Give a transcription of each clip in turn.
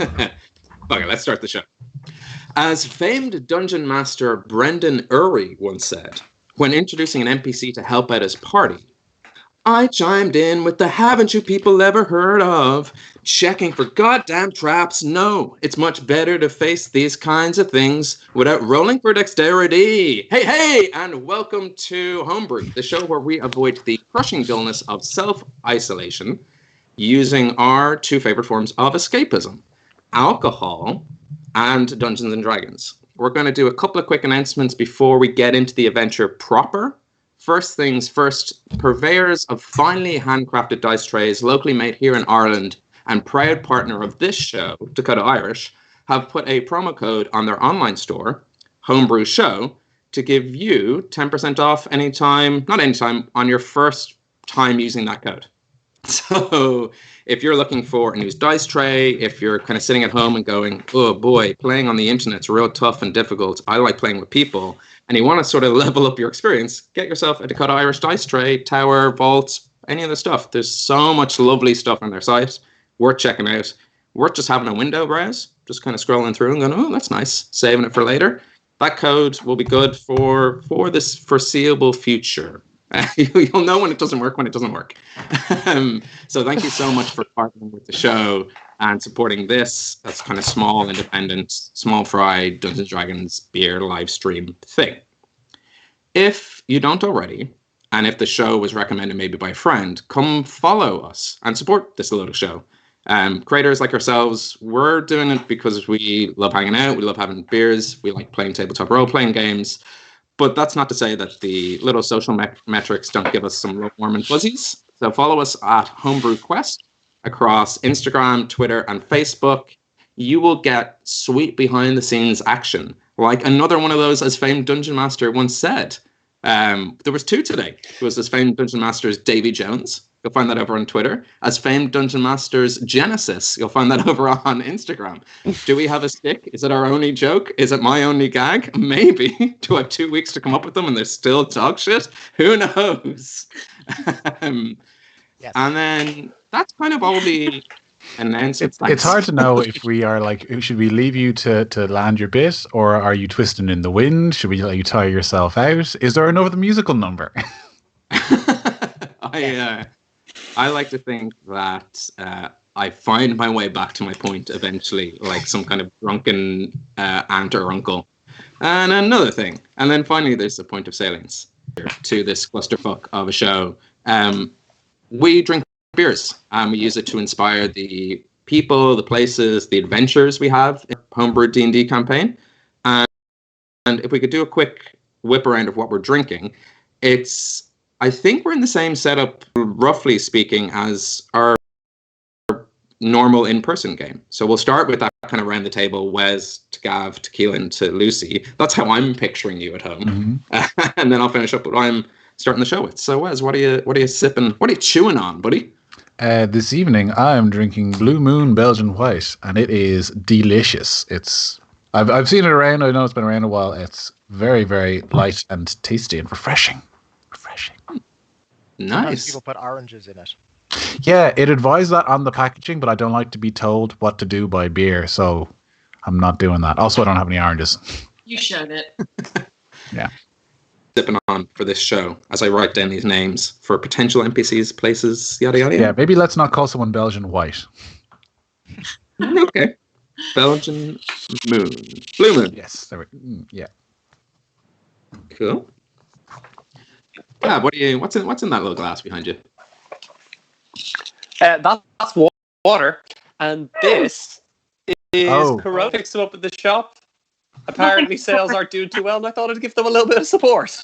Okay, let's start the show. As famed dungeon master Brendan Urie once said, when introducing an NPC to help out his party, I chimed in with the haven't you people ever heard of? Checking for goddamn traps? No, it's much better to face these kinds of things without rolling for dexterity. Hey, and welcome to Homebrew, the show where we avoid the crushing dullness of self-isolation using our two favorite forms of escapism, alcohol and Dungeons and Dragons. We're going to do a couple of quick announcements before we get into the adventure proper. First things first, purveyors of finely handcrafted dice trays locally made here in Ireland and proud partner of this show, Dakota Irish, have put a promo code on their online store, Homebrew Show, to give you 10% off on your first time using that code. So if you're looking for a new dice tray, if you're kind of sitting at home and going, oh boy, playing on the internet's real tough and difficult, I like playing with people, and you want to sort of level up your experience, get yourself a Dakota Irish dice tray, tower, vault, any of the stuff. There's so much lovely stuff on their site, worth checking out, worth just having a window browse, just kind of scrolling through and going, oh, that's nice, saving it for later. That code will be good for this foreseeable future. You'll know when it doesn't work. So thank you so much for partnering with the show and supporting this. That's kind of small, independent, small fry Dungeons & Dragons beer live stream thing. If you don't already, and if the show was recommended maybe by a friend, come follow us and support this little show. Creators like ourselves, we're doing it because we love hanging out, we love having beers, we like playing tabletop role-playing games. But that's not to say that the little social metrics don't give us some warm and fuzzies. So follow us at Homebrew Quest across Instagram, Twitter, and Facebook. You will get sweet behind-the-scenes action, like another one of those, as famed Dungeon Master once said. There was two today. There was as famed Dungeon Master's Davy Jones. You'll find that over on Twitter. As famed Dungeon Master's Genesis. You'll find that over on Instagram. Do we have a stick? Is it our only joke? Is it my only gag? Maybe. Do I have 2 weeks to come up with them and they're still dog shit? Who knows? Yes. And then that's kind of all the announcements. It's hard to know if we are like, should we leave you to land your bit, or are you twisting in the wind? Should we let you tire yourself out? Is there another musical number? I like to think that I find my way back to my point eventually, like some kind of drunken aunt or uncle. And another thing. And then finally, there's the point of salience to this clusterfuck of a show. We drink beers, and we use it to inspire the people, the places, the adventures we have in the Homebrew D&D campaign. And if we could do a quick whip around of what we're drinking, I think we're in the same setup, roughly speaking, as our normal in-person game. So we'll start with that kind of around the table, Wes to Gav, to Keelan, to Lucy. That's how I'm picturing you at home. Mm-hmm. And then I'll finish up with what I'm starting the show with. So Wes, what are you sipping? What are you chewing on, buddy? This evening I am drinking Blue Moon Belgian White, and it is delicious. I've seen it around. I know it's been around a while. It's very, very light and tasty and refreshing. Nice. Sometimes people put oranges in it. Yeah, it advised that on the packaging, but I don't like to be told what to do by beer, so I'm not doing that. Also, I don't have any oranges. You showed it. Yeah. Sipping on for this show as I write down these names for potential NPCs, places, yada yada. Yeah, maybe let's not call someone Belgian White. Okay. Belgian Moon. Blue Moon. Yes. Yeah. Cool. Yeah, what's in that little glass behind you? That's water, and this is Corona. Picks them up at the shop. Apparently sales aren't doing too well, and I thought I'd give them a little bit of support.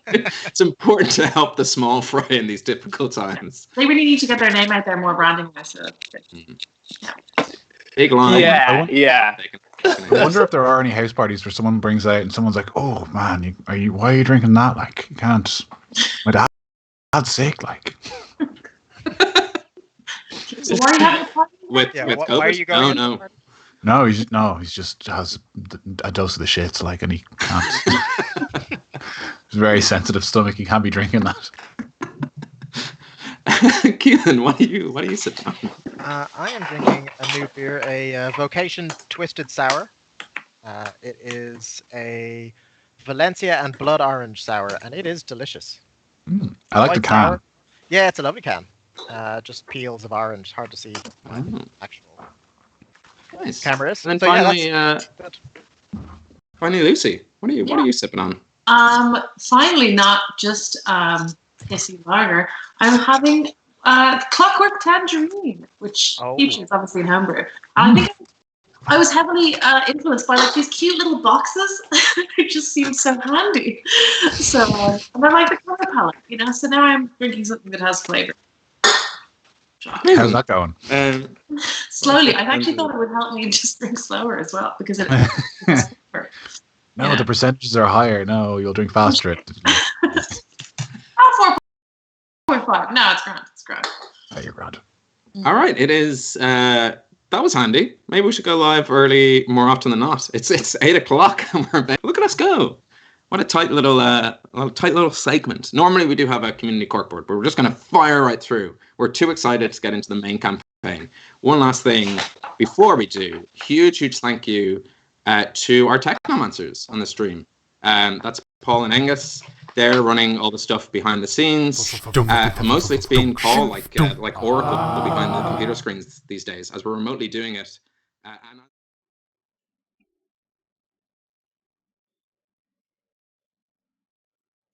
It's important to help the small fry in these difficult times. They really need to get their name out there more, branding wise. So. Yeah. Big line. Yeah. I wonder if there are any house parties where someone brings out and someone's like, "Oh man, why are you drinking that? Like, you can't. My dad's sick. Like." So why are you having a party? With why are you going? No. He's just has a dose of the shits, like, and he can't. He's a very sensitive stomach. He can't be drinking that. Keelan, what are you sipping on? I am drinking a new beer, a Vocation Twisted Sour. It is a Valencia and Blood Orange Sour, and it is delicious. I like the can. Sour. Yeah, it's a lovely can. Just peels of orange. Hard to see my actual nice. cameras. And then so finally, Lucy, what are you sipping on? Finally, not just pissy lager. I'm having Clockwork Tangerine, which features obviously in Homebrew. I think I was heavily influenced by like these cute little boxes. It just seemed so handy. So, and I like the color palette, you know. So now I'm drinking something that has flavor. How's that going? Slowly. I actually thought it would help me just drink slower as well because it. No, the percentages are higher. No, you'll drink faster. 4.5. No, it's grand. It's grand. Oh, you're grand. All right, it is. That was handy. Maybe we should go live early more often than not. It's 8:00 and we're back. Look at us go! What a tight little segment. Normally we do have a community corkboard, but we're just going to fire right through. We're too excited to get into the main campaign. One last thing before we do. Huge thank you to our technomancers on the stream. That's Paul and Angus. They're running all the stuff behind the scenes. Mostly it's being Paul, like Oracle behind the computer screens these days, as we're remotely doing it.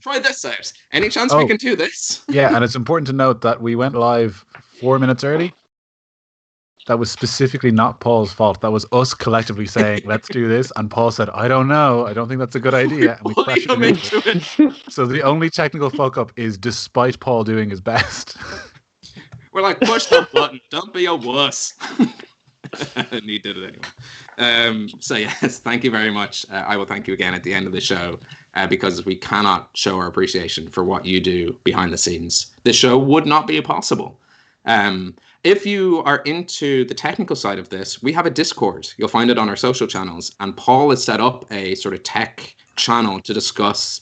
Try this out. Any chance we can do this? Yeah, and it's important to note that we went live 4 minutes early. That was specifically not Paul's fault. That was us collectively saying, let's do this. And Paul said, I don't know. I don't think that's a good idea. And we crashed into it. So the only technical fuck up is despite Paul doing his best. We're like, push the button. Don't be a wuss. And he did it anyway. So yes, thank you very much. I will thank you again at the end of the show because we cannot show our appreciation for what you do behind the scenes. This show would not be possible. If you are into the technical side of this, we have a Discord. You'll find it on our social channels. And Paul has set up a sort of tech channel to discuss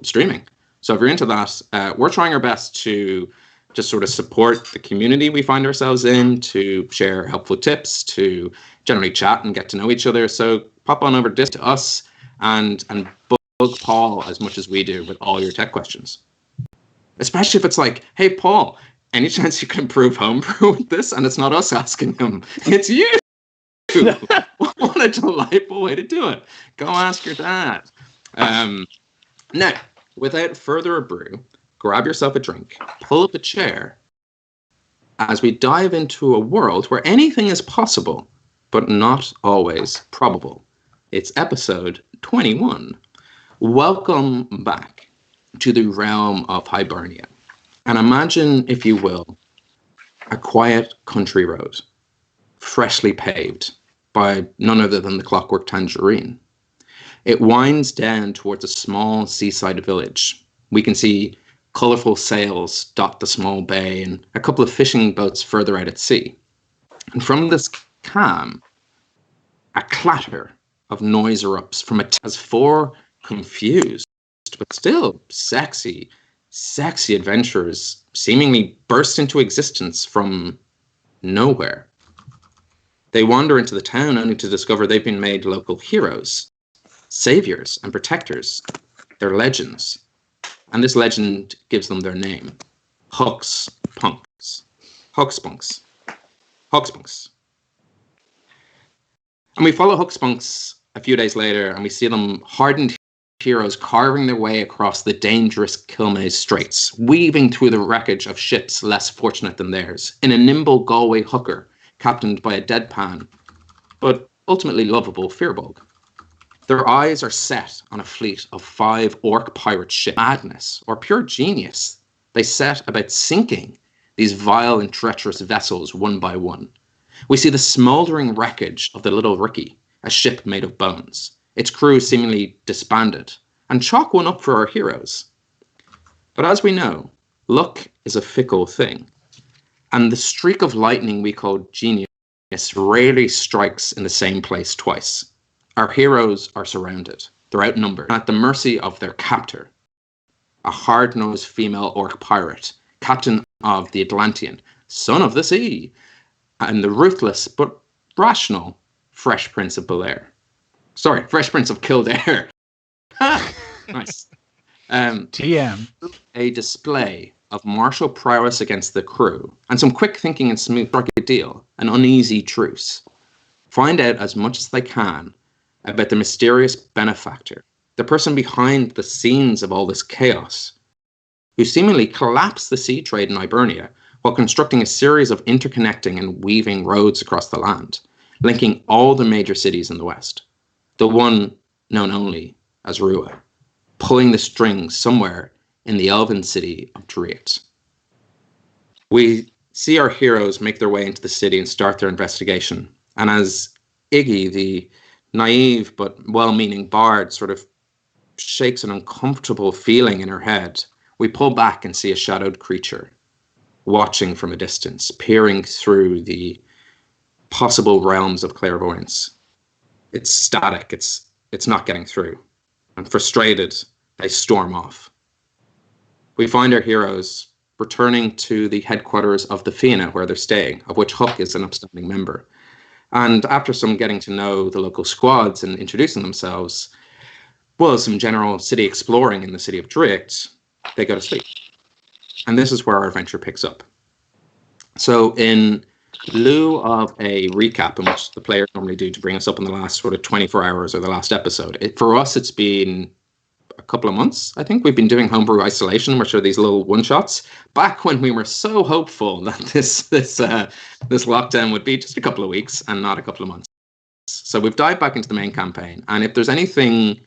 streaming. So if you're into that, we're trying our best to just sort of support the community we find ourselves in, to share helpful tips, to generally chat and get to know each other. So pop on over to us and bug Paul as much as we do with all your tech questions. Especially if it's like, hey, Paul, any chance you can improve Homebrew with this? And it's not us asking him, it's you. What a delightful way to do it. Go ask your dad. Now, without further ado, grab yourself a drink, pull up a chair, as we dive into a world where anything is possible, but not always probable. It's episode 21. Welcome back to the realm of Hibernia. And imagine, if you will, a quiet country road, freshly paved by none other than the Clockwork Tangerine. It winds down towards a small seaside village. We can see colourful sails dot the small bay and a couple of fishing boats further out at sea. And from this calm, a clatter of noise erupts from as four confused, but still sexy adventurers seemingly burst into existence from nowhere. They wander into the town only to discover they've been made local heroes, saviors and protectors. They're legends. And this legend gives them their name. Huck's Punks. Huckspunks. And we follow Huckspunks a few days later and we see them hardened heroes carving their way across the dangerous Kilmaze Straits, weaving through the wreckage of ships less fortunate than theirs, in a nimble Galway hooker, captained by a deadpan, but ultimately lovable Firbolg. Their eyes are set on a fleet of 5 orc pirate ships. Madness, or pure genius, they set about sinking these vile and treacherous vessels one by one. We see the smouldering wreckage of the Little Ricky, a ship made of bones, its crew seemingly disbanded, and chalk one up for our heroes. But as we know, luck is a fickle thing, and the streak of lightning we call genius rarely strikes in the same place twice. Our heroes are surrounded. They're outnumbered, at the mercy of their captor, a hard-nosed female orc pirate captain of the Atlantean, son of the sea, and the ruthless but rational Fresh Prince of Bel-Air. Sorry, Fresh Prince of Kildare. Nice. TM. A display of martial prowess against the crew, and some quick thinking and smooth strike a deal, an uneasy truce. Find out as much as they can about the mysterious benefactor, the person behind the scenes of all this chaos, who seemingly collapsed the sea trade in Hibernia while constructing a series of interconnecting and weaving roads across the land, linking all the major cities in the west. The one known only as Rua, pulling the strings somewhere in the elven city of Driat. We see our heroes make their way into the city and start their investigation. And as Iggy, the naive but well-meaning bard, sort of shakes an uncomfortable feeling in her head, we pull back and see a shadowed creature watching from a distance, peering through the possible realms of clairvoyance. It's static. It's not getting through. And frustrated, they storm off. We find our heroes returning to the headquarters of the Fianna, where they're staying, of which Huck is an upstanding member. And after some getting to know the local squads and introducing themselves, well, some general city exploring in the city of Driat, they go to sleep. And this is where our adventure picks up. So in lieu of a recap, in which the players normally do to bring us up in the last sort of 24 hours or the last episode, for us it's been a couple of months. I think we've been doing Homebrew Isolation, which are these little one-shots, back when we were so hopeful that this lockdown would be just a couple of weeks and not a couple of months. So we've dived back into the main campaign, and if there's anything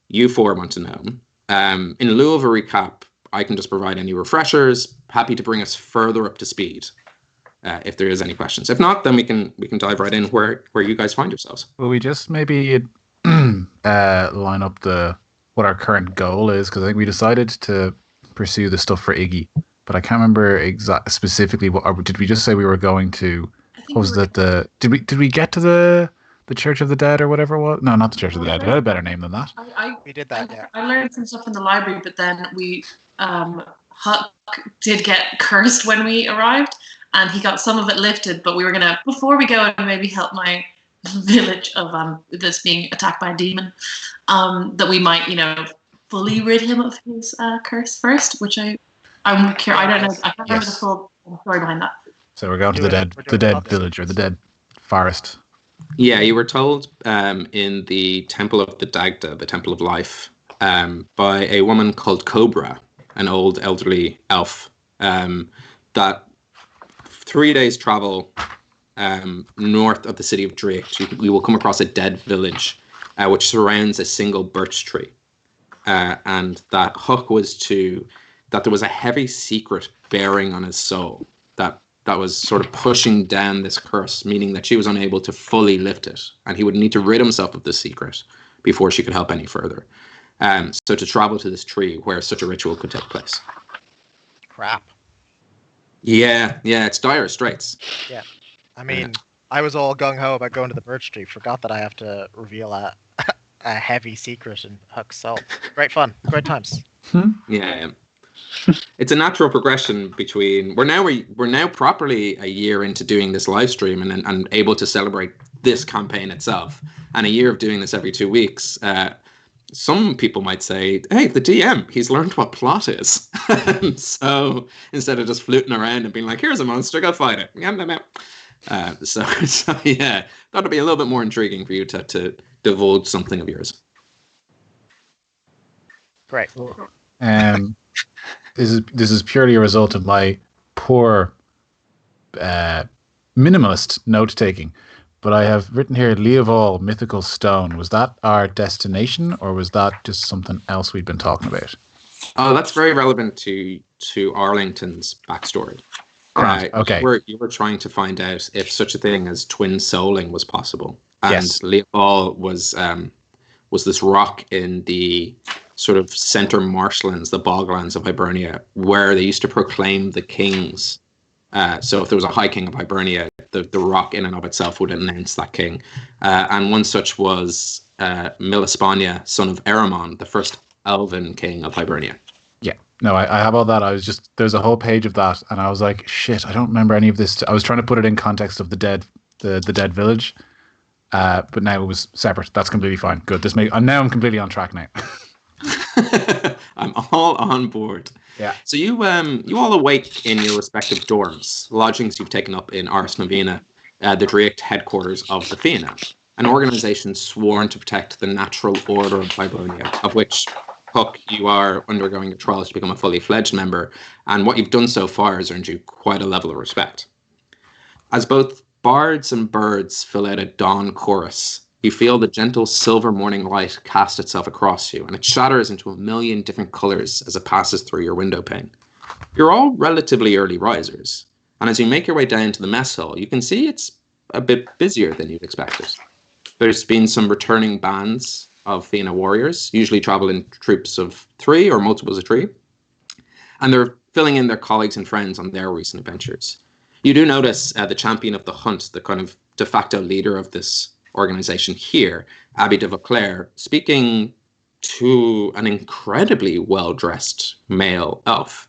you four want to know, in lieu of a recap, I can just provide any refreshers. Happy to bring us further up to speed if there is any questions. If not, then we can dive right in where you guys find yourselves. Will we just maybe line up what our current goal is? Because I think we decided to pursue the stuff for Iggy, but I can't remember specifically what. Or did we just say we were going to? What was that? Did we get to the Church of the Dead or whatever it was? No, not the Church of the Dead. It had a better name than that. We did that, yeah. I learned some stuff in the library, but then Huck did get cursed when we arrived, and he got some of it lifted, but we were going to, before we go, and maybe help my village of this being attacked by a demon, that we might, fully rid him of his curse first, which I'm curious. I don't know. I can't remember the full story behind that. So we're going to the dead village or the dead forest. Yeah, you were told in the Temple of the Dagda, the Temple of Life, by a woman called Cobra, an old elderly elf, that 3 days travel north of the city of Driat, we will come across a dead village which surrounds a single birch tree. And that Huck that there was a heavy secret bearing on his soul that was sort of pushing down this curse, meaning that she was unable to fully lift it. And he would need to rid himself of this secret before she could help any further. So to travel to this tree where such a ritual could take place. Crap. Yeah, it's dire straits. Yeah. I mean, I was all gung-ho about going to the birch tree. Forgot that I have to reveal a heavy secret in Huck's soul. Great fun. Great times. Yeah. It's a natural progression between we're now properly a year into doing this live stream and able to celebrate this campaign itself, and a year of doing this every 2 weeks. Some people might say, hey, the DM, he's learned what plot is. So instead of just fluting around and being like, here's a monster, go fight it. So yeah, thought it'd be a little bit more intriguing for you to divulge something of yours. Great. This is purely a result of my poor minimalist note taking. But I have written here, Leoval Mythical Stone. Was that our destination, or was that just something else we'd been talking about? Oh, that's very relevant to Arlington's backstory. Okay. You were trying to find out if such a thing as twin souling was possible. And yes. Leoval was this rock in the sort of center marshlands, the boglands of Hibernia, where they used to proclaim the kings. So if there was a high king of Hibernia, the rock in and of itself would announce that king. And one such was Milispania, son of Eramon, the first elven king of Hibernia. Yeah. No, I have all that. There's a whole page of that, and I was like, shit, I don't remember any of this. I was trying to put it in context of the dead village, but now it was separate. That's completely fine. Good. I'm completely on track now. I'm all on board. Yeah. So you all awake in your respective dorms, lodgings you've taken up in Ars Novena, the direct headquarters of the Fianna, an organization sworn to protect the natural order of Vibronia, of which, Huck, you are undergoing your trials to become a fully fledged member, and what you've done so far has earned you quite a level of respect. As both bards and birds fill out a dawn chorus, you feel the gentle silver morning light cast itself across you, and it shatters into a million different colors as it passes through your window pane. You're all relatively early risers, and as you make your way down to the mess hall, you can see it's a bit busier than you'd expected. There's been some returning bands of Fianna warriors, usually travel in troops of 3 or multiples of 3, and they're filling in their colleagues and friends on their recent adventures. You do notice the champion of the hunt, the kind of de facto leader of this organization here, Abby de Vauclair, speaking to an incredibly well-dressed male elf.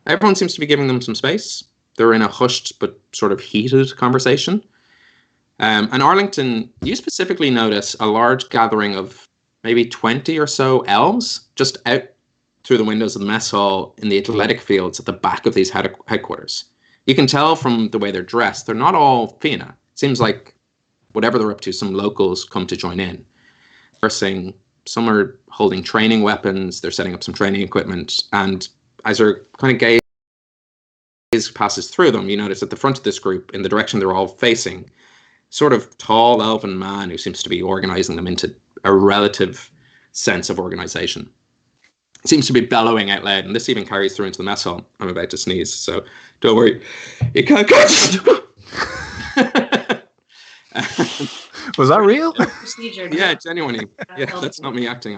Everyone seems to be giving them some space. They're in a hushed but sort of heated conversation. And Arlington, you specifically notice a large gathering of maybe 20 or so elves just out through the windows of the mess hall in the athletic fields at the back of these headquarters. You can tell from the way they're dressed, they're not all Fianna. It seems like whatever they're up to, some locals come to join in. Some are holding training weapons, they're setting up some training equipment, and as your kind of gaze passes through them, you notice at the front of this group, in the direction they're all facing, sort of tall elven man who seems to be organizing them into a relative sense of organization. Seems to be bellowing out loud, and this even carries through into the mess hall. I'm about to sneeze, so don't worry. You can't go. Was that real? Procedure. Yeah, genuinely. Yeah, that's not me acting.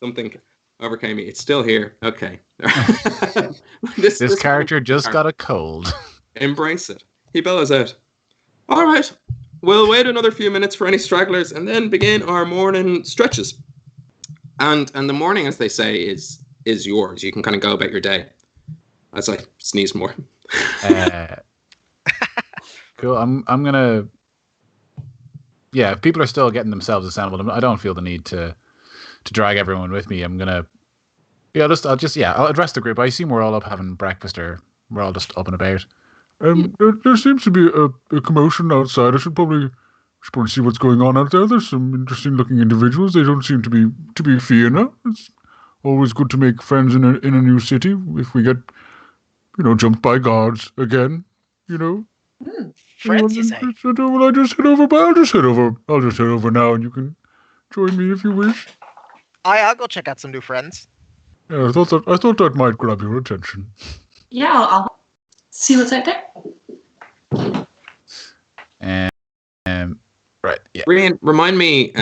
Something overcame me. It's still here. Okay. this character just got a cold. Embrace it. He bellows out. All right. We'll wait another few minutes for any stragglers and then begin our morning stretches. And the morning, as they say, is yours. You can kind of go about your day. As I sneeze more. Cool. I'm gonna. Yeah, if people are still getting themselves assembled, I don't feel the need to drag everyone with me. I'm gonna. Yeah, I'll address the group. I assume we're all up having breakfast, or we're all just up and about. There seems to be a commotion outside. I should probably see what's going on out there. There's some interesting looking individuals. They don't seem to be Fianna. It's always good to make friends in a new city. If we get, jumped by guards again, Friends, you say? Well, I'll just head over now, and you can join me if you wish. I'll go check out some new friends. Yeah, I thought that might grab your attention. Yeah, I'll see what's out there. Right. Yeah. Rian, remind me,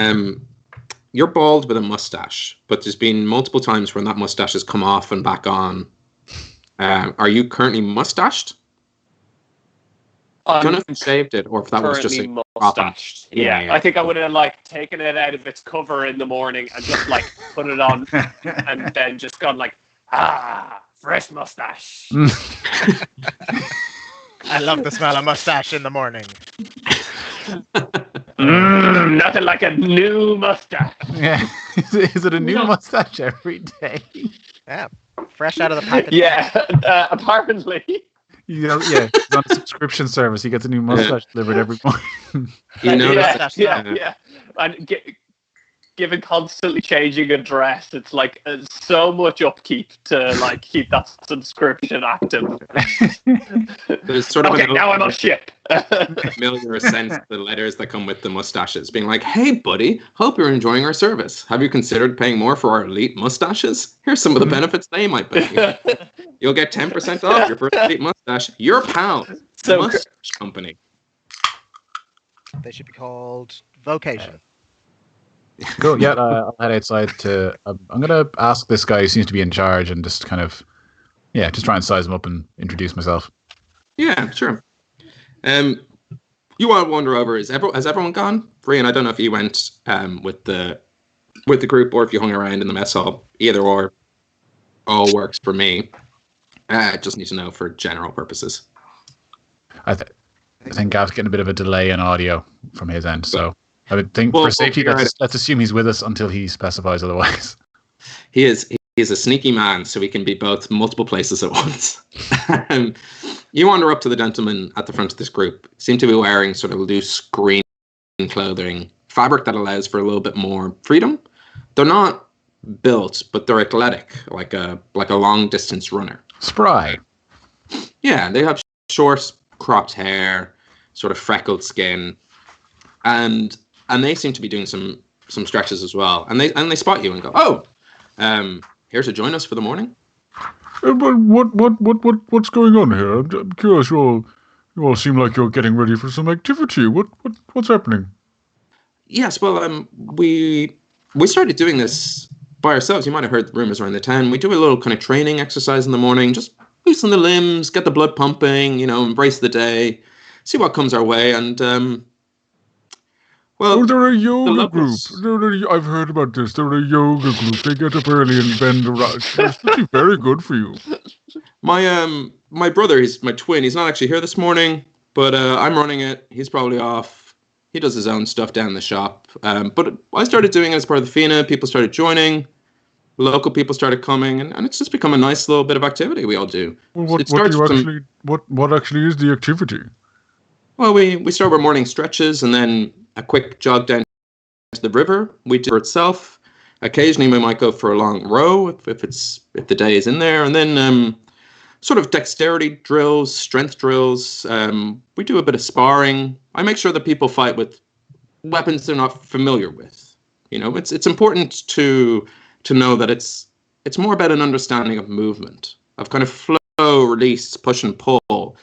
you're bald with a mustache, but there's been multiple times when that mustache has come off and back on. Are you currently mustached? I don't know if you shaved it or if that was just a mustached. Yeah, I think I would have taken it out of its cover in the morning and just put it on and then just gone fresh mustache. I love the smell of mustache in the morning. Nothing like a new mustache. Yeah, is it a new mustache every day? Yeah, fresh out of the package. Yeah, apparently. He's on a subscription service. He gets a new mustache delivered every morning. Yeah. And given constantly changing a dress, it's so much upkeep to keep that subscription active. There's sort of now I'm on ship. familiar sense the letters that come with the mustaches, being like, "Hey, buddy, hope you're enjoying our service. Have you considered paying more for our elite mustaches? Here's some of the benefits they might bring. You'll get 10% off your first elite mustache. Your pal, Mustache Company." They should be called Vocation. Cool. Yeah, I'll head outside to. I'm gonna ask this guy who seems to be in charge and just kind of, just try and size him up and introduce myself. Yeah, sure. You want to wander over? Has everyone gone? Brian, I don't know if you went with the group or if you hung around in the mess hall. Either or. all works for me. I just need to know for general purposes. I think Gav's getting a bit of a delay in audio from his end, so I would think for safety, let's assume he's with us until he specifies otherwise. He is a sneaky man, so he can be both multiple places at once. You wander up to the gentleman at the front of this group. Seem to be wearing sort of loose green clothing, fabric that allows for a little bit more freedom. They're not built, but they're athletic, like a long distance runner. Spry. Yeah, they have short, cropped hair, sort of freckled skin, and they seem to be doing some stretches as well. And they spot you and go, "Oh, here to join us for the morning." What's going on here? I'm curious. You all seem like you're getting ready for some activity. What's happening? Yes, well, we started doing this by ourselves. You might have heard the rumors around the town. We do a little kind of training exercise in the morning, just loosen the limbs, get the blood pumping, embrace the day, see what comes our way, and well. Oh, they're a yoga group. I've heard about this. They're a yoga group. They get up early and bend around. It's actually very good for you. My brother, he's my twin. He's not actually here this morning, but I'm running it. He's probably off. He does his own stuff down in the shop. But I started doing it as part of the FINA. People started joining. Local people started coming, and it's just become a nice little bit of activity we all do. Well, what actually is the activity? Well, we start with morning stretches and then a quick jog down to the river. We do it itself. Occasionally we might go for a long row if the day is in there, and then sort of dexterity drills, strength drills. We do a bit of sparring. I make sure that people fight with weapons they're not familiar with. It's important to know that it's more about an understanding of movement, of kind of flow, release, push and pull.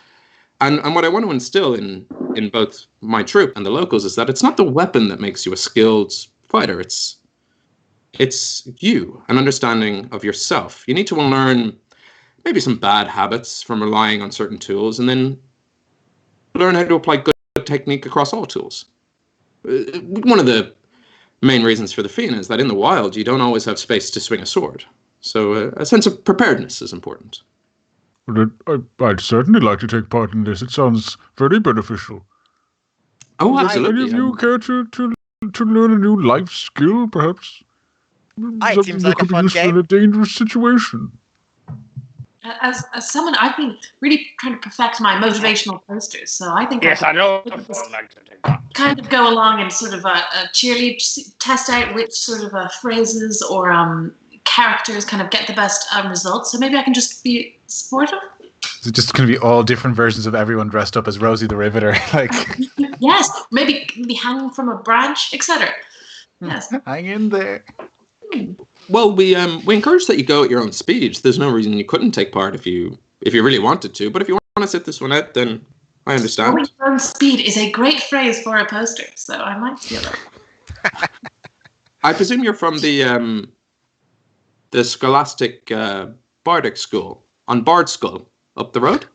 And what I want to instill in both my troop and the locals is that it's not the weapon that makes you a skilled fighter. It's you, an understanding of yourself. You need to unlearn maybe some bad habits from relying on certain tools, and then learn how to apply good technique across all tools. One of the main reasons for the FINA is that in the wild, you don't always have space to swing a sword. So a sense of preparedness is important. Well, I'd certainly like to take part in this. It sounds very beneficial. Oh, absolutely. Any of you care to learn a new life skill, perhaps? It seems like a fun game. In a dangerous situation. As someone, I've been really trying to perfect my motivational posters, so I think Yes, I know. Kind of go along and sort of cheerlead, test out which sort of phrases or characters kind of get the best results. So maybe I can just be supportive. Is it just going to be all different versions of everyone dressed up as Rosie the Riveter? Yes, maybe hanging from a branch, etc. Yes, hang in there. Well, we encourage that you go at your own speed. There's no reason you couldn't take part if you really wanted to. But if you want to sit this one out, then I understand. Going at your own speed is a great phrase for a poster, so I might steal it. I presume you're from the Scholastic Bardic School on Bard Skull up the road.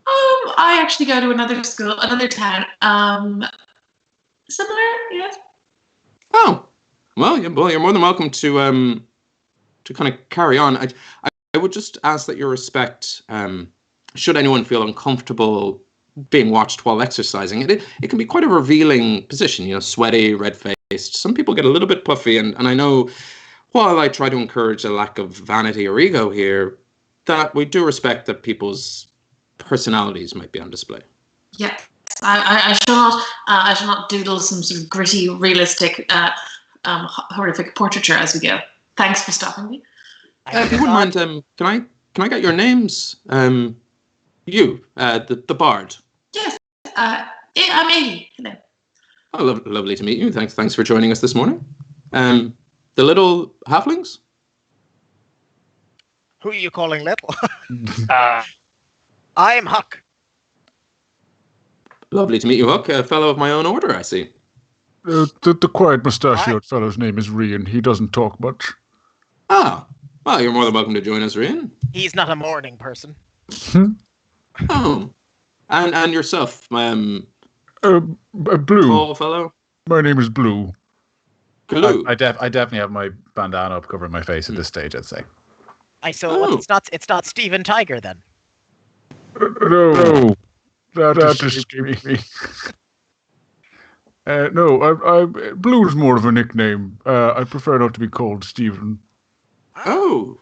I actually go to another school, another town. Similar, yes. Oh. Well, you're more than welcome to kind of carry on. I would just ask that you respect, should anyone feel uncomfortable being watched while exercising, it can be quite a revealing position, sweaty, red-faced. Some people get a little bit puffy, and I know while I try to encourage a lack of vanity or ego here, that we do respect that people's personalities might be on display. Yeah, I shall not doodle some sort of gritty, realistic horrific portraiture as we go. Thanks for stopping me. If you wouldn't mind, can I get your names? You, the bard. Yes, I'm Amy. Hello. Oh, lovely to meet you. Thanks for joining us this morning. The little halflings. Who are you calling little? I'm Huck. Lovely to meet you, Huck. A fellow of my own order, I see. The quiet mustachioed fellow's name is Rian. He doesn't talk much. Ah, well, you're more than welcome to join us, Rian. He's not a morning person. Oh, and yourself, Blue. tall fellow. My name is Blue. Glue. I definitely have my bandana up covering my face at this stage, I'd say. It's not Steven Tiger then. No, that escaped me. No, Blue is more of a nickname. I prefer not to be called Steven. Oh,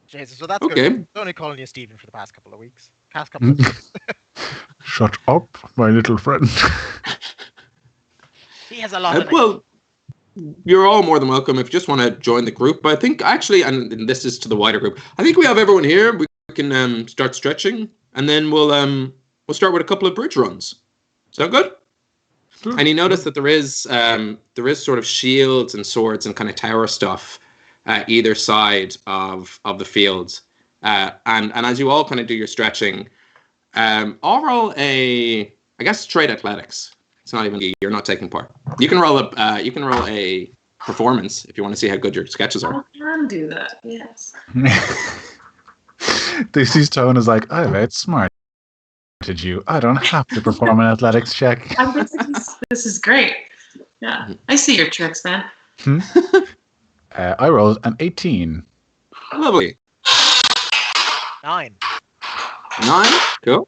Jesus, well that's okay. good. I'm only calling you Steven for the past couple of weeks. Weeks. Shut up, my little friend. He has a lot of well, you're all more than welcome if you just want to join the group. But I think actually, and this is to the wider group, I think we have everyone here. We can start stretching, and then we'll start with a couple of bridge runs. Sound good? Sure. And you notice that there is sort of shields and swords and kind of tower stuff either side of the fields. And as you all kind of do your stretching, I'll roll I guess trade athletics. It's not even you're not taking part. You can roll a performance if you want to see how good your sketches are. I can do that. Yes. Daisy's tone is like, I've outsmarted you. I don't have to perform an athletics check. This is great. Yeah, I see your tricks, man. I rolled an 18. Lovely. 9. 9? Cool.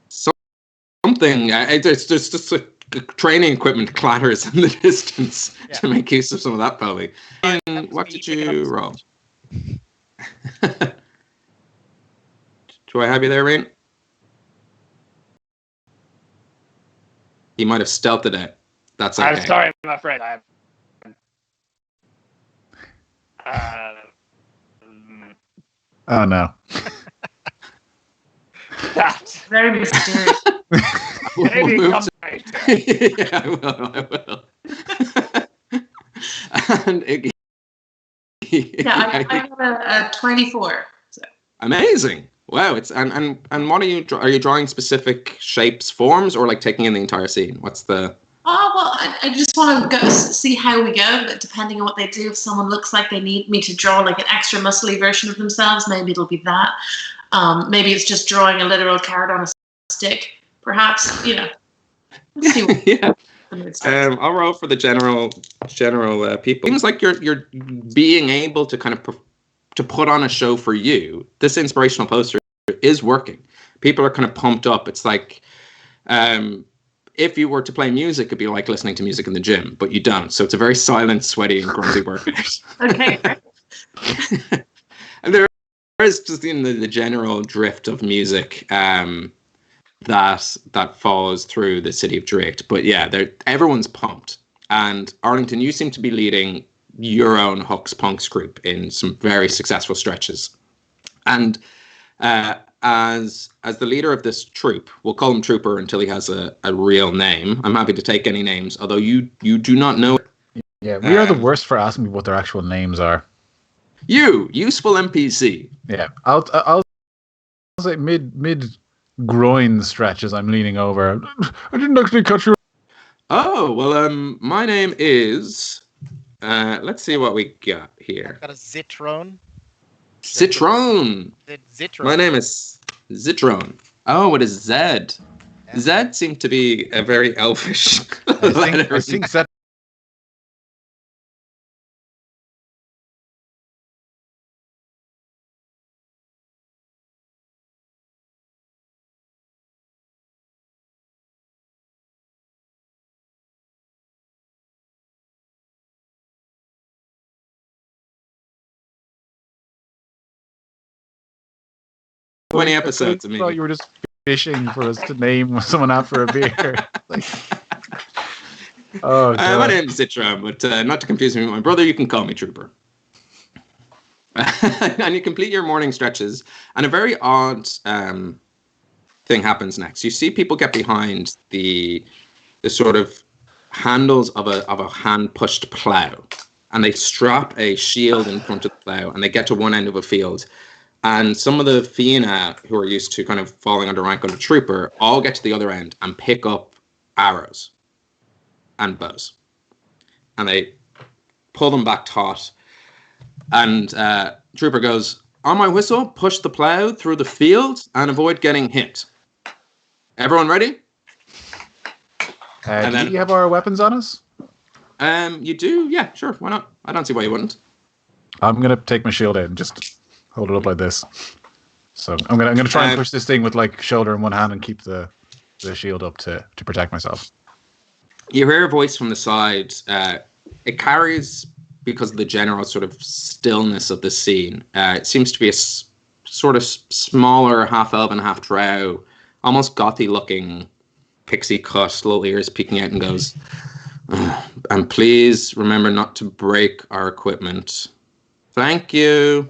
Something. There's just training equipment clatters in the distance to make use of some of that, probably. And what did you roll? Do I have you there, Rain? He might have stealthed it out. That's okay. I'm sorry, my friend. Oh no. That's Very mysterious. maybe come Yeah, I will. And I got a 24. So. Amazing. Wow, it's and what are you drawing specific shapes, forms, or like taking in the entire scene? What's the Oh, well, I just want to go see how we go, but depending on what they do, if someone looks like they need me to draw like an extra muscly version of themselves, maybe it'll be that. Maybe it's just drawing a literal carrot on a stick, perhaps, Let's see what yeah. I'll roll for the general people. Seems like you're being able to kind of to put on a show for you. This inspirational poster is working. People are kind of pumped up. It's like if you were to play music, it'd be like listening to music in the gym, but you don't. So it's a very silent, sweaty, and grungy workout. Okay. And there is just the general drift of music that follows through the city of Drake. But yeah, everyone's pumped. And Arlington, you seem to be leading your own Huck's Punks group in some very successful stretches. And as the leader of this troop, we'll call him Trooper until he has a real name. I'm happy to take any names, although you do not know. Yeah, we are the worst for asking people what their actual names are. You, useful NPC. Yeah, I'll say mid groin stretches. I'm leaning over. I didn't actually catch your. Oh well, my name is. Let's see what we got here. I've got a Zitron. Citron. Zitron. My name is Zitron. Oh, it is Z. Yeah. Z seemed to be a very elfish letter. I think that. Twenty episodes. I thought you were just fishing for us to name someone after a beer. My name's Citron, but not to confuse me with my brother, you can call me Trooper. And you complete your morning stretches, and a very odd thing happens next. You see people get behind the sort of handles of a hand-pushed plow, and they strap a shield in front of the plow, and they get to one end of a field. And some of the Fianna who are used to kind of falling under rank under Trooper all get to the other end and pick up arrows and bows. And they pull them back taut. And Trooper goes, on my whistle, push the plow through the field and avoid getting hit. Everyone ready? Do you have our weapons on us? You do? Yeah, sure. Why not? I don't see why you wouldn't. I'm gonna take my shield out and just hold it up like this. So I'm gonna try and push this thing with like shoulder in one hand and keep the shield up to protect myself. You hear a voice from the side. It carries, because of the general sort of stillness of the scene. It seems to be a sort of smaller, half elven, half drow, almost gothy looking pixie cut, little ears peeking out, and goes, and please remember not to break our equipment. Thank you.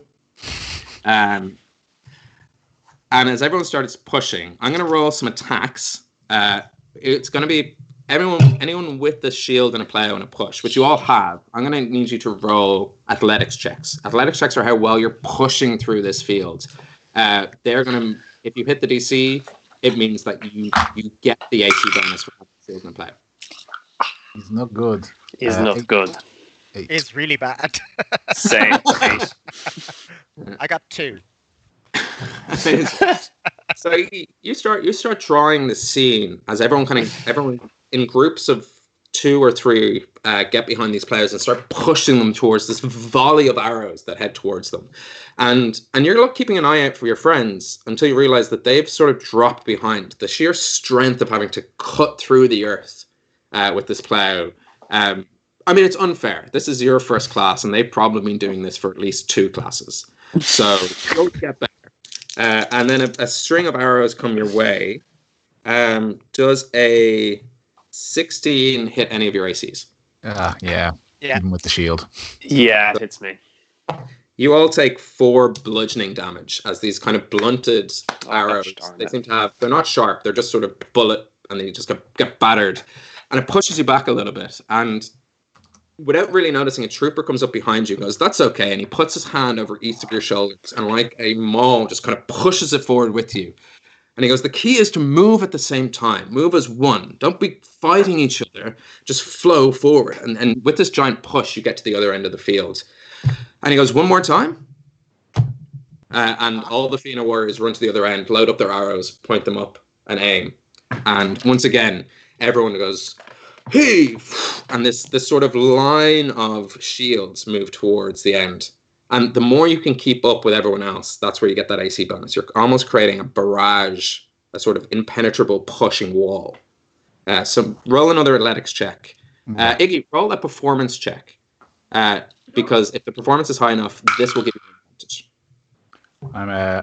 And as everyone starts pushing, I'm going to roll some attacks. It's going to be anyone with the shield and a plow and a push, which you all have. I'm going to need you to roll athletics checks. Athletics checks are how well you're pushing through this field. They're going to, if you hit the DC, it means that you get the AC bonus for having the shield and a plow. He's not good. He's not good. 8. It's really bad. Same. I got 2. So you start drawing the scene as everyone in groups of 2 or 3 get behind these players and start pushing them towards this volley of arrows that head towards them, and you're keeping an eye out for your friends until you realize that they've sort of dropped behind. The sheer strength of having to cut through the earth with this plow. I mean, it's unfair. This is your first class, and they've probably been doing this for at least 2 classes. So don't get better. And then a string of arrows come your way. Does a 16 hit any of your ACs? Yeah. Even with the shield. Yeah, it hits me. You all take 4 bludgeoning damage as these kind of blunted arrows. They seem to have, they're not sharp, they're just sort of bullet, and they just get battered. And it pushes you back a little bit. And without really noticing, a trooper comes up behind you and goes, "That's okay." And he puts his hand over each of your shoulders and, like a maul, just kind of pushes it forward with you. And he goes, "The key is to move at the same time. Move as one. Don't be fighting each other. Just flow forward." And with this giant push, you get to the other end of the field. And he goes, "One more time." And all the Fina warriors run to the other end, load up their arrows, point them up, and aim. And once again, everyone goes, "Heave!" And this sort of line of shields move towards the end. And the more you can keep up with everyone else, that's where you get that AC bonus. You're almost creating a barrage, a sort of impenetrable pushing wall. So roll another athletics check. Iggy, roll a performance check. Because if the performance is high enough, this will give you an advantage.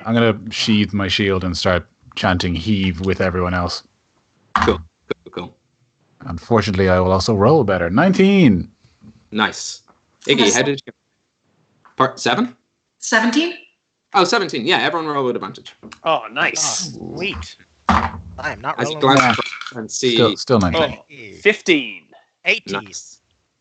I'm going to sheathe my shield and start chanting "heave" with everyone else. Cool. Unfortunately, I will also roll better. 19. Nice. Iggy, how did you get? Part 7? 17? Oh, 17. Yeah, everyone roll with advantage. Oh, nice. Sweet. I am not As you rolling. glance and see... Still 19. 15. 18. Nice.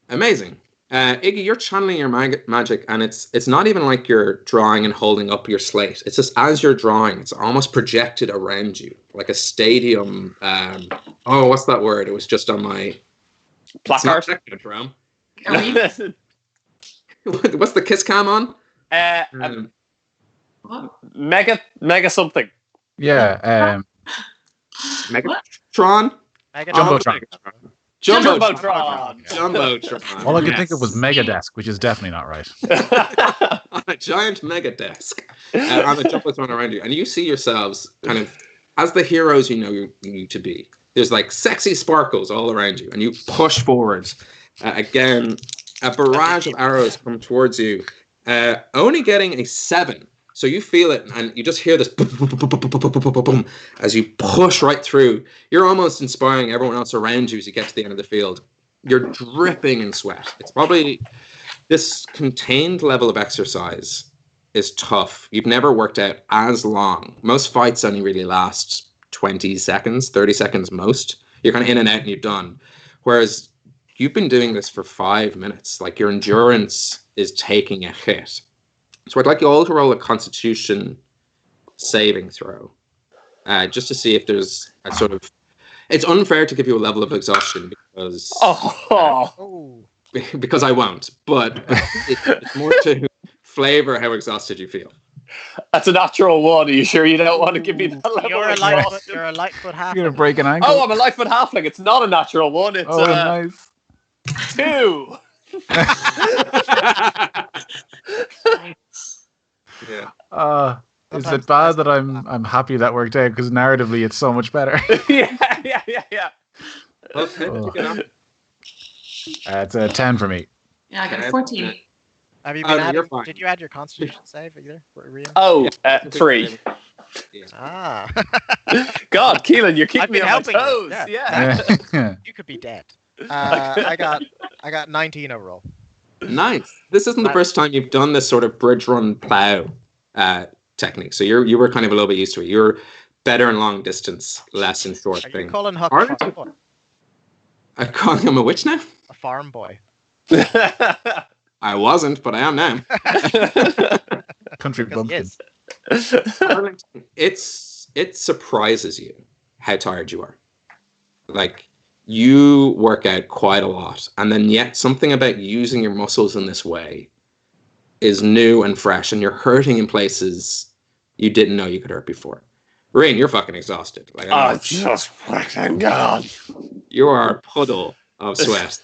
Amazing. Iggy, you're channeling your magic, and it's not even like you're drawing and holding up your slate. It's just as you're drawing, it's almost projected around you, like a stadium. What's that word? It was just on my... Placard? What's the kiss cam on? What? Mega something. Yeah. Megatron? Jumbotron. Jumbotron. All I could think of was Megadesk, which is definitely not right. On a giant mega desk. On a Jumbotron around you. And you see yourselves kind of as the heroes you need to be. There's like sexy sparkles all around you. And you push forward. Again, a barrage of arrows come towards you. Only getting a 7. So you feel it, and you just hear this boom, boom, boom, boom, boom, boom, boom, boom, boom, as you push right through. You're almost inspiring everyone else around you as you get to the end of the field. You're dripping in sweat. It's probably this contained level of exercise is tough. You've never worked out as long. Most fights only really last 20 seconds, 30 seconds most. You're kind of in and out and you're done. Whereas you've been doing this for 5 minutes. Like your endurance is taking a hit. So I'd like you all to roll a Constitution saving throw, just to see if there's a sort of... It's unfair to give you a level of exhaustion because... because I won't, but it's more to flavor how exhausted you feel. That's a natural 1. Are you sure you don't want to give me that level? You're a Lightfoot halfling. You're going to break an ankle? Oh, I'm a Lightfoot halfling. It's not a natural 1. It's nice. 2. Yeah. Is it bad that I'm happy that worked out? Because narratively, it's so much better. yeah. Okay. It's a 10 for me. Yeah, I got a 14. Have you Oh, been no, adding, you're fine. did you add your constitution save either, Rian? Oh, 3. Yeah. Ah. God, Keelan, you're keeping I've me been on my helping you, toes. yeah. Yeah. You could be dead. I got 19 overall. Nice. This isn't the first time you've done this sort of bridge run plow technique. So you were kind of a little bit used to it. You're better in long distance, less in short Are you thing. calling Huck a farm boy? I'm calling him a witch now? A farm boy. I wasn't, but I am now. Country bumpkin. Arlington, it surprises you how tired you are. Like, you work out quite a lot, and then yet something about using your muscles in this way is new and fresh, and you're hurting in places you didn't know you could hurt before. Rain, you're fucking exhausted. Like, just fucking God. you are a puddle of sweat.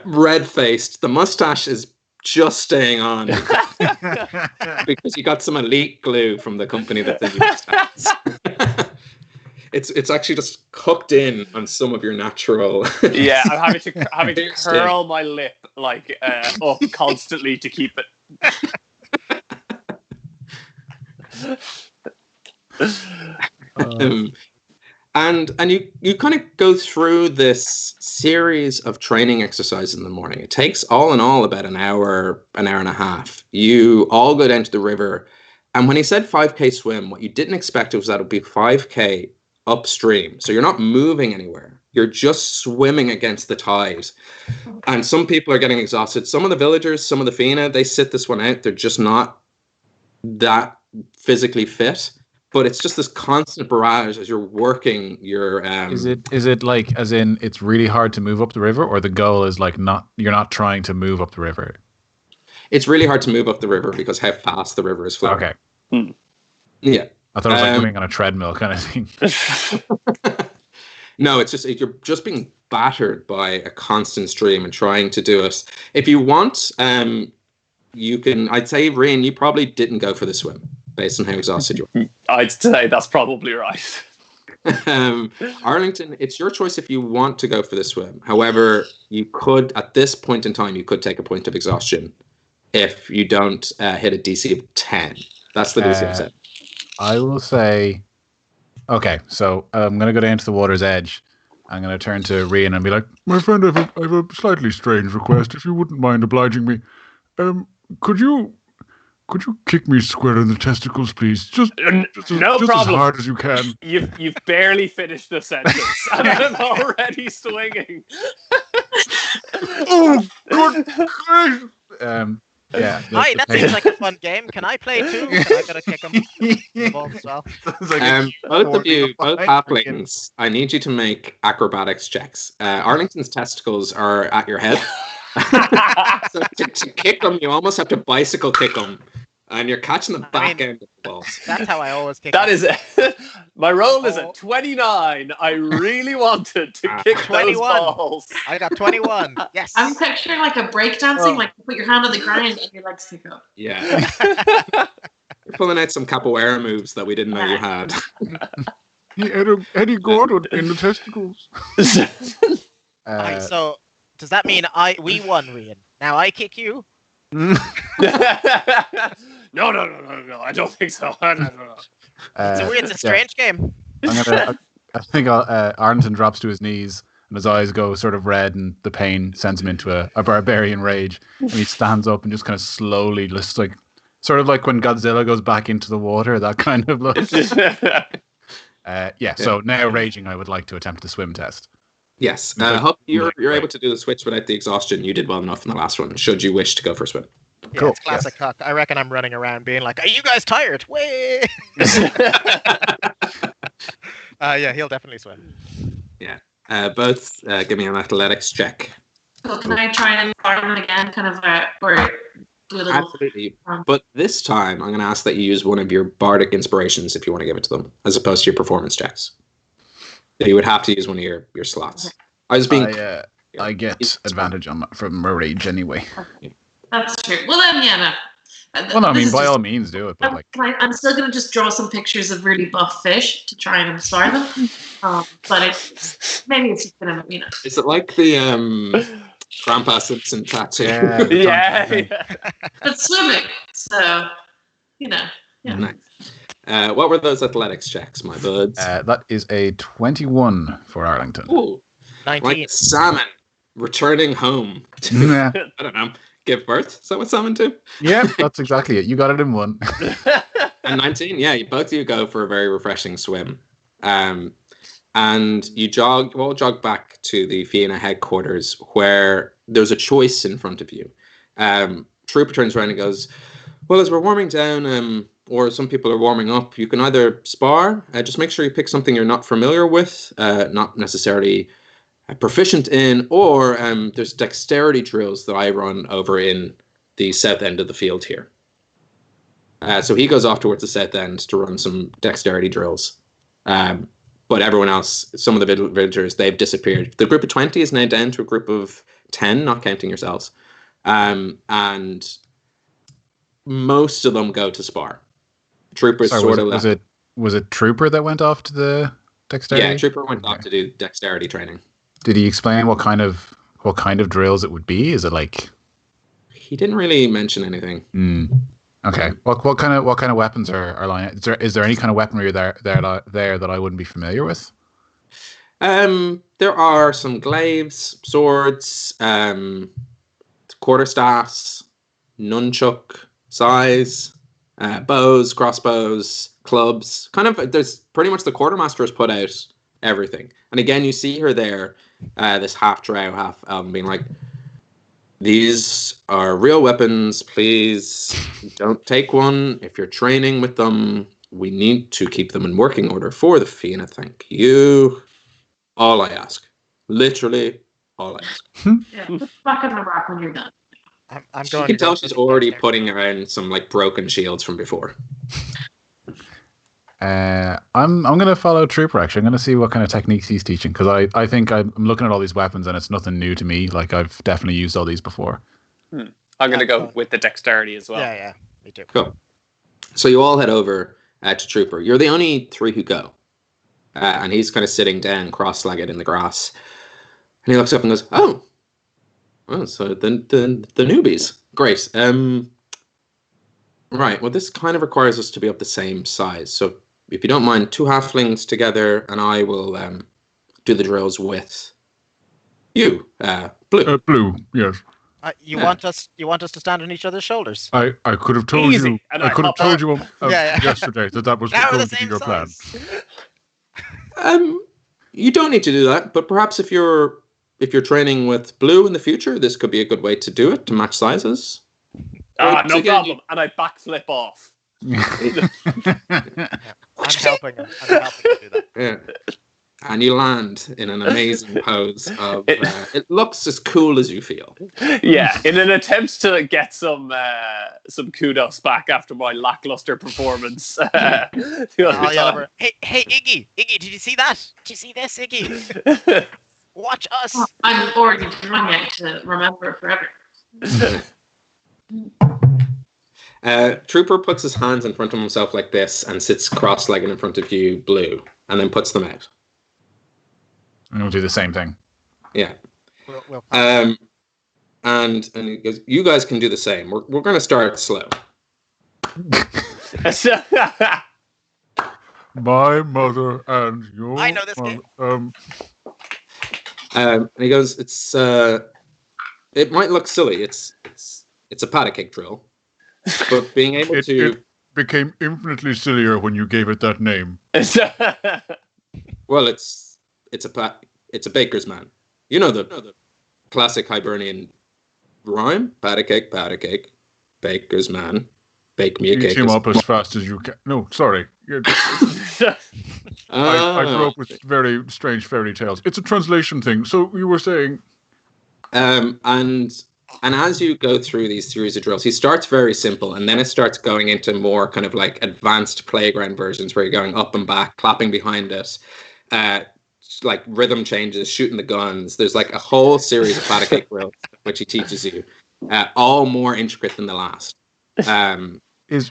Red-faced. The mustache is just staying on because you got some elite glue from the company that did your mustache. It's actually just cooked in on some of your natural. Yeah, I'm having to curl my lip like up constantly to keep it. And you kind of go through this series of training exercises in the morning. It takes all in all about an hour and a half. You all go down to the river, and when he said 5K swim, what you didn't expect was that it would be 5K upstream. So you're not moving anywhere. You're just swimming against the tide. And some people are getting exhausted. Some of the villagers, some of the Fina, they sit this one out. They're just not that physically fit. But it's just this constant barrage as you're working your. Is it like, as in, it's really hard to move up the river, or the goal is like you're not trying to move up the river? It's really hard to move up the river because how fast the river is flowing. Okay. Yeah. I thought it was like going on a treadmill kind of thing. No, it's just you're just being battered by a constant stream and trying to do it. If you want, you can. I'd say, Rain, you probably didn't go for the swim based on how exhausted you are. I'd say that's probably right. Arlington, it's your choice if you want to go for the swim. However, you could, at this point in time, you could take a point of exhaustion if you don't hit a DC of 10. That's the DC I've said. I will say, okay, so I'm going to go down to the water's edge. I'm going to turn to Rian and be like, My friend, I have a slightly strange request, if you wouldn't mind obliging me. Could you kick me square in the testicles, please? Just No as problem. hard as you can. You've barely finished the sentence, and I'm already swinging. Oh, good Christ! yeah. Hi, that seems like a fun game. Can I play too? I gotta kick him in the balls as well. Both of you, both halflings, I need you to make acrobatics checks. Arlington's testicles are at your head. So to kick them, you almost have to bicycle kick them, and you're catching the back end of the balls. That's how I always kick. That is my roll is a 29. I really wanted to kick 21. those balls. I got 21. Yes. I'm picturing like a breakdancing, like you put your hand on the ground and your legs kick up. Yeah. You're pulling out some capoeira moves that we didn't know you had. He had Eddie Gordon in the testicles. So does that mean we won, Rian? Now I kick you? No. I don't think so. No. It's a strange game. I think Arlington drops to his knees and his eyes go sort of red, and the pain sends him into a barbarian rage. And he stands up and just kind of slowly, just like sort of like when Godzilla goes back into the water, that kind of look. So now raging, I would like to attempt the swim test. Yes. Huck, you're able to do the switch without the exhaustion. You did well enough in the last one, should you wish to go for a swim. Yeah, Cool. it's classic Huck. I reckon I'm running around being like, "Are you guys tired?" Way. Yeah, he'll definitely swim. Yeah. Both give me an athletics check. So can I try and farm again, kind of, or do a little? Absolutely. But this time, I'm going to ask that you use one of your bardic inspirations if you want to give it to them, as opposed to your performance checks. You would have to use one of your slots. Okay. I was being I get advantage from a rage anyway. That's true. Well, then, yeah, no. Well, no, I mean, by all means, do it. But like, I'm still going to just draw some pictures of really buff fish to try and inspire them. But maybe it's just going to, Is it like the Grandpa Simpson tattoo? Yeah. But swimming, so, Yeah. Nice. What were those athletics checks, my buds? that is a 21 for Arlington. Ooh, 19. like salmon returning home to, Yeah. I don't know, give birth? Is that what salmon do? Yeah, that's exactly it. You got it in one. And 19, yeah, both of you go for a very refreshing swim. And you all jog back to the Fianna headquarters where there's a choice in front of you. Trooper turns around and goes, well, as we're warming down, or some people are warming up, you can either spar, just make sure you pick something you're not familiar with, not necessarily proficient in, or there's dexterity drills that I run over in the south end of the field here. So he goes off towards the south end to run some dexterity drills. But everyone else, some of the villagers, they've disappeared. The group of 20 is now down to a group of 10, not counting yourselves. And most of them go to spar. Troopers was it Trooper that went off to the dexterity? Yeah, Trooper went off to do dexterity training. Did he explain what kind of drills it would be? Is it like? He didn't really mention anything. Okay. What kind of weapons are lying? Is there any kind of weaponry there that I wouldn't be familiar with? There are some glaives, swords, quarterstaffs, nunchuck size, bows, crossbows, clubs. There's pretty much the quartermaster has put out everything. And again, you see her there, this half drow, half elven, being like, these are real weapons. Please don't take one. If you're training with them, we need to keep them in working order for the Fianna. Thank you. All I ask. Literally, all I ask. Yeah, back on the rock when you're done. I'm going. You can tell she's already putting around some like broken shields from before. I'm going to follow Trooper, actually. I'm going to see what kind of techniques he's teaching, because I think I'm looking at all these weapons and it's nothing new to me. Like, I've definitely used all these before. I'm going to go with the dexterity as well. Yeah, me too. Cool. So you all head over to Trooper. You're the only three who go. And he's kind of sitting down cross-legged in the grass. And he looks up and goes, oh, so the newbies. Great. Right, well, this kind of requires us to be of the same size. So if you don't mind, 2 halflings together, and I will do the drills with you, Blue. Blue, yes. You want us to stand on each other's shoulders? I could have told Easy. you. And I could have told you yesterday that was Now we're going the to be same your plan. size. You don't need to do that, but perhaps if you're training with Blue in the future, this could be a good way to do it, to match sizes. No problem. And I backflip off. I'm helping him do that. Yeah. And you land in an amazing pose of it looks as cool as you feel. Yeah, in an attempt to get some kudos back after my lackluster performance. Hey, Iggy, did you see that? Did you see this, Iggy? Watch us. Oh, I'm already drawing it to remember forever. Trooper puts his hands in front of himself like this and sits cross-legged in front of you, Blue, and then puts them out. And we'll do the same thing. Yeah. We'll and he goes, you guys can do the same. We're going to start slow. My mother and your. I know this game. And he goes, it might look silly. It's a patty cake drill, but being able to. It became infinitely sillier when you gave it that name. Well, it's a baker's man. You know the classic Hibernian rhyme: patty cake, baker's man, bake me a cake. Eat him up as fast as you can. No, sorry. I grew up with very strange fairy tales. It's a translation thing. So you were saying, and as you go through these series of drills, he starts very simple, and then it starts going into more kind of like advanced playground versions where you're going up and back, clapping behind it. like rhythm changes, shooting the guns. There's like a whole series of patty cake drills which he teaches you, all more intricate than the last. Is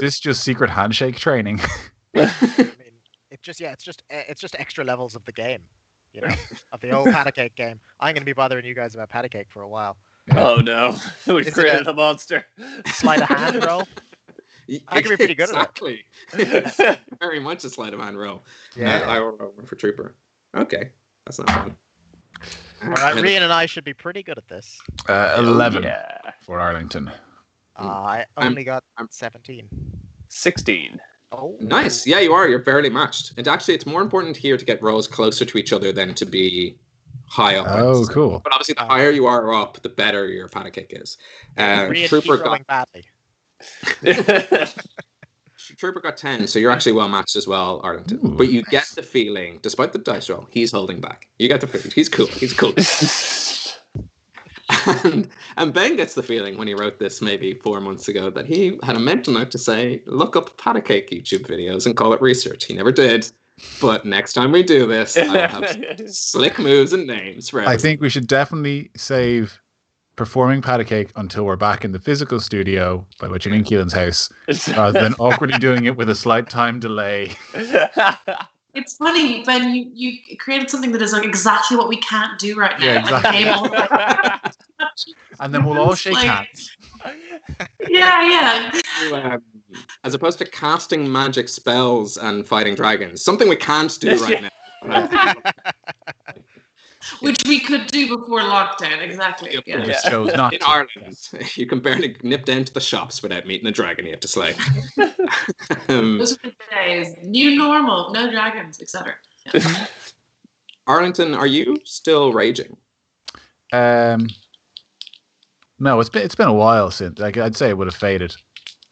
this just secret handshake training? I mean, it's just extra levels of the game, of the old patty cake game. I'm going to be bothering you guys about patty cake for a while. Yeah. Oh no, we've created a monster. Sleight of hand roll. I can be pretty good at it. Exactly. Very much a sleight of hand roll. Yeah. I will roll for Trooper. Okay, that's not fun. All right, Rian and I should be pretty good at this. 11 for Arlington. I only got 17. 16. Oh, nice. Yeah, you are. You're barely matched. And actually, it's more important here to get rolls closer to each other than to be high up. Oh, cool. But obviously, the higher you are up, the better your patty cake is. Trooper got badly. Trooper got 10, so you're actually well matched as well, Arlington. Ooh. But you get the feeling, despite the dice roll, he's holding back. You get the feeling. He's cool. He's cool. And Ben gets the feeling when he wrote this maybe 4 months ago that he had a mental note to say, look up patty cake YouTube videos and call it research. He never did. But next time we do this, I'll have slick moves and names for everyone. I think we should definitely save performing patty cake until we're back in the physical studio, by which I mean Keelan's house, rather than awkwardly doing it with a slight time delay. It's funny, Ben, you created something that is like exactly what we can't do right now. Yeah, exactly. And then we'll all shake hands. Yeah. As opposed to casting magic spells and fighting dragons, something we can't do right now. Which we could do before lockdown, exactly. Chose not in Ireland, you can barely nip down to the shops without meeting a dragon you have to slay. Those are the days. New normal, no dragons, etc. Yeah. Arlington, are you still raging? No, it's been a while since. Like, I'd say it would have faded.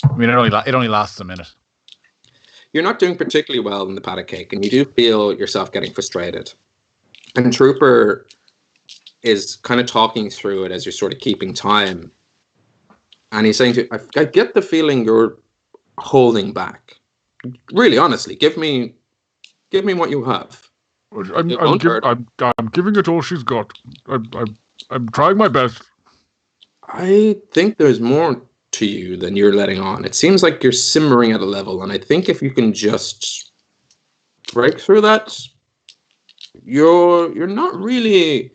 I mean, it only lasts a minute. You're not doing particularly well in the patty cake, and you do feel yourself getting frustrated. And Trooper is kind of talking through it as you're sort of keeping time. And he's saying to you, I get the feeling you're holding back. Really, honestly, give me what you have. I'm giving it all she's got. I'm trying my best. I think there's more to you than you're letting on. It seems like you're simmering at a level, and I think if you can just break through that, you're not really.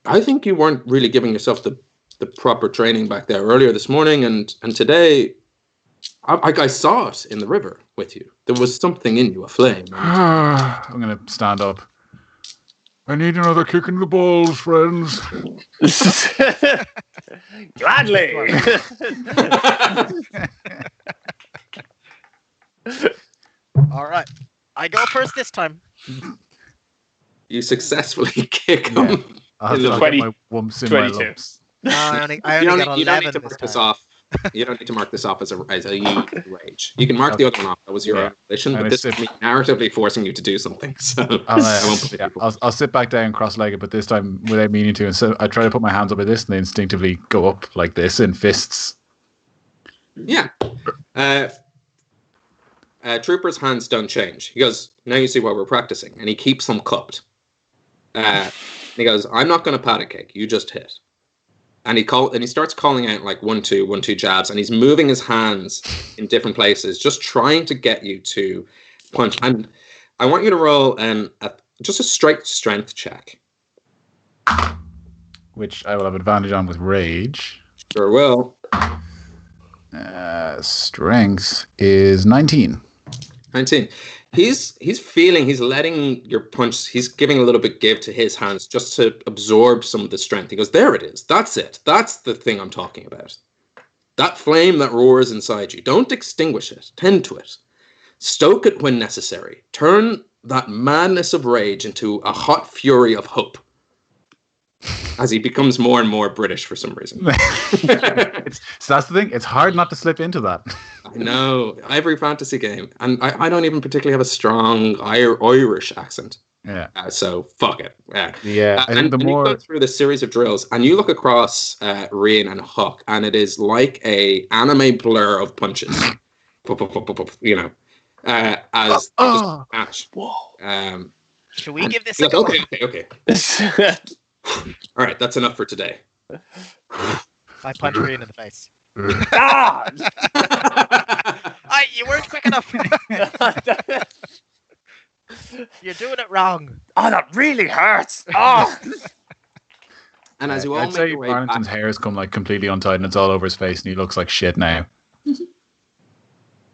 I think you weren't really giving yourself the proper training back there earlier this morning, and today. I saw it in the river with you. There was something in you, a flame. I'm going to stand up. I need another kick in the balls, friends. Gladly. All right. I go first this time. You successfully kick him. I'll have to get my wumps in 22. My lumps. No, I only got 11 you don't need to mark this off. You don't need to mark this off as a rage. You can mark the other one off. That was your ambition, but this is me narratively forcing you to do something. So I'll sit back down cross-legged, but this time without meaning to. And so I try to put my hands up like this, and they instinctively go up like this in fists. Yeah. Trooper's hands don't change. He goes, now you see why we're practicing. And he keeps them cupped. He goes, I'm not going to pat a cake. You just hit. And he starts calling out like 1, 2, 1, 2 jabs, and he's moving his hands in different places, just trying to get you to punch. And I want you to roll just a straight strength check, which I will have advantage on with rage. Sure will. Strength is 19. 19. He's letting your punch, he's giving a little bit give to his hands just to absorb some of the strength. He goes, there it is. That's it. That's the thing I'm talking about. That flame that roars inside you. Don't extinguish it. Tend to it. Stoke it when necessary. Turn that madness of rage into a hot fury of hope. As he becomes more and more British for some reason. So that's the thing. It's hard not to slip into that. I know. Every fantasy game. And I don't even particularly have a strong Irish accent. Yeah. So fuck it. Yeah. And you go through this series of drills and you look across Rian and Huck, and it is like a anime blur of punches. You know. As match. Whoa. Should we give this He a goes, go? okay. All right, that's enough for today. I punch Reen in the face. God! You weren't quick enough. You're doing it wrong. Oh, that really hurts. Oh. And as you all I'd make say your way Barrington's back, hair has come like completely untied and it's all over his face and he looks like shit now.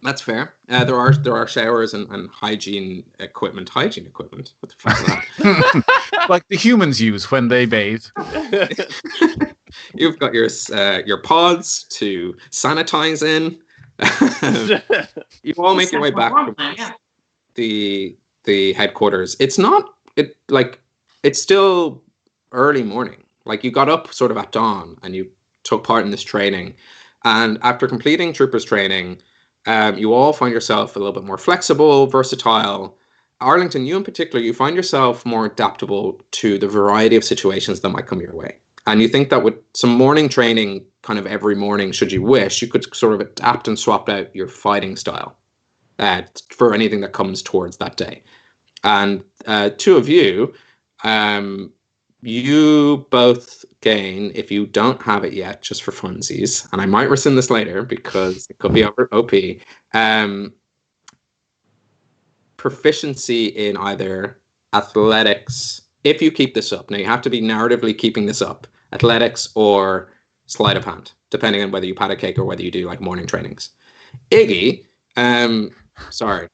that's fair. There are showers and hygiene equipment. Hygiene equipment? What the fuck is that? Like the humans use when they bathe. You've got your pods to sanitize in. You all make your way back from the headquarters. It's still early morning. Like you got up sort of at dawn and you took part in this training. And after completing troopers training, you all find yourself a little bit more flexible, versatile. Arlington, you in particular, you find yourself more adaptable to the variety of situations that might come your way. And you think that with some morning training kind of every morning, should you wish, you could sort of adapt and swap out your fighting style for anything that comes towards that day. And two of you, you both gain, if you don't have it yet, just for funsies, and I might rescind this later because it could be over OP, proficiency in either athletics, if you keep this up. Now, you have to be narratively keeping this up. Athletics or sleight of hand, depending on whether you pat a cake or whether you do like morning trainings. Iggy, sorry.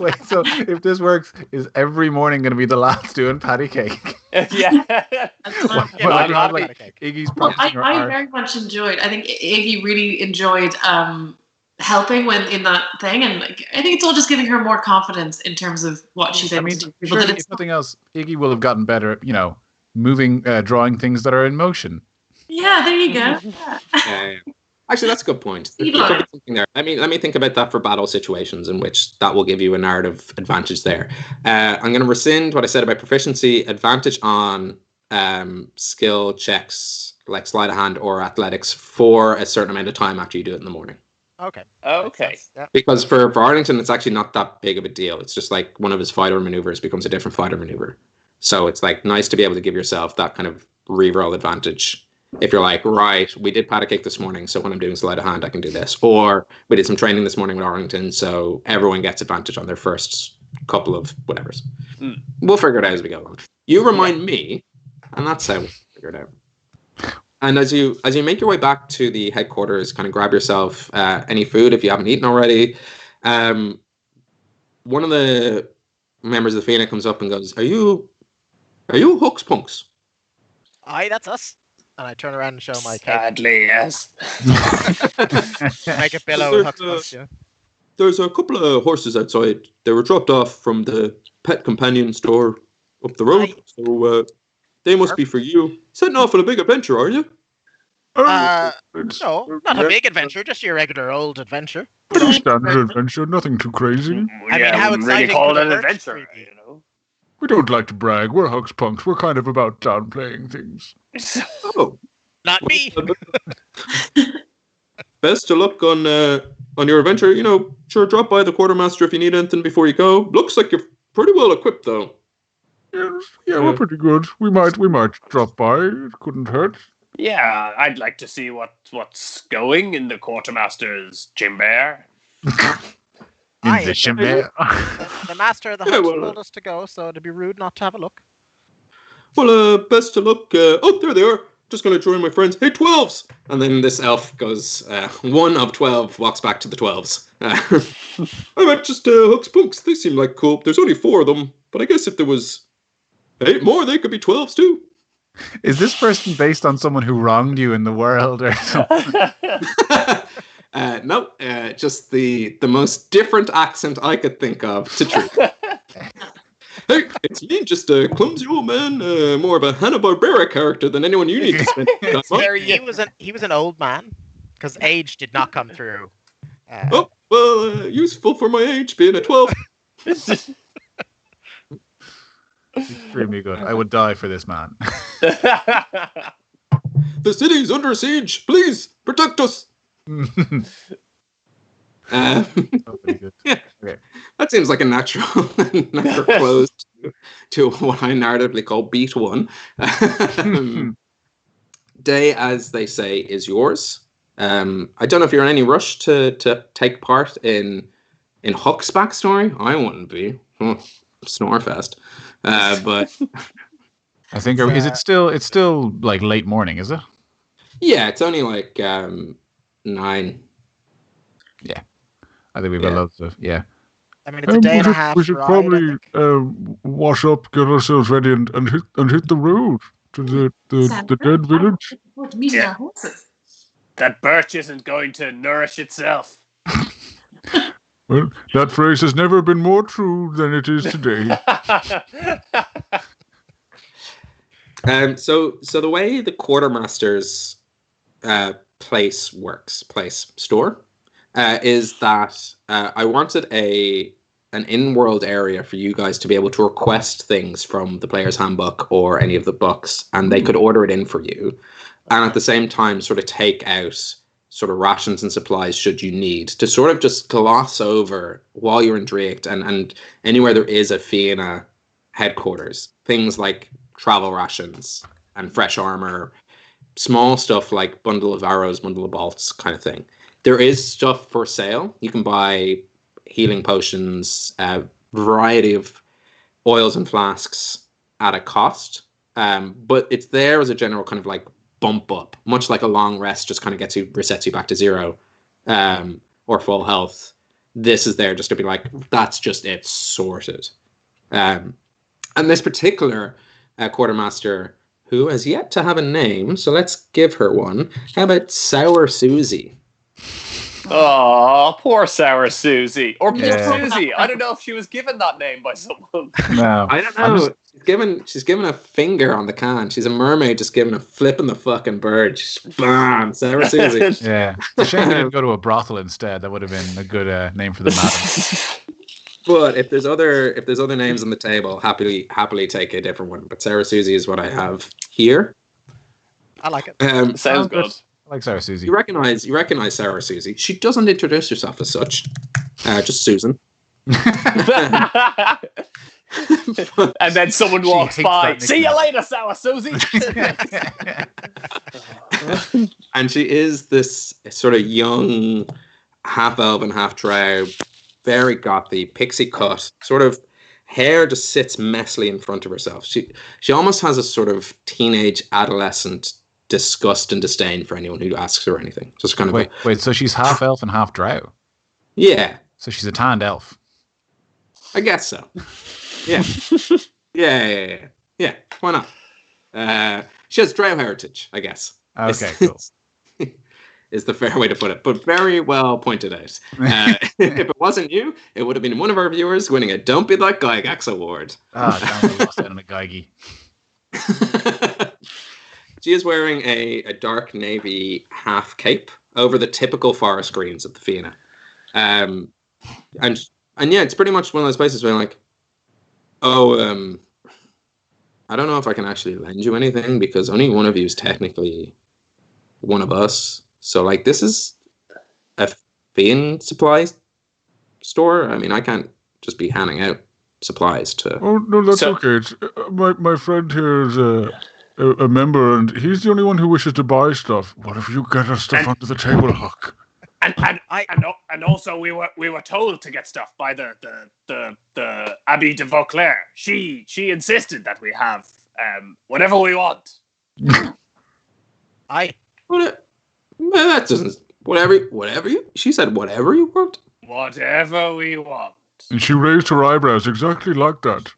Wait, so if this works, is every morning going to be the lads doing patty cake? Yeah. Iggy's practicing her I art. very much enjoyed. I think Iggy really enjoyed helping when in that thing, and like, I think it's all just giving her more confidence in terms of what she's able to do. Sure, if nothing else, Iggy will have gotten better at, moving, drawing things that are in motion. Yeah, there you go. Yeah. Actually, that's a good point. There could be something there. Let me think about that for battle situations in which that will give you a narrative advantage there. I'm going to rescind what I said about proficiency. Advantage on skill checks like sleight of hand or athletics for a certain amount of time after you do it in the morning. Okay. Yeah. Because for Arlington, it's actually not that big of a deal. It's just like one of his fighter maneuvers becomes a different fighter maneuver. So it's like nice to be able to give yourself that kind of reroll advantage. If you're like, right, we did pat a cake this morning, so when I'm doing sleight of hand, I can do this. Or we did some training this morning with Arlington, so everyone gets advantage on their first couple of whatevers. We'll figure it out as we go along. You remind me, and that's how we'll figure it out. And as you make your way back to the headquarters, kind of grab yourself any food if you haven't eaten already. One of the members of the Phoenix comes up and goes, Are you Huck's punks? Aye, that's us. And I turn around and show my cake. Sadly, yes. Make a billow with Huck's punch, yeah. There's a couple of horses outside. They were dropped off from the pet companion store up the road. Aye. So they must be for you. Setting off on a big adventure, are you? No, not a big adventure, just your regular old adventure. Pretty standard adventure, nothing too crazy. I mean, how really exciting call could it a an birch adventure, tree be? We don't like to brag. We're Huck's punks. We're kind of about downplaying things. Oh. Not me. Best of luck on your adventure. Sure, drop by the quartermaster if you need anything before you go. Looks like you're pretty well equipped, though. Yeah, we're pretty good. We might drop by. It couldn't hurt. Yeah, I'd like to see what's going in the quartermaster's chamber. The master of the hunt told us to go, so it'd be rude not to have a look. Well, best of luck. Oh, there they are. Just going to join my friends. Hey, 12s! And then this elf goes, one of 12 walks back to the 12s. I meant just Huck's punks. They seem like cool. There's only 4 of them, but I guess if there was 8 more, they could be 12s too. Is this person based on someone who wronged you in the world or something? No, just the most different accent I could think of to treat. Hey, it's me, just a clumsy old man, more of a Hanna-Barbera character than anyone you need to spend time on. He was an old man, because age did not come through. Useful for my age, being a 12. Extremely good. I would die for this man. The city's under siege. Please, protect us. Very good. Yeah, Okay. that seems like a natural close to what I narratively call beat one. Day, as they say, is yours. I don't know if you're in any rush to take part in Huck's backstory. I wouldn't be. Snorefest. But I think is it still? It's still like late morning, is it? yeah, it's only like 9. Yeah, I think we've got loads of I mean, it's a day and a half. We should ride, I probably wash up, get ourselves ready, and hit the road to the dead village. Meeting our horses. That birch isn't going to nourish itself. Well, that phrase has never been more true than it is today. So the way the quartermaster's place store is that I wanted an in-world area for you guys to be able to request things from the player's handbook or any of the books, and they could order it in for you, and at the same time sort of take out sort of rations and supplies should you need, to sort of just gloss over while you're in Drakeed and anywhere there is a Fianna headquarters, things like travel rations and fresh armor, small stuff like bundle of arrows, bundle of bolts kind of thing. There is stuff for sale. You can buy healing potions, a variety of oils and flasks at a cost, but it's there as a general kind of like bump up, much like a long rest just kind of resets you back to 0 or full health. This is there just to be like, that's just it, sorted. And this particular quartermaster, who has yet to have a name, so let's give her one. How about Sour Susie? Oh, poor Sour Susie. Or poor Susie. I don't know if she was given that name by someone. No, I don't know. She's given a finger on the can. She's a mermaid just giving a flip in the fucking bird. Bam! Sour Susie. Yeah. It's a shame we didn't go to a brothel instead. That would have been a good name for the madam. But if there's other names on the table, happily take a different one. But Sour Susie is what I have here. I like it. Sounds good. I like Sour Susie. You recognize Sour Susie. She doesn't introduce herself as such. Just Susan. And then someone walks by. See you later, Sour Susie. And she is this sort of young, half elven, half drow, very gothy, pixie cut, sort of hair just sits messily in front of herself. She almost has a sort of teenage adolescent disgust and disdain for anyone who asks her anything. Just kind of wait. So she's half elf and half drow. Yeah. So she's a tanned elf. I guess so. Yeah. Yeah. Why not? She has drow heritage, I guess. Okay, cool. Is the fair way to put it, but very well pointed out. If it wasn't you, it would have been one of our viewers winning a Don't Be Like Gygax award. Damn, I lost out on a Gygi. She is wearing a dark navy half cape over the typical forest greens of the Fianna. And yeah, it's pretty much one of those places where I'm like, I don't know if I can actually lend you anything because only one of you is technically one of us. So like, this is a Fianna supply store. I mean, I can't just be handing out supplies to. Oh no, that's okay. It's, my friend here is a member, and he's the only one who wishes to buy stuff. What if you get us stuff onto the table, Huck? And also we were told to get stuff by the Abbey de Vauclair. She insisted that we have whatever we want. That doesn't. Whatever you. She said whatever you want. Whatever we want. And she raised her eyebrows exactly like that.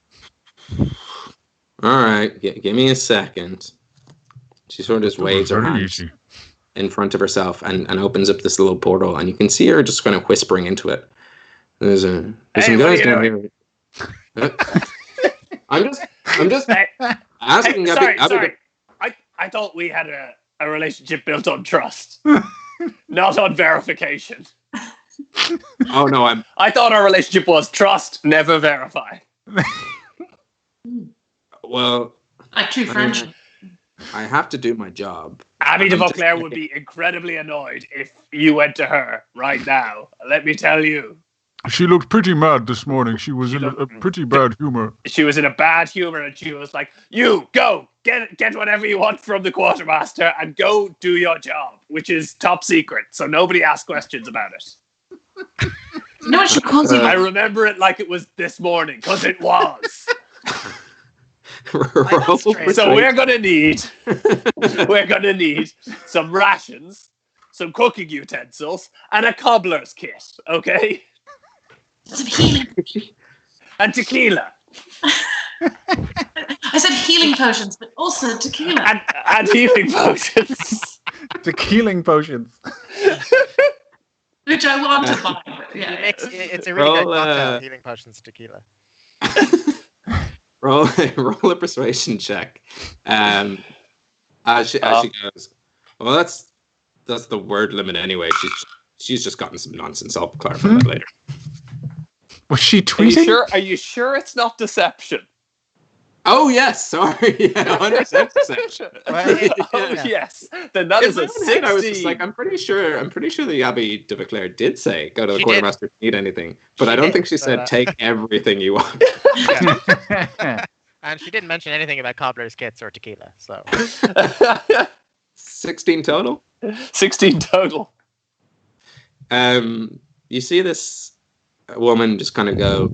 All right, give me a second. She sort of just waves her hands in front of herself and opens up this little portal, and you can see her just kind of whispering into it. There's some guys down here. I'm just asking. Sorry. I thought we had a relationship built on trust, not on verification. Oh no, I thought our relationship was trust, never verify. Well, like true friendship. I have to do my job. Abby de I'm just Vauclair would be incredibly annoyed if you went to her right now. Let me tell you. She looked pretty mad this morning. She was in a pretty bad humor. She was in a bad humor, and she was like, "You go get whatever you want from the quartermaster, and go do your job, which is top secret, so nobody asks questions about it." No, she calls you. I remember it like it was this morning because it was. So we're gonna need some rations, some cooking utensils, and a cobbler's kit. Okay. Some healing. And tequila. I said healing potions, but also tequila. And healing potions. Tequila potions. Which I want to buy. But yeah. It's a really good cocktail, healing potions tequila. Roll a persuasion check. As she goes, well, that's the word limit anyway. She's just gotten some nonsense. I'll clarify that later. Was she tweeting? Are you sure it's not deception? Oh yes, sorry. Yeah, 100% deception. Yes. Then that is a 16. I was just like, I'm pretty sure the Abby de Vauclair did say go to the quartermaster if you need anything, but I don't think she said take everything you want. And she didn't mention anything about cobbler's kits or tequila. So 16 total. 16 total. You see this woman just kind of go,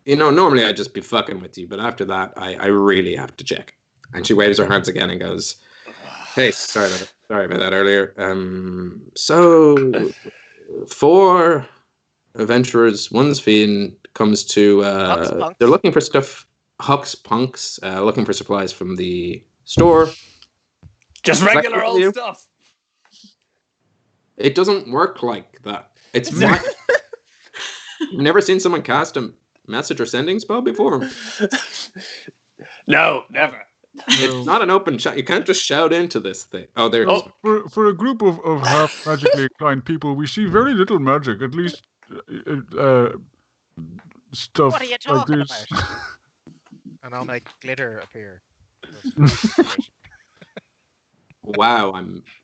normally I'd just be fucking with you, but after that, I really have to check. And she waves her hands again and goes, hey, sorry about that earlier. So 4 adventurers, one's fiend, comes to, they're looking for stuff, Huck's punks, looking for supplies from the store. Just regular old stuff. It doesn't work like that. It's You've never seen someone cast a message or sending spell before? No, never. It's not an open chat. You can't just shout into this thing. Oh, there it is. For a group of half magically inclined people, we see very little magic. At least stuff what are you talking like this. about? And I'll make glitter appear. Wow,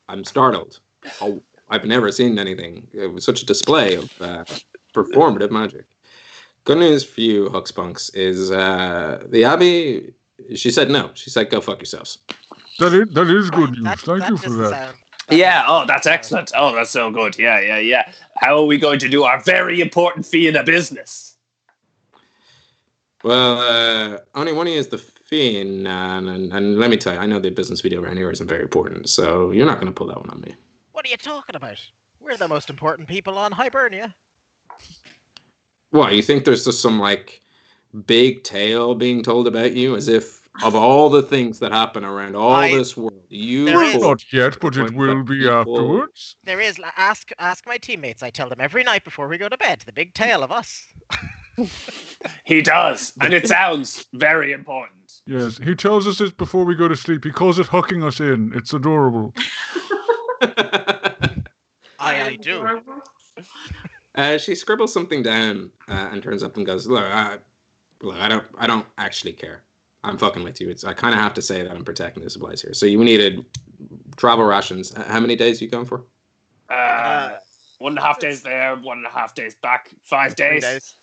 I'm startled. Oh, I've never seen anything. It was such a display of performative magic. Good news for you, Huckspunks, is the Abbey. She said no. She said go fuck yourselves. That is good news. Thank you for that. Yeah. Oh, that's excellent. Oh, that's so good. Yeah. How are we going to do our very important Fianna business? Well, only one of you is the Fiend, and let me tell you, I know the business we do around here isn't very important, so you're not going to pull that one on me. What are you talking about? We're the most important people on Hibernia. What, you think there's just some, big tale being told about you, as if of all the things that happen around all this world, you... Not yet, but it will be afterwards. There is. Ask my teammates. I tell them every night before we go to bed, the big tale of us. He does, and it sounds very important. Yes, he tells us this before we go to sleep. He calls it hucking us in. It's adorable. I do. She scribbles something down and turns up and goes, look, I don't actually care. I'm fucking with you. I kind of have to say that I'm protecting the supplies here. So you needed travel rations. How many days are you going for? 1.5 days there, 1.5 days back, 5 days.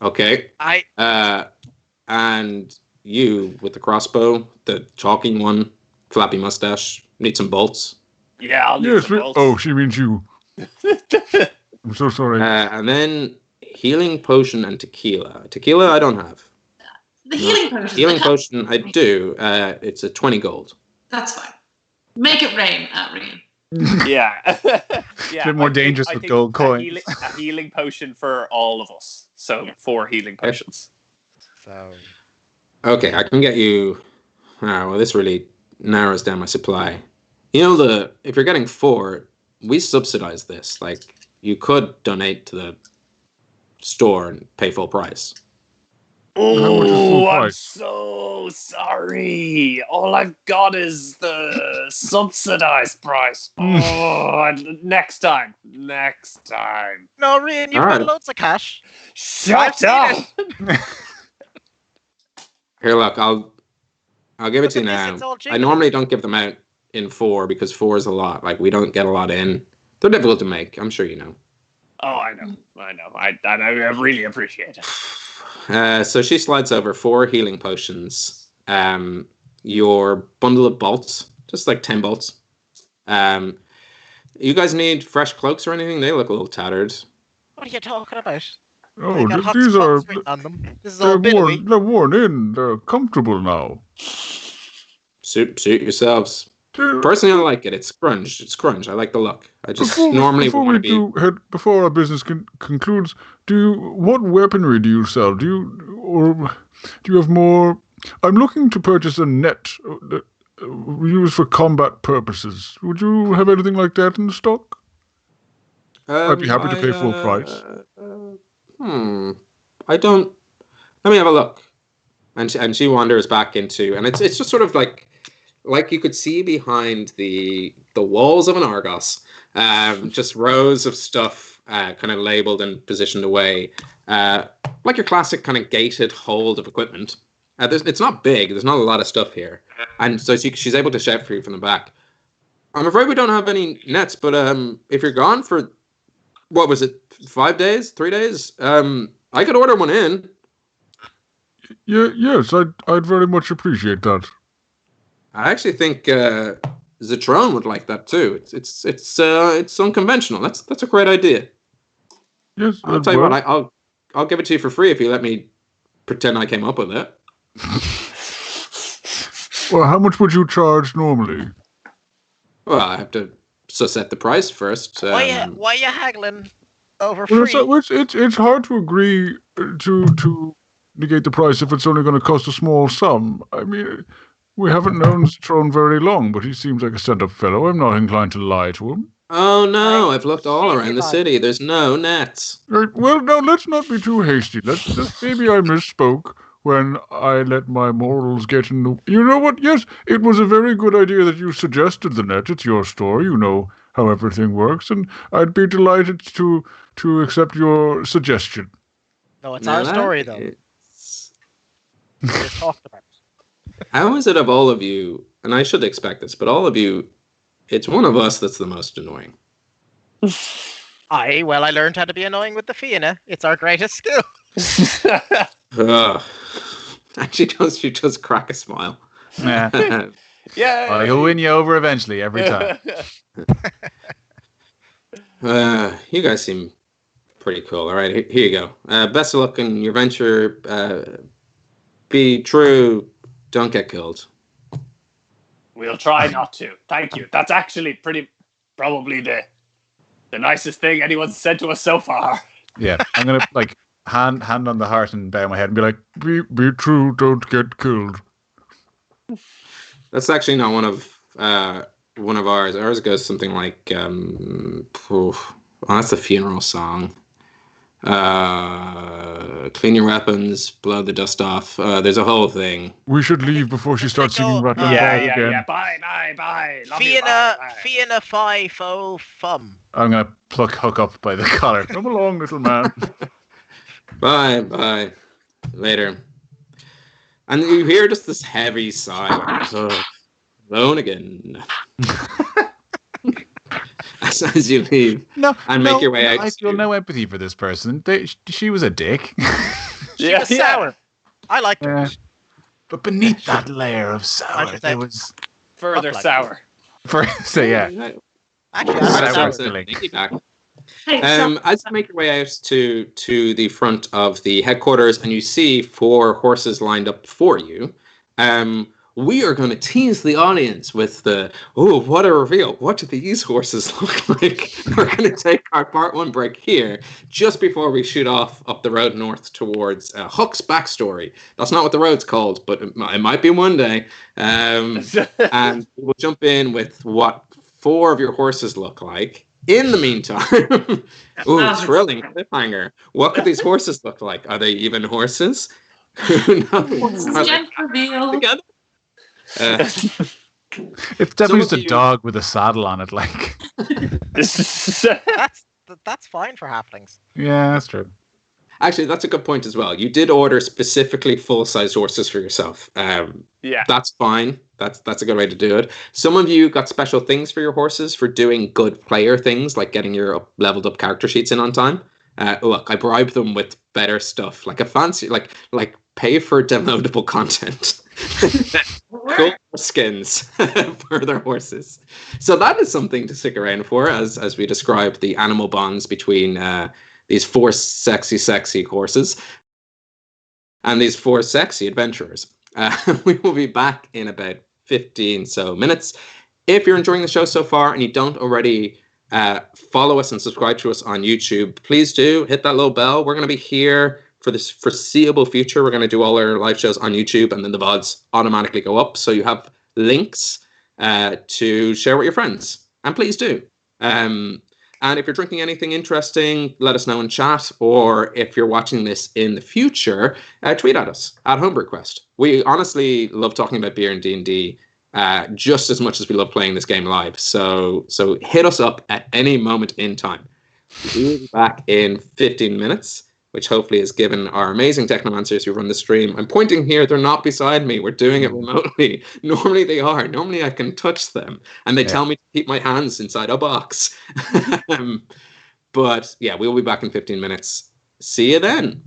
Okay. And you with the crossbow, the talking one, flappy mustache, need some bolts. Yeah, I'll need some bolts. Oh, she means you. I'm so sorry. And then healing potion and tequila. Tequila I don't have. The healing potion. Healing potion I do. It's a 20 gold. That's fine. Make it rain, Rian. Yeah. A bit more dangerous with gold coins. A healing potion for all of us. So 4 healing potions. So. Okay, I can get you. Well, this really narrows down my supply. If you're getting 4, we subsidize this. You could donate to the store and pay full price. Oh, I'm so sorry. All I've got is the subsidized price. Oh, next time. No, Rian, you've got loads of cash. Shut up. Here, look, I'll give it to you Look at now. this, it's all I jiggly. normally don't give them out in 4 because 4 is a lot. Like, we don't get a lot in. They're difficult to make. I'm sure you know. Oh, I know. I really appreciate it. So she slides over 4 healing potions, your bundle of bolts, just like 10 bolts. You guys need fresh cloaks or anything? They look a little tattered. What are you talking about? Oh, They got Huck's these are clothes written on them. This is all billowy. they're worn in. They're comfortable now. Suit yourselves. Personally, I like it. It's grunge. It's grunge. I like the look. I just Before our business concludes, what weaponry do you sell? Do you have more? I'm looking to purchase a net used for combat purposes. Would you have anything like that in stock? I'd be happy to pay full price. I don't. Let me have a look. And she wanders back into, and it's just sort of like you could see behind the walls of an Argos, just rows of stuff kind of labeled and positioned away, like your classic kind of gated hold of equipment. It's not big. There's not a lot of stuff here, and so she's able to shout for you from the back. I'm afraid we don't have any nets, but if you're gone for, what was it, 5 days, 3 days? I could order one in. Yes, I'd very much appreciate that. I actually think Zatron would like that too. It's unconventional. That's a great idea. Yes, I'll tell you what. I'll give it to you for free if you let me pretend I came up with it. Well, how much would you charge normally? Well, I have to set the price first. Why you haggling over Well, free? it's hard to agree to negate the price if it's only going to cost a small sum. I mean, we haven't known Tron very long, but he seems like a stand-up fellow. I'm not inclined to lie to him. Oh no, I've looked all around the city. There's no nets. Right, well, now let's not be too hasty. Maybe I misspoke when I let my morals get in the... You know what? Yes, it was a very good idea that you suggested the net. It's your store. You know how everything works, and I'd be delighted to accept your suggestion. No, it's our story, though. We just talked about it. How is it of all of you, and I should expect this, but all of you, it's one of us that's the most annoying. I learned how to be annoying with the Fianna. It's our greatest skill. And she does crack a smile. Yeah. Yeah. I'll win you over eventually, every time. You guys seem pretty cool. All right, here you go. Best of luck in your venture. Be true. Don't get killed. We'll try not to. Thank you. That's actually probably the nicest thing anyone's said to us so far. Yeah, I'm gonna hand on the heart and bow my head and be like, Be true, don't get killed. That's actually not one of ours. Ours goes something like, that's a funeral song. Clean your weapons, blow the dust off. There's a whole thing. We should leave before she starts singing Rattle again. Yeah. Bye. Fianna fi fo fum. I'm gonna pluck Huck up by the collar. Come along, little man. Bye. Later. And you hear just this heavy sigh. Alone again. As you leave make your way out. I feel no empathy for this person. She was a dick. She was sour. I liked her. But beneath that layer of sour, there was further sour. Actually, as you make your way out to the front of the headquarters, and you see 4 horses lined up for you, we are going to tease the audience with what a reveal. What do these horses look like? We're going to take our part 1 break here, just before we shoot off up the road north towards Huck's backstory. That's not what the road's called, but it might be one day. And we'll jump in with what 4 of your horses look like. In the meantime, thrilling cliffhanger. What could these horses look like? Are they even horses? Who knows? Horses get revealed. It's definitely just a dog with a saddle on it, that's fine for halflings. Yeah, that's true. Actually, that's a good point as well. You did order specifically full-sized horses for yourself. Yeah. That's fine. That's a good way to do it. Some of you got special things for your horses for doing good player things, like getting your leveled up character sheets in on time. Look, I bribed them with better stuff, like a fancy, like pay for downloadable content. Cool skins for their horses. So that is something to stick around for, as we describe the animal bonds between these four sexy horses and these four sexy adventurers. We will be back in about 15 so minutes. If you're enjoying the show so far and you don't already follow us and subscribe to us on YouTube, please do hit that little bell. We're going to be here for this foreseeable future. We're going to do all our live shows on YouTube, and then the VODs automatically go up. So you have links to share with your friends. And please do. And if you're drinking anything interesting, let us know in chat. Or if you're watching this in the future, tweet at us at HomebrewQuest. We honestly love talking about beer and D&D just as much as we love playing this game live. So hit us up at any moment in time. We'll be back in 15 minutes, which hopefully has given our amazing technomancers who run the stream. I'm pointing here. They're not beside me. We're doing it remotely. Normally they are. Normally I can touch them. And they tell me to keep my hands inside a box. But yeah, we'll be back in 15 minutes. See you then.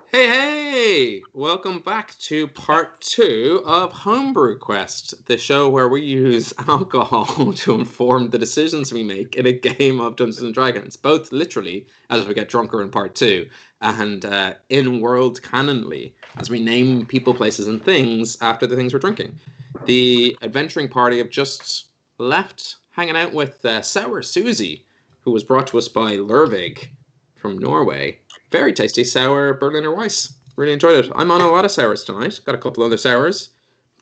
Hey! Welcome back to part 2 of Homebrew Quest, the show where we use alcohol to inform the decisions we make in a game of Dungeons and Dragons, both literally as we get drunker in part 2, and in-world canonly, as we name people, places, and things after the things we're drinking. The adventuring party have just left hanging out with Sour Susie, who was brought to us by Lervig from Norway. Very tasty sour Berliner Weiss. Really enjoyed it. I'm on a lot of sours tonight. Got a couple other sours.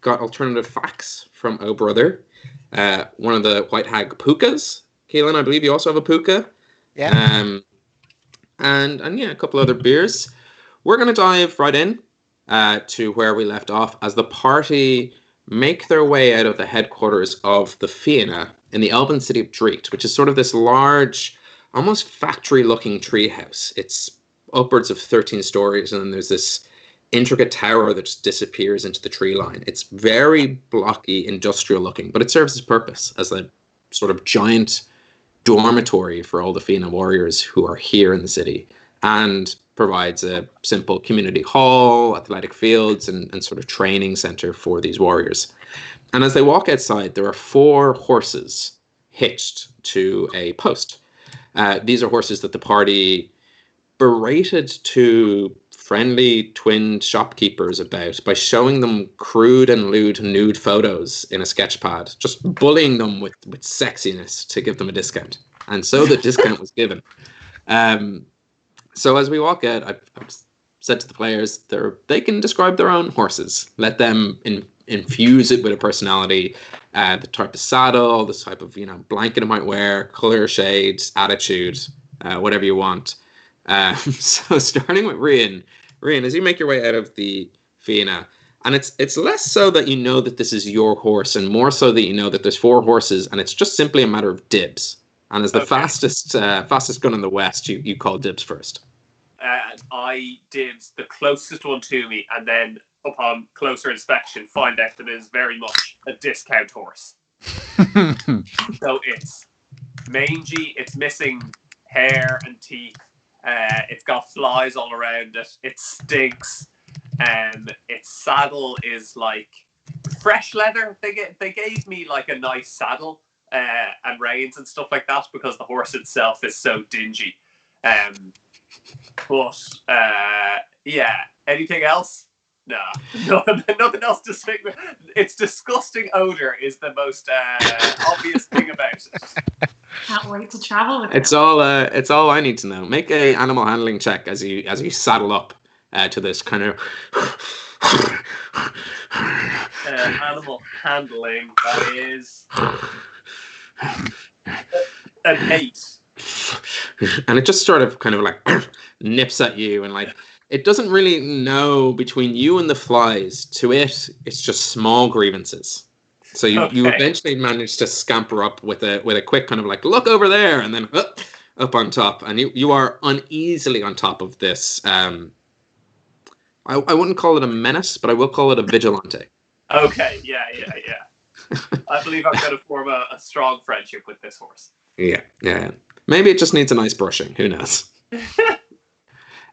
Got alternative facts from O Brother. One of the White Hag Pukas. Keelan, I believe you also have a Puka. Yeah. And yeah, a couple other beers. We're going to dive right in to where we left off as the party make their way out of the headquarters of the Fianna in the Elven city of Dreet, which is sort of this large, almost factory-looking treehouse. It's upwards of 13 stories, and then there's this intricate tower that just disappears into the tree line. It's very blocky, industrial looking, but it serves its purpose as a sort of giant dormitory for all the Fianna warriors who are here in the city, and provides a simple community hall, athletic fields, and sort of training center for these warriors. And as they walk outside, there are 4 horses hitched to a post. These are horses that the party berated to friendly twin shopkeepers about by showing them crude and lewd nude photos in a sketch pad, just bullying them with sexiness to give them a discount. And so the discount was given. So as we walk out, I've said to the players, they can describe their own horses. Let them infuse it with a personality, the type of saddle, the type of blanket it might wear, color shades, attitude, whatever you want. So starting with Rian, as you make your way out of the Fianna, and it's less so that you know that this is your horse, and more so that you know that there's 4 horses, and it's just simply a matter of dibs. And as the fastest gun in the West, you call dibs first. I dibs the closest one to me, and then upon closer inspection, find out that it is very much a discount horse. So it's mangy, it's missing hair and teeth. It's got flies all around it. It stinks. Its saddle is like fresh leather. They gave me like a nice saddle and reins and stuff like that because the horse itself is so dingy. Yeah. Anything else? No, nothing else to speak with. Its disgusting odor is the most obvious thing about it. Can't wait to travel with It's all I need to know. Make a animal handling check as you saddle up to this kind of animal handling. That is an 8. And it just sort of kind of like nips at you, and like it doesn't really know between you and the flies. To it, it's just small grievances. So you eventually manage to scamper up with a quick kind of like look over there, and then up on top, and you are uneasily on top of this. I wouldn't call it a menace, but I will call it a vigilante. Okay, yeah. I believe I'm going to form a strong friendship with this horse. Yeah. Maybe it just needs a nice brushing. Who knows?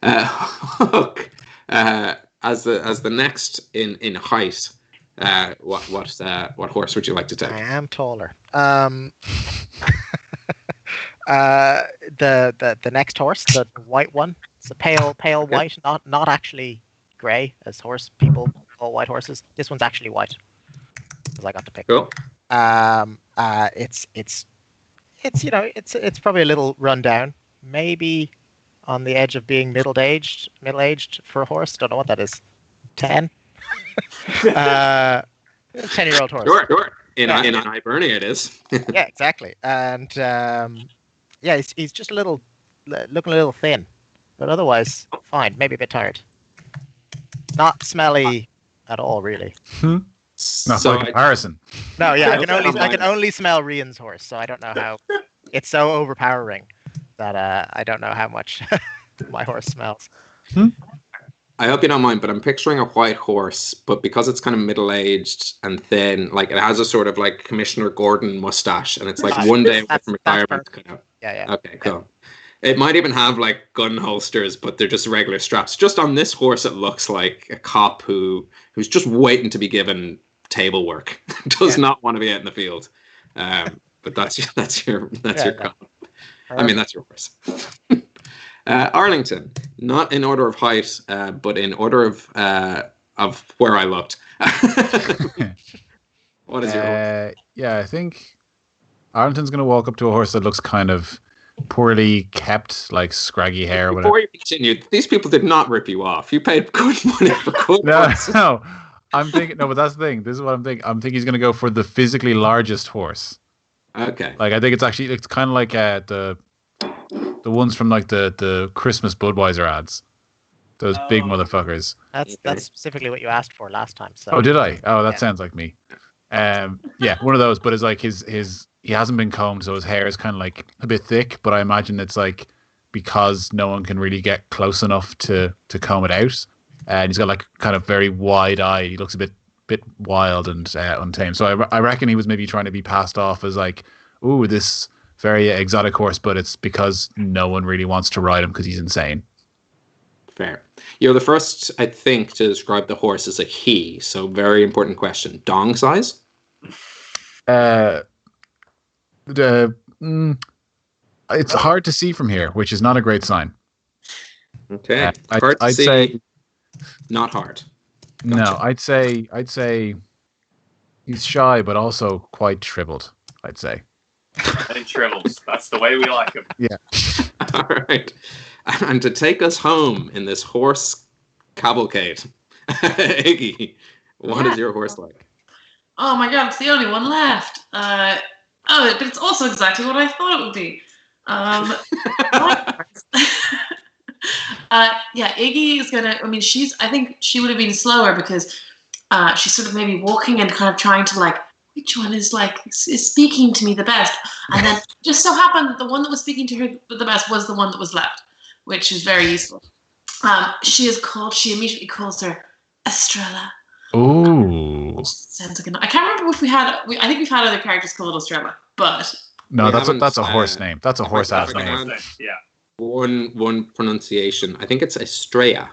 Huck, as the next in height. What horse would you like to take? I am taller. The next horse, the white one. It's a pale white, not actually grey as horse people call white horses. This one's actually white because I got to pick. Cool. It's probably a little run down, maybe on the edge of being middle aged for a horse. Don't know what that is. 10. 10-year-old horse. Sure. In Hibernia it is. Yeah, exactly. And he's just looking a little thin, but otherwise fine. Maybe a bit tired. Not smelly at all, really. Not by comparison. No, yeah, I can only smell Rian's horse, so I don't know how. It's so overpowering that I don't know how much my horse smells. I hope you don't mind, but I'm picturing a white horse, but because it's kind of middle-aged and thin, like it has a sort of like Commissioner Gordon mustache, and it's like one day away from retirement. Yeah. Okay, cool. It might even have like gun holsters, but they're just regular straps. Just on this horse, it looks like a cop who's just waiting to be given table work. Does not want to be out in the field. But that's your cop. I mean, that's your horse. Arlington, not in order of height, but in order of where I looked. What is your horse? Yeah, I think Arlington's going to walk up to a horse that looks kind of poorly kept, like scraggy hair or whatever. Before you continue, these people did not rip you off. You paid good money for good horses. No, I'm thinking. No, but that's the thing. This is what I'm thinking. I'm thinking he's going to go for the physically largest horse. Okay. Like I think it's kind of like the ones from like the Christmas Budweiser ads. Those big motherfuckers. That's specifically what you asked for last time. So. Oh, did I? Oh, that sounds like me. Yeah, one of those. But it's like he hasn't been combed, so his hair is kind of like a bit thick. But I imagine it's like because no one can really get close enough to comb it out, and he's got like kind of very wide eye. He looks a bit wild and untamed. So I reckon he was maybe trying to be passed off as like, ooh, this very exotic horse, but it's because no one really wants to ride him because he's insane. Fair. You're the first, I think, to describe the horse as a he. So very important question. Dong size? It's hard to see from here, which is not a great sign. Okay. I'd say not hard. Gotcha. No, I'd say he's shy, but also quite shriveled. I'd say. And shriveled. That's the way we like him. Yeah. All right. And to take us home in this horse cavalcade, Iggy, what is your horse like? Oh my god, it's the only one left. But it's also exactly what I thought it would be. Iggy is gonna. I mean, I think she would have been slower because she's sort of maybe walking and kind of trying to like, which one is speaking to me the best? And then just so happened the one that was speaking to her the best was the one that was left, which is very useful. She immediately calls her Estrella. Ooh. Sounds like I can't remember if we had. I think we've had other characters called Estrella, but no, that's a horse name. That's a horse ass name. Yeah. One pronunciation. I think it's Estrella.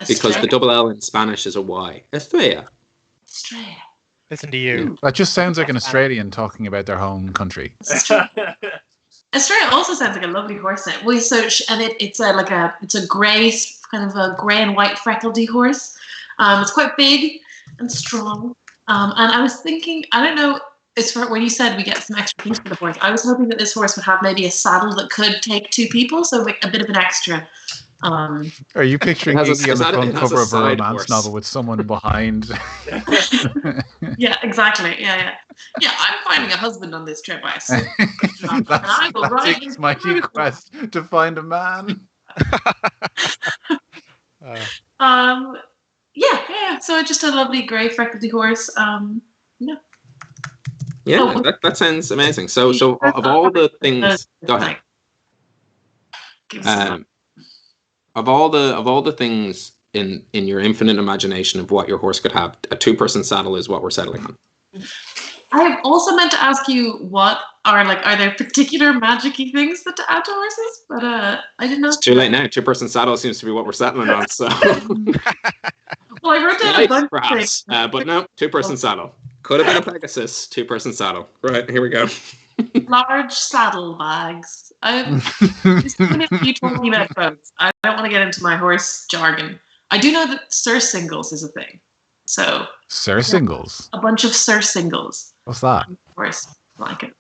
Because the double L in Spanish is a Y. Estrella. Estrella. Listen to you. That just sounds like an Australian talking about their home country. Estrella also sounds like a lovely horse name. Well, it's a grey, kind of a grey and white freckledy horse. It's quite big and strong. And I was thinking, I don't know, it's for when you said we get some extra things for the horse. I was hoping that this horse would have maybe a saddle that could take two people, so like a bit of an extra. Are you picturing Iggy on the front cover of a romance novel with someone behind? Yeah, exactly. Yeah. I'm finding a husband on this trip, I assume. That's Iggy's mighty quest to find a man. Yeah. So just a lovely grey freckledy horse. Yeah, that sounds amazing. So of all the things, go ahead. Of all the things in your infinite imagination of what your horse could have, a 2-person saddle is what we're settling on. I have also meant to ask you what are there particular magic-y things that to add to horses? But I didn't know. It's too late now. 2-person saddle seems to be what we're settling on. So, well, I wrote down a bunch of things. But no, 2-person saddle. Could have been a Pegasus, 2-person saddle. Right, here we go. Large saddle bags. Just you talking about boats. I don't want to get into my horse jargon. I do know that surcingles is a thing. So surcingles? A bunch of surcingles. What's that? Of course, like it.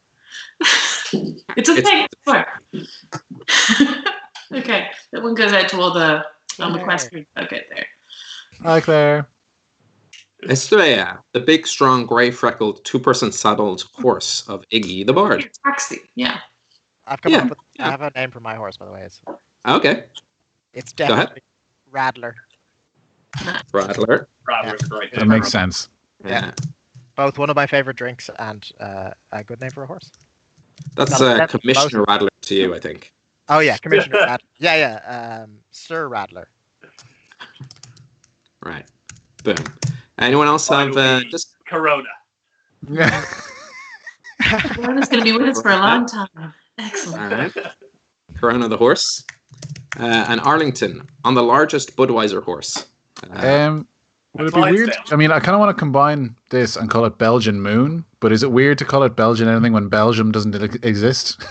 It's a thing. Okay, that one goes out to all the equestrians. Okay, there. Hi, Claire. Estrella, the big, strong, grey, freckled, 2-person saddled horse of Iggy the Bard. Taxi, yeah. I've come up with. I have a name for my horse, by the way. Okay. It's definitely Rattler. Rattler's great. That makes sense. Yeah. Both one of my favorite drinks and a good name for a horse. That's Commissioner Rattler to you, I think. Oh yeah, Commissioner Rattler. Yeah. Sir Rattler. Right. Boom. Anyone else have just Corona? Yeah. Corona's going to be with us for a long time. Excellent. All right. Corona the horse, and Arlington on the largest Budweiser horse. Would it be weird? I mean, I kind of want to combine this and call it Belgian Moon, but is it weird to call it Belgian anything when Belgium doesn't exist?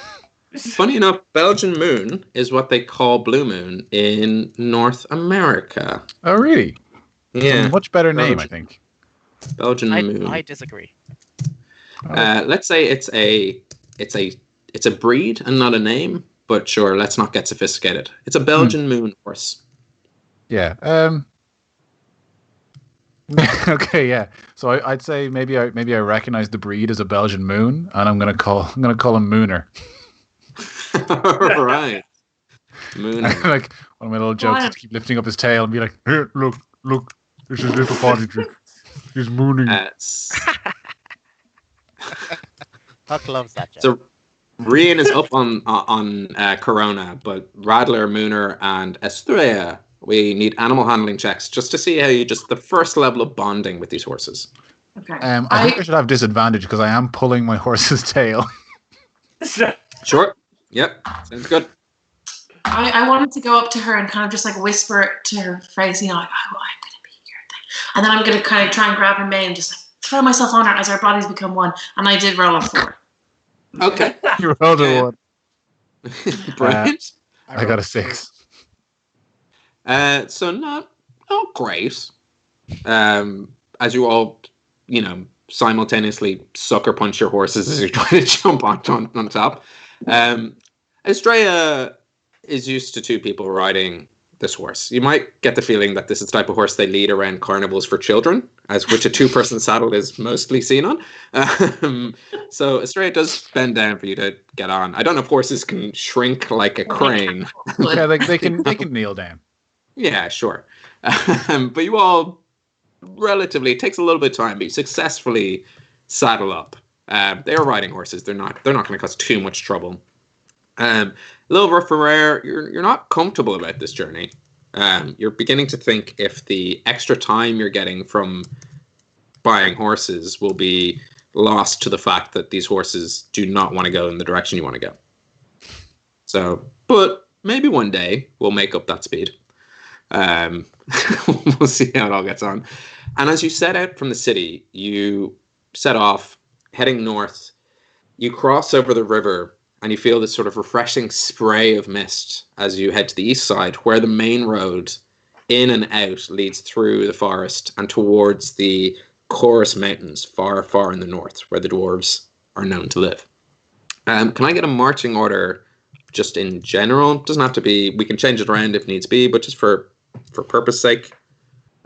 Funny enough, Belgian Moon is what they call Blue Moon in North America. Oh, really? Yeah. It's a much better name, I think. Belgian Moon. I disagree. Let's say it's a breed and not a name, but sure, let's not get sophisticated. It's a Belgian Moon horse. Yeah. Okay, yeah. So I'd say maybe I recognize the breed as a Belgian Moon, and I'm gonna call him Mooner. Right. Mooner. Like one of my little jokes is to keep lifting up his tail and be like, Here, look, this is little potty trick. He's mooning. Huck loves that joke. So Rian is up on Corona, but Radler, Mooner, and Estrella, we need animal handling checks just to see how the first level of bonding with these horses. Okay. I think I should have disadvantage because I am pulling my horse's tail. Sure. Yep. Sounds good. I wanted to go up to her and kind of just like whisper it to her face, like, oh, I'm going to be your thing. And then I'm going to kind of try and grab her mane and just like throw myself on her as our bodies become one. And I did roll a 4. Okay. You rolled a 1. Brilliant. I got a 6. So not great. As you all, simultaneously sucker punch your horses as you're trying to jump on top. Estrella is used to 2 people riding this horse. You might get the feeling that this is the type of horse they lead around carnivals for children, as which a 2-person saddle is mostly seen on. So Estrella does bend down for you to get on. I don't know if horses can shrink like a crane. Yeah, they can kneel down. Yeah, sure. But you all relatively, it takes a little bit of time, but you successfully saddle up. They are riding horses. They're not going to cause too much trouble. A little rough and rare. You're not comfortable about this journey. You're beginning to think if the extra time you're getting from buying horses will be lost to the fact that these horses do not want to go in the direction you want to go. So, but maybe one day we'll make up that speed. We'll see how it all gets on. And as you set out from the city, you set off heading north. You cross over the river and you feel this sort of refreshing spray of mist as you head to the east side, where the main road in and out leads through the forest and towards the Chorus Mountains, far, far in the north, where the dwarves are known to live. Can I get a marching order just in general? It doesn't have to be, we can change it around if needs be, but just for purpose sake.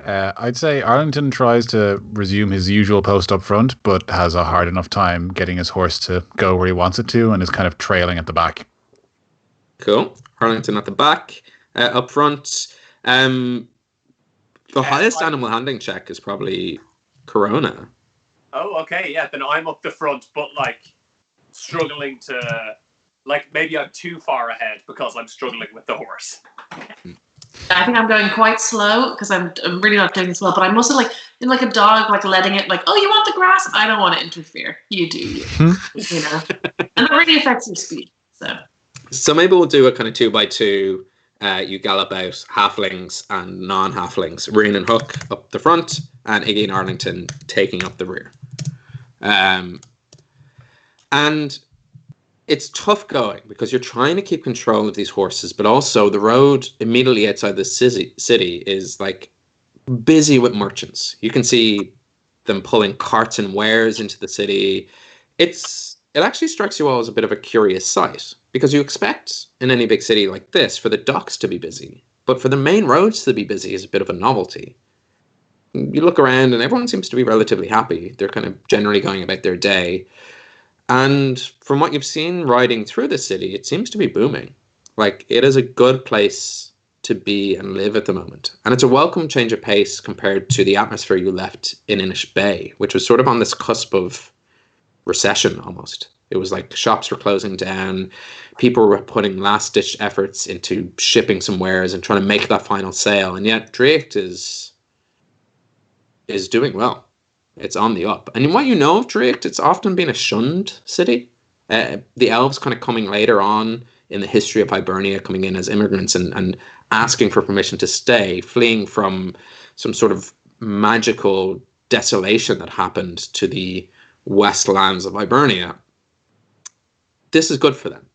I'd say Arlington tries to resume his usual post up front, but has a hard enough time getting his horse to go where he wants it to and is kind of trailing at the back. Cool. Arlington at the back. Up front, the highest animal handling check is probably Corona. Oh, okay, yeah. Then I'm up the front, but struggling to, maybe I'm too far ahead because I'm struggling with the horse. I think I'm going quite slow because I'm really not doing this well, but I'm also like a dog, letting it oh, you want the grass? I don't want to interfere. You do, you. And that really affects your speed. So maybe we'll do a kind of 2x2. You gallop out halflings and non-halflings, Rian and Huck up the front, and Iggy and Arlington taking up the rear. And it's tough going because you're trying to keep control of these horses, but also the road immediately outside the city is busy with merchants. You can see them pulling carts and wares into the city. It actually strikes you all as a bit of a curious sight because you expect in any big city like this for the docks to be busy, but for the main roads to be busy is a bit of a novelty. You look around and everyone seems to be relatively happy. They're kind of generally going about their day. And from what you've seen riding through the city, it seems to be booming. It is a good place to be and live at the moment. And it's a welcome change of pace compared to the atmosphere you left in Inish Bay, which was sort of on this cusp of recession almost. It was shops were closing down. People were putting last-ditch efforts into shipping some wares and trying to make that final sale. And yet Drake is doing well. It's on the up. And what you know of Drake, it's often been a shunned city. The elves kind of coming later on in the history of Hibernia, coming in as immigrants and asking for permission to stay, fleeing from some sort of magical desolation that happened to the westlands of Hibernia. This is good for them.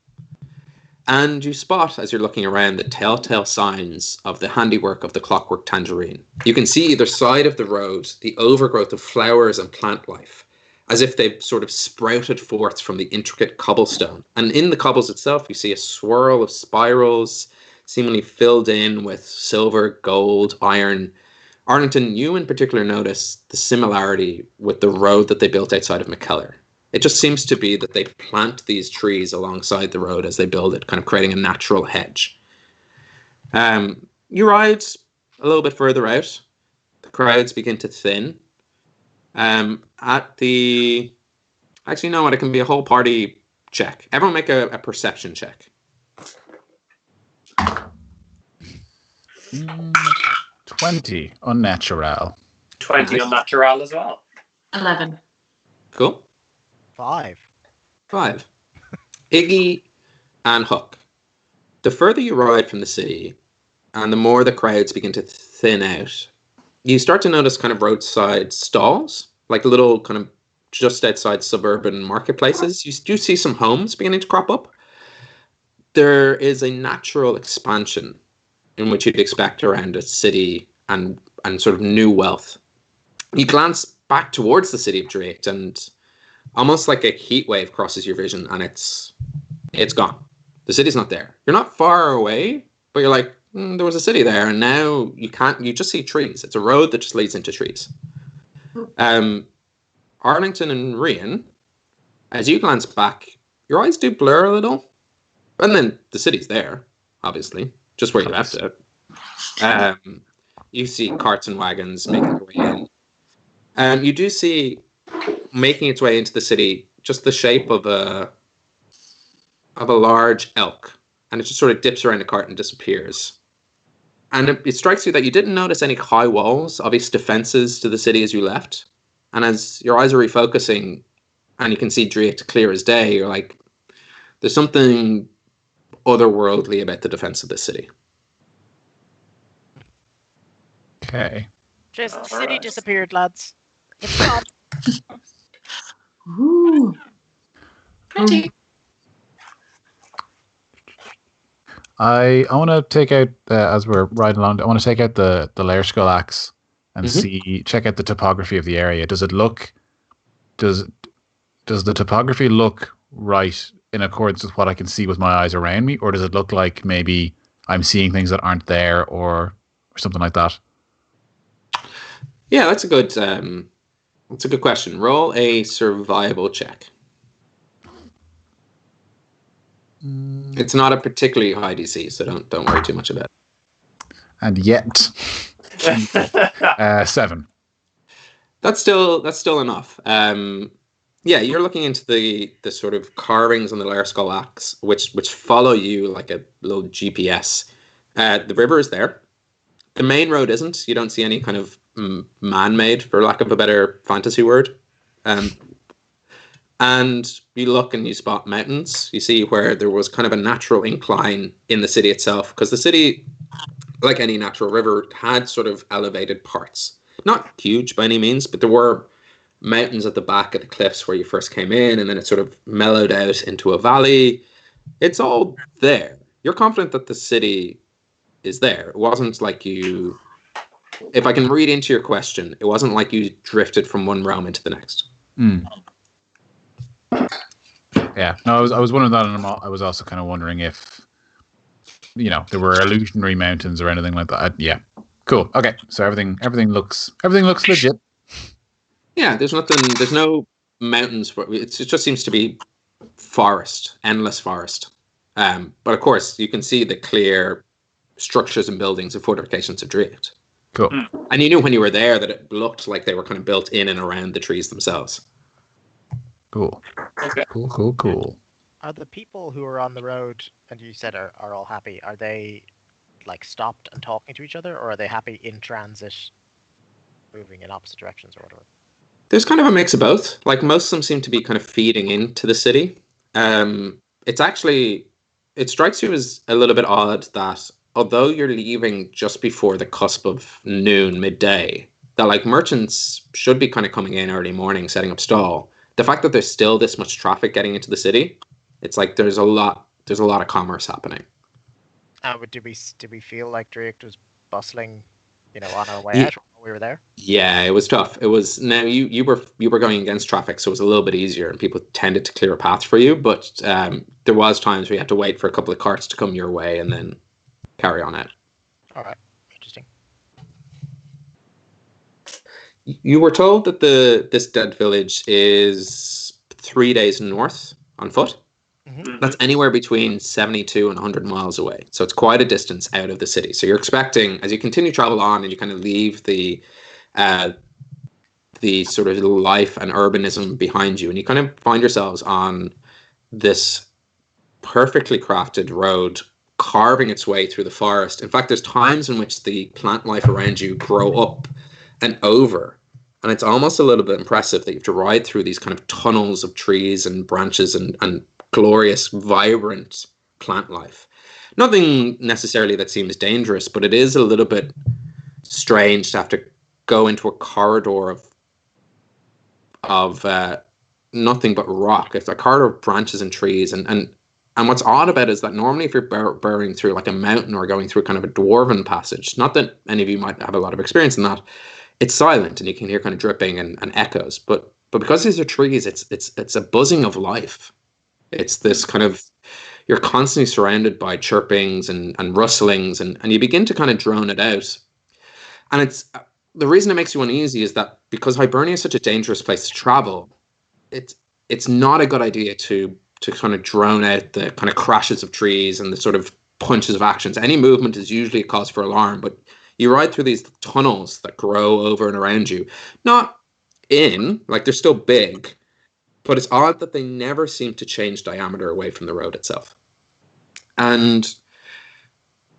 And you spot, as you're looking around, the telltale signs of the handiwork of the clockwork tangerine. You can see either side of the road the overgrowth of flowers and plant life, as if they've sort of sprouted forth from the intricate cobblestone. And in the cobbles itself, you see a swirl of spirals, seemingly filled in with silver, gold, iron. Arlington, you in particular notice the similarity with the road that they built outside of McKellar. It just seems to be that they plant these trees alongside the road as they build it, kind of creating a natural hedge. You ride a little bit further out. The crowds begin to thin. Actually, you know what? It can be a whole party check. Everyone make a perception check. 20 unnatural. 20 unnatural as well. 11. Cool. 5. Iggy and Huck. The further you ride from the city, and the more the crowds begin to thin out, you start to notice kind of roadside stalls, like little kind of just outside suburban marketplaces. You do see some homes beginning to crop up. There is a natural expansion in which you'd expect around a city and sort of new wealth. You glance back towards the city of Drake, and almost like a heat wave crosses your vision, and it's gone. The city's not there. You're not far away, but you're like, there was a city there, and now you just see trees. It's a road that just leads into trees. Arlington and Rian, as you glance back, your eyes do blur a little. And then the city's there, obviously, just where you left it. You see carts and wagons making their way in. You do see, making its way into the city, just the shape of a large elk. And it just sort of dips around the cart and disappears. And it strikes you that you didn't notice any high walls, obvious defenses to the city as you left. And as your eyes are refocusing and you can see Drake clear as day, you're like, there's something otherworldly about the defense of this city. Okay. Just the city disappeared, lads. It's gone. Ooh. 20. I want to take out, as we're riding along, I want to take out the layer skull axe and check out the topography of the area. Does the topography look right in accordance with what I can see with my eyes around me, or does it look like maybe I'm seeing things that aren't there, or something like that? Yeah, that's a good question. Roll a survival check. It's not a particularly high DC, so don't worry too much about it. And yet, 7. That's still enough. Yeah, you're looking into the sort of carvings on the layer skull axe, which follow you like a little GPS. The river is there. The main road isn't. You don't see any kind of man-made, for lack of a better fantasy word. And you look and you spot mountains. You see where there was kind of a natural incline in the city itself, because the city, like any natural river, had sort of elevated parts. Not huge by any means, but there were mountains at the back of the cliffs where you first came in, and then it sort of mellowed out into a valley. It's all there. You're confident that the city is there. It wasn't like you, if I can read into your question, it wasn't like you drifted from one realm into the next. Yeah, no, I was wondering that, and I was also kind of wondering if, there were illusionary mountains or anything like that. Yeah, cool. Okay, so everything looks legit. Yeah, there's no mountains. It just seems to be forest, endless forest. But of course, you can see the clear structures and buildings and fortifications of Drake. Cool. And you knew when you were there that it looked like they were kind of built in and around the trees themselves. Cool. Okay. Cool. Are the people who are on the road, and you said are all happy, are they like stopped and talking to each other, or are they happy in transit, moving in opposite directions or whatever? There's kind of a mix of both. Like most of them seem to be kind of feeding into the city. It's actually it strikes you as a little bit odd that although you're leaving just before the cusp of noon, midday, that like merchants should be kind of coming in early morning, setting up stall. The fact that there's still this much traffic getting into the city, it's like there's a lot of commerce happening. But did we feel like Drake was bustling, on our way out while we were there? Yeah, it was tough. It was now you were going against traffic, so it was a little bit easier, and people tended to clear a path for you. But there was times where you had to wait for a couple of carts to come your way and then carry on out. All right, interesting. You were told that this dead village is 3 days north on foot. Mm-hmm. That's anywhere between 72 and 100 miles away. So it's quite a distance out of the city. So you're expecting, as you continue to travel on and you kind of leave the sort of life and urbanism behind you, and you kind of find yourselves on this perfectly crafted road carving its way through the forest. In fact, there's times in which the plant life around you grow up and over. And it's almost a little bit impressive that you have to ride through these kind of tunnels of trees and branches and glorious, vibrant plant life. Nothing necessarily that seems dangerous, but it is a little bit strange to have to go into a corridor of nothing but rock. It's a corridor of branches and trees. And what's odd about it is that normally if you're burrowing through like a mountain or going through kind of a dwarven passage, not that any of you might have a lot of experience in that, it's silent and you can hear kind of dripping and echoes. But because these are trees, it's a buzzing of life. It's this kind of, you're constantly surrounded by chirpings and rustlings, and you begin to kind of drone it out. And it's the reason it makes you uneasy is that because Hibernia is such a dangerous place to travel, it's not a good idea to kind of drone out the kind of crashes of trees and the sort of punches of actions. Any movement is usually a cause for alarm, but you ride through these tunnels that grow over and around you. Not in, like they're still big, but it's odd that they never seem to change diameter away from the road itself. And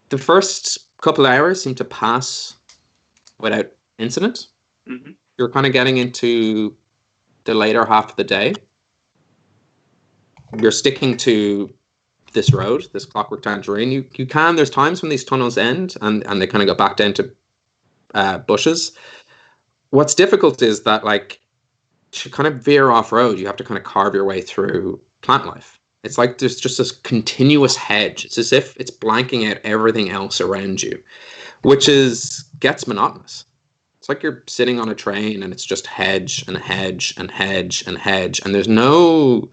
the first couple of hours seem to pass without incident. Mm-hmm. You're kind of getting into the later half of the day. You're sticking to this road, this Clockwork Tangerine. You can, there's times when these tunnels end and they kind of go back down to bushes. What's difficult is that like to kind of veer off road, you have to kind of carve your way through plant life. It's like there's just this continuous hedge. It's as if it's blanking out everything else around you, which gets monotonous. It's like you're sitting on a train and it's just hedge and hedge and hedge and hedge, and there's no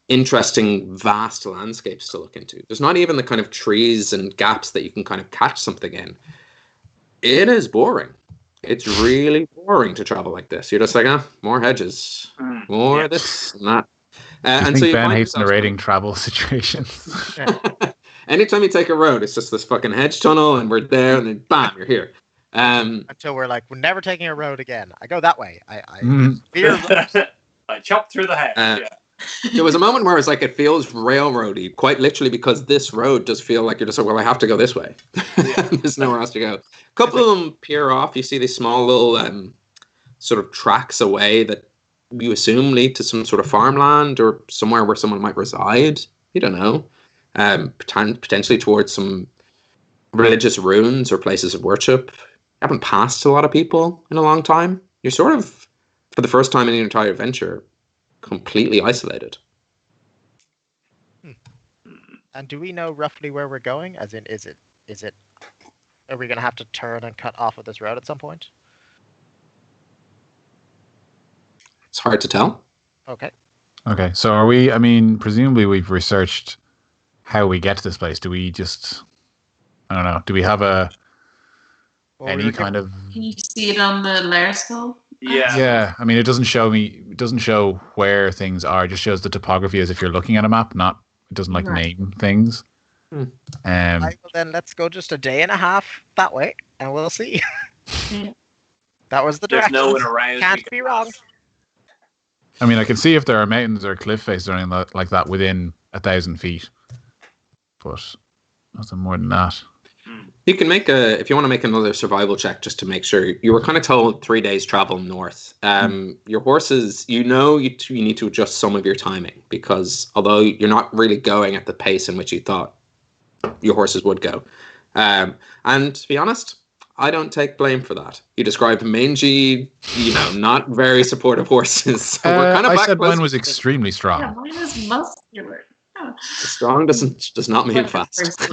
interesting vast landscapes to look into. There's not even the kind of trees and gaps that you can kind of catch something in. It is boring. It's really boring to travel like this. You're just like, more hedges, more of this and that. I think Ben hates narrating travel situations. Anytime you take a road, it's just this fucking hedge tunnel, and we're there, and then bam, you're here. Until we're like, we're never taking a road again. I go that way. I fear I chop through the hedge. There was a moment where it's like it feels railroady, quite literally, because this road does feel like you're just like, well, I have to go this way. There's nowhere else to go. A couple of them peer off. You see these small little sort of tracks away that you assume lead to some sort of farmland or somewhere where someone might reside. You don't know. Potentially towards some religious ruins or places of worship. You haven't passed a lot of people in a long time. You're sort of, for the first time in your entire adventure, completely isolated. And do we know roughly where we're going? As in, is it? Are we going to have to turn and cut off of this road at some point? It's hard to tell. Okay. So are we? I mean, presumably we've researched how we get to this place. Do we just? I don't know. Do we have any kind of? Can you see it on the layer skull? Yeah. I mean, it doesn't show where things are. It just shows the topography as if you're looking at a map. It doesn't name things. Well, then let's go just a day and a half that way, and we'll see. That was the direction. There's no one around. Can't be wrong. I mean, I can see if there are mountains or cliff faces or anything like that within 1,000 feet, but nothing more than that. You can make if you want to make another survival check just to make sure. You were kind of told 3 days travel north. Your horses, you need to adjust some of your timing because although you're not really going at the pace in which you thought your horses would go. And to be honest, I don't take blame for that. You described mangy, not very supportive horses. So we're kind of I said mine was extremely strong. Yeah, mine is muscular. Yeah. Strong does not mean fast.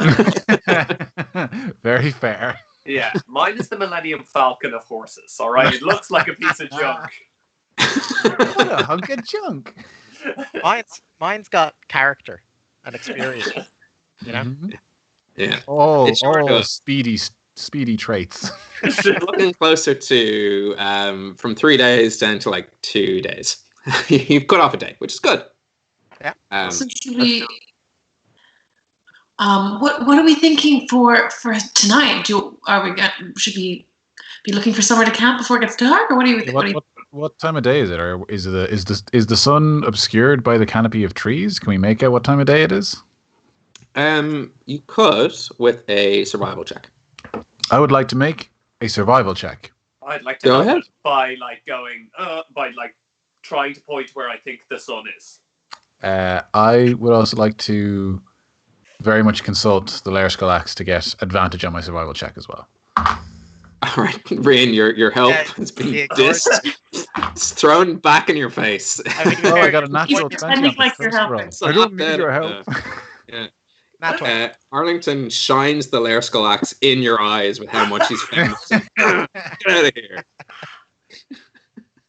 Very fair. Yeah, mine is the Millennium Falcon of horses. All right, it looks like a piece of junk. What a hunk of junk. Mine's got character and experience. Yeah. Oh, It's sort of- speedy traits. Looking closer to from 3 days down to like 2 days. You've cut off a day, which is good. Yeah. So should we? What are we thinking for tonight? Should we be looking for somewhere to camp before it gets dark, or what do you think? What time of day is it, or is the sun obscured by the canopy of trees? Can we make out what time of day it is? You could with a survival check. I would like to make a survival check. I'd like to Go know ahead. it by trying to point where I think the sun is. I would also like to very much consult the Lair Skull Axe to get advantage on my survival check as well. All right, Rain, your help has been it's thrown back in your face. I got a natural 20 pretending on the like you're first helping. roll. So I don't not need your bad. help. Yeah. Natural. Arlington shines the Lair Skull Axe in your eyes with how much he's famous. Get out of here.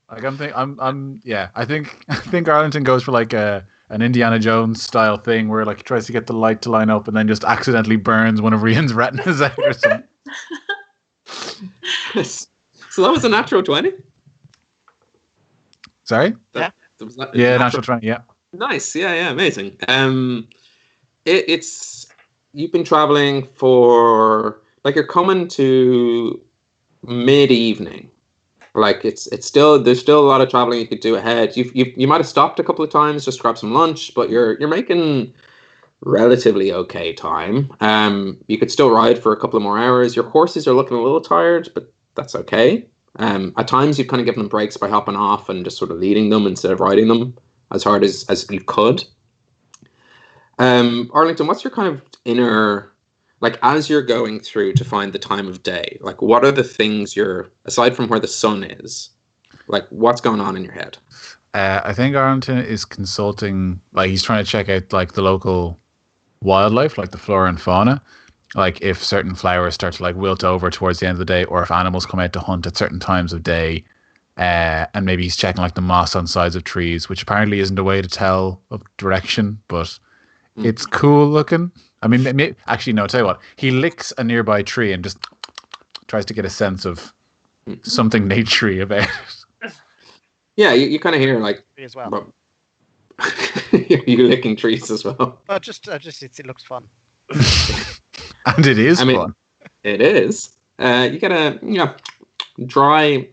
Like I think Arlington goes for like an Indiana Jones style thing where like he tries to get the light to line up and then just accidentally burns one of Rian's retinas out or something. So that was a natural 20? Sorry? Was that Yeah, natural 20, yeah. Nice. Yeah, amazing. It's you've been traveling for like you're coming to mid-evening. Like there's still a lot of traveling you could do ahead. You might have stopped a couple of times just to grab some lunch, but you're making relatively okay time. You could still ride for a couple of more hours. Your horses are looking a little tired, but that's okay. At times you've kind of given them breaks by hopping off and just sort of leading them instead of riding them as hard as you could. Arlington, what's your kind of inner, like as you're going through to find the time of day, like what are the things aside from where the sun is, like what's going on in your head? I think Arlington is consulting, like he's trying to check out like the local wildlife, like the flora and fauna, like if certain flowers start to like wilt over towards the end of the day, or if animals come out to hunt at certain times of day. And maybe he's checking like the moss on sides of trees, which apparently isn't a way to tell of direction, but it's cool looking. I mean, actually, no, I'll tell you what. He licks a nearby tree and just tries to get a sense of something naturey about it. Yeah, you kind of hear like Me as well. you licking trees as well. But just it looks fun. And it is I mean, fun. It is. You get a dry,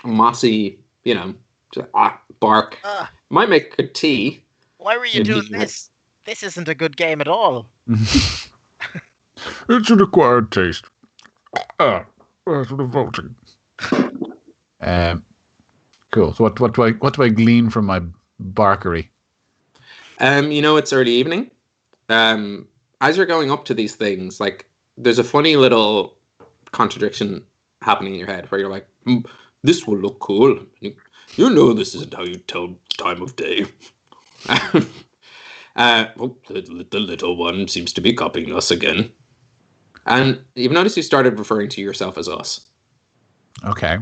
mossy, bark. Might make a tea. Why were you doing this? This isn't a good game at all. It's an acquired taste. That's what I'm voting. Cool. So what do I glean from my barkery? It's early evening. As you're going up to these things, like there's a funny little contradiction happening in your head where you're like, this will look cool. This isn't how you tell time of day. The little one seems to be copying us again. And you've noticed you started referring to yourself as us. Okay.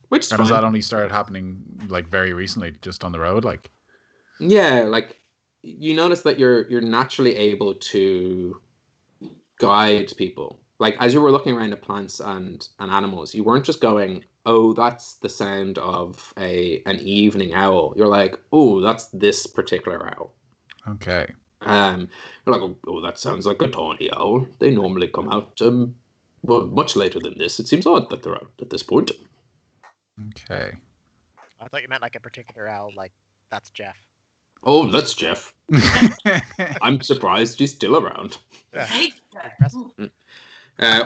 Which is And has fine. that only started happening like very recently, just on the road? Like, Yeah, like you notice that you're naturally able to guide people. Like as you were looking around at plants and animals, you weren't just going, "Oh, that's the sound of an evening owl." You're like, "Oh, that's this particular owl." okay. You're like, "Oh, that sounds like a tawny owl. They normally come out much later than this. It seems odd that they're out at this point." Okay. I thought you meant like a particular owl, like that's Jeff. Oh, that's Jeff. I'm surprised he's still around. Yeah. Hey,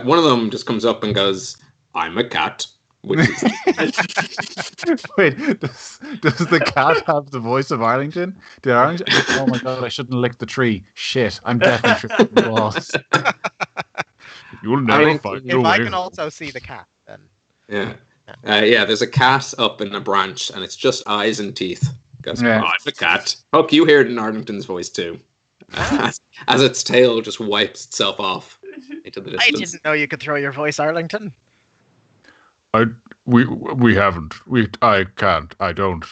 One of them just comes up and goes, "I'm a cat." Which is Wait, does the cat have the voice of Arlington? Did Arlington? Oh my god, I shouldn't lick the tree. Shit, I'm definitely tripping the balls. You'll never find If your I way can home. also see the cat, then yeah. There's a cat up in a branch, and it's just eyes and teeth. Goes, Yeah. "Oh, I'm a cat." Huck, you hear it in Arlington's voice too, as its tail just wipes itself off into the I distance. didn't know you could throw your voice, Arlington. We haven't. I can't. I don't.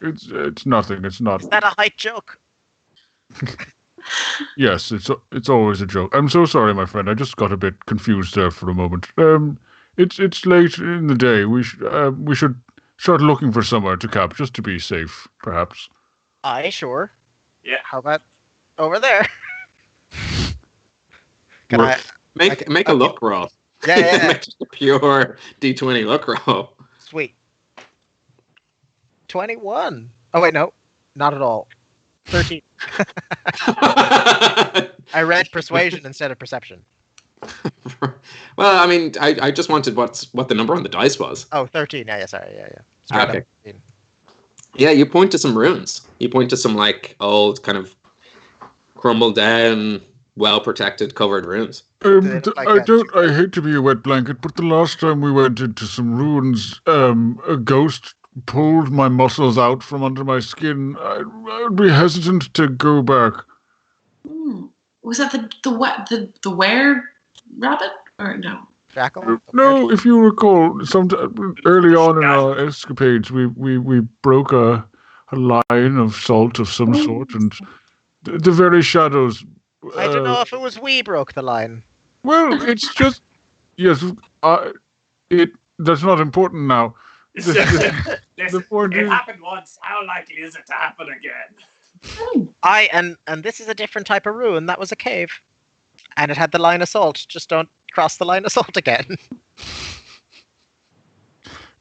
Is It's nothing. It's not. that a height joke? Yes, it's always a joke. I'm so sorry, my friend. I just got a bit confused there for a moment. It's late in the day. We should start looking for somewhere to camp just to be safe, perhaps. Aye, sure. Yeah. How about over there? Can We're- I? Make a luck roll. Yeah. Make just a pure D20 luck roll. Sweet. 21. Oh wait, no, not at all. 13. I read persuasion instead of perception. Well, I mean, I just wanted what the number on the dice was. Oh, 13. Yeah, sorry. Yeah. Straight Okay. up 13. Yeah, you point to some ruins. You point to some like old kind of crumbled down, well protected, covered ruins. They look like that. I hate to be a wet blanket, but the last time we went into some ruins, a ghost pulled my muscles out from under my skin. I'd be hesitant to go back. Was that the were rabbit or no? Jackal? No, if you recall, early on in our escapades, we broke a line of salt of some sort, and the very shadows. I don't know if it was we broke the line. Well, it's just yes. That's not important now. Listen, point it is- happened once. How likely is it to happen again? And this is a different type of ruin. That was a cave, and it had the line of salt. Just don't cross the line of salt again.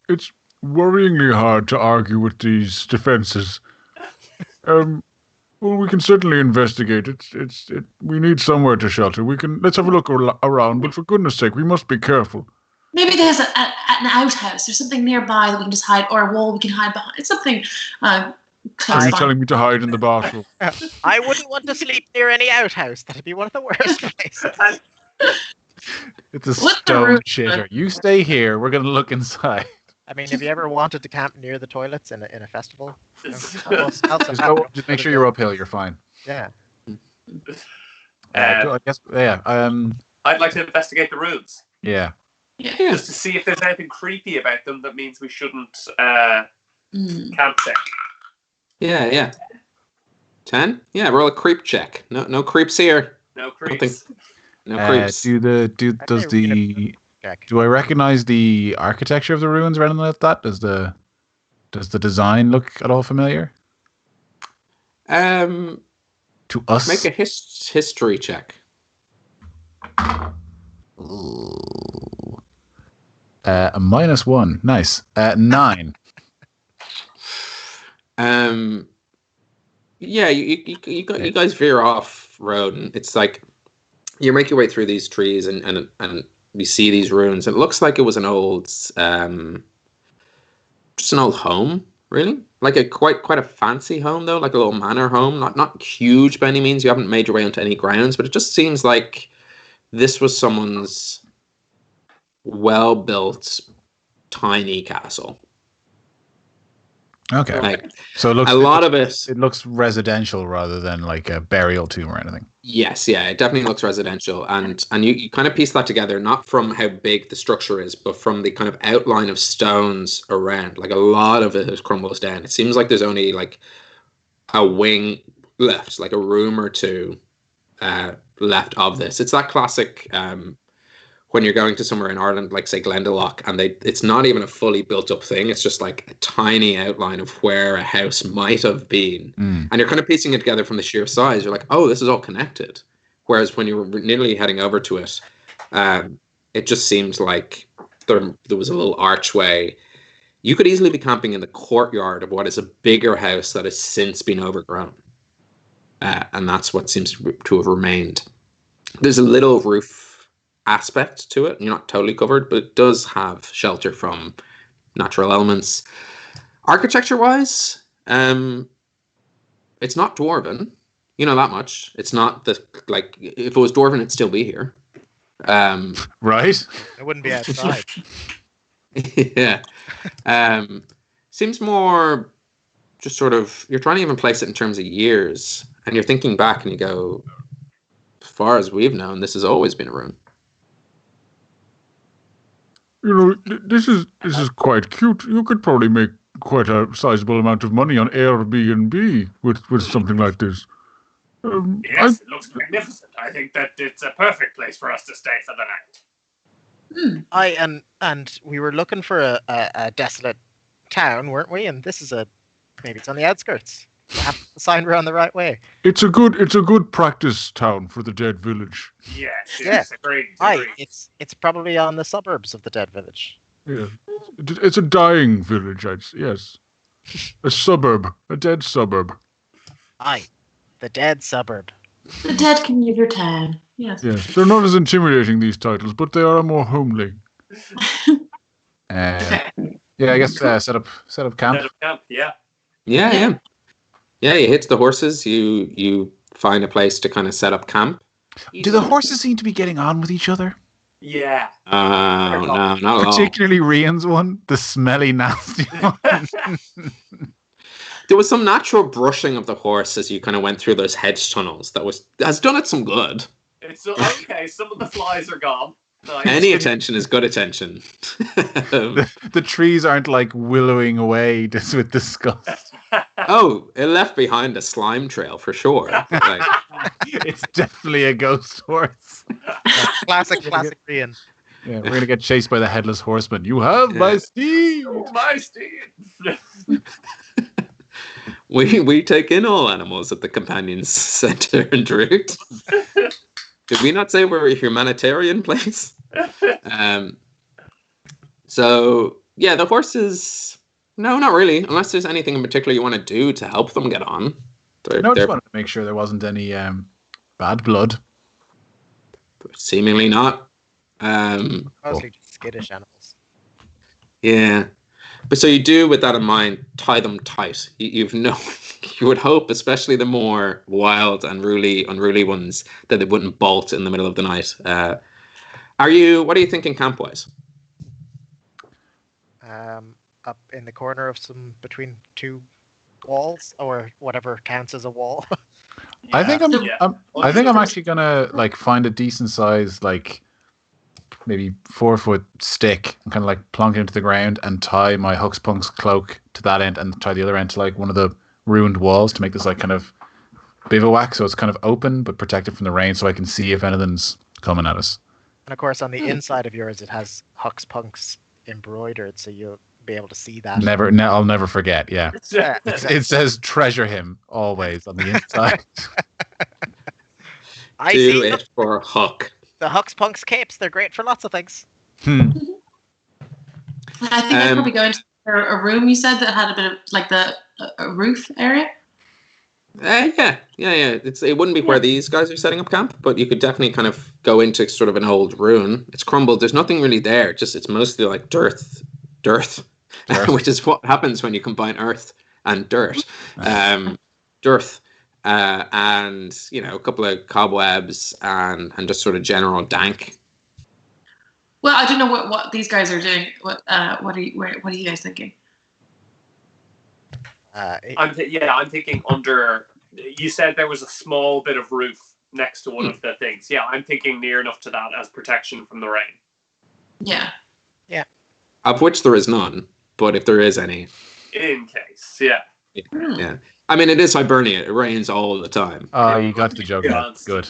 It's worryingly hard to argue with these defenses. Well, we can certainly investigate. We need somewhere to shelter. Let's have a look around, but for goodness sake, we must be careful. Maybe there's an outhouse or something nearby that we can just hide, or a wall we can hide behind. It's something Are close you by. telling me to hide in the bathroom? I wouldn't want to sleep near any outhouse. That'd be one of the worst places. It's a What the stone roof? shitter. You stay here. We're gonna look inside. I mean, have you ever wanted to camp near the toilets in a festival? You know, Just make sure you're uphill. You're fine. Yeah. Cool, I guess. Yeah. I'd like to investigate the ruins Yeah. Yeah. just to see if there's anything creepy about them that means we shouldn't camp there. Yeah. 10? Yeah, roll a creep check. No creeps here. No creeps. No creeps. Check. Do I recognize the architecture of the ruins or anything like that? Does the design look at all familiar To us? make a history check. Ooh. A -1. Nice. 9. Yeah, you guys veer off road, and it's like you make your way through these trees, and you see these ruins. It looks like it was an old, just an old home, really, like quite a fancy home though, like a little manor home, not huge by any means. You haven't made your way onto any grounds, but it just seems like this was someone's well-built, tiny castle. Okay. Like So it looks a lot of it. It looks residential rather than like a burial tomb or anything. Yes, yeah, it definitely looks residential, and you kind of piece that together, not from how big the structure is, but from the kind of outline of stones around. Like a lot of it has crumbles down. It seems like there's only like a wing left, like a room or two left of this. It's that classic when you're going to somewhere in Ireland, like say Glendalough, and it's not even a fully built up thing. It's just like a tiny outline of where a house might have been. And you're kind of piecing it together from the sheer size. You're like, oh, this is all connected. Whereas when you were nearly heading over to it, it just seems like there was a little archway. you could easily be camping in the courtyard of what is a bigger house that has since been overgrown. And that's what seems to have remained. There's a little roof aspect to it. You're not totally covered, but it does have shelter from natural elements. Architecture-wise, it's not dwarven. You know that much. It's not like if it was dwarven, it'd still be here. Right? It wouldn't be outside. Yeah. Seems more just sort of, you're trying to even place it in terms of years, and you're thinking back and you go, as far as we've known, this has always been a ruin. You know, this is quite cute. You could probably make quite a sizable amount of money on Airbnb with something like this. Yes, it looks magnificent. I think that it's a perfect place for us to stay for the night. And we were looking for a desolate town, weren't we? And this is maybe it's on the outskirts. We have to sign we're on the right way. It's a good practice town for the dead village. Yes, agreed. It's probably on the suburbs of the dead village. Yeah, it's a dying village. Yes, a suburb, a dead suburb. Aye, the dead suburb. The dead can leave your town. Yes. Yes, they're not as intimidating, these titles, but they are more homely. Yeah, I guess set up camp. Set up camp, yeah. Yeah. You hitch the horses. You find a place to kind of set up camp. Do the horses seem to be getting on with each other? Yeah. No, not at all. Particularly Rian's one, the smelly, nasty one. There was some natural brushing of the horse as you kind of went through those hedge tunnels. Has done it some good. It's okay. Some of the flies are gone. Nice. Any attention is good attention. The trees aren't like willowing away just with disgust. Oh, it left behind a slime trail for sure. Like, It's definitely a ghost horse. Classic Rian. Yeah, we're gonna get chased by the headless horseman. You have my steed. My steed. we take in all animals at the Companions Center in Druid. Did we not say we're a humanitarian place? So yeah, the horses. No, not really. Unless there's anything in particular you want to do to help them get on. Just wanted to make sure there wasn't any bad blood. Seemingly not. Mostly just skittish animals. Yeah. But so you do, with that in mind, tie them tight. You would hope, especially the more wild and unruly ones, that they wouldn't bolt in the middle of the night. What are you thinking camp-wise? Up in the corner of between two walls, or whatever counts as a wall. I think I'm actually gonna like find a decent size, like maybe 4-foot stick, and kind of like plonk it into the ground and tie my Huck's Punk's cloak to that end and tie the other end to like one of the ruined walls to make this like kind of bivouac, so it's kind of open but protected from the rain, so I can see if anything's coming at us. And of course, on the inside of yours, it has Huck's Punk's embroidered, so you'll be able to see that. I'll never forget. Yeah, it says "treasure him" always on the inside. I do see it for Huck. The Huck's Punk's capes. They're great for lots of things. I think I'd probably go into a room you said that had a bit of like a roof area. Yeah. It wouldn't be where these guys are setting up camp, but you could definitely kind of go into sort of an old ruin. It's crumbled. There's nothing really there. It's mostly like dirt, which is what happens when you combine earth and dirt. Dirt, and a couple of cobwebs and just sort of general dank. Well, I don't know what these guys are doing. What are you guys thinking? I'm thinking under. You said there was a small bit of roof next to one of the things. Yeah, I'm thinking near enough to that as protection from the rain. Yeah. Of which there is none, but if there is any, in case, yeah. I mean, it is Hibernia. It rains all the time. Oh, you got the joke. Good.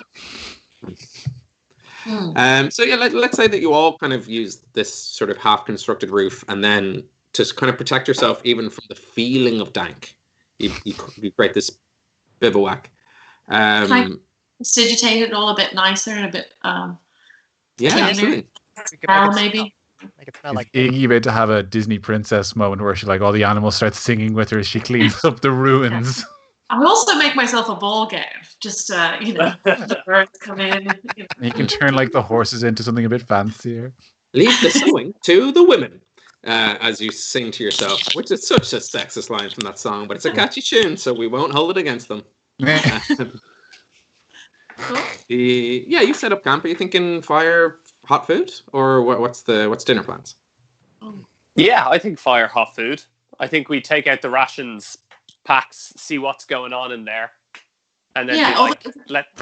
So yeah, let's say that you all kind of use this sort of half-constructed roof, and then to kind of protect yourself even from the feeling of dank, you create this bivouac. Can I prestidigitate it all a bit nicer and a bit yeah, absolutely. We could make it maybe. Make it smell Is like Iggy about to have a Disney princess moment where she, like, all the animals start singing with her as she cleans up the ruins? I also make myself a ball gown, just the birds come in. You can turn, like, the horses into something a bit fancier. Leave the sewing to the women, as you sing to yourself, which is such a sexist line from that song, but it's a catchy tune, so we won't hold it against them. Cool. You set up camp. Are you thinking fire, hot food, or what's dinner plans? Yeah, I think fire, hot food. I think we take out the rations packs, see what's going on in there, and then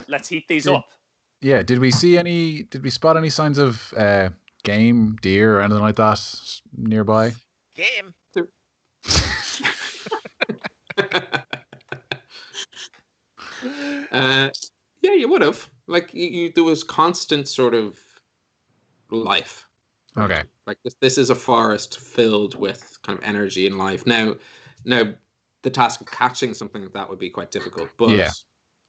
let's heat these up. Yeah, did we spot any signs of game, deer, or anything like that nearby? game. Yeah, you would have. Like, there was constant sort of life. Okay. Like, this is a forest filled with kind of energy and life. Now, the task of catching something like that would be quite difficult. But yeah,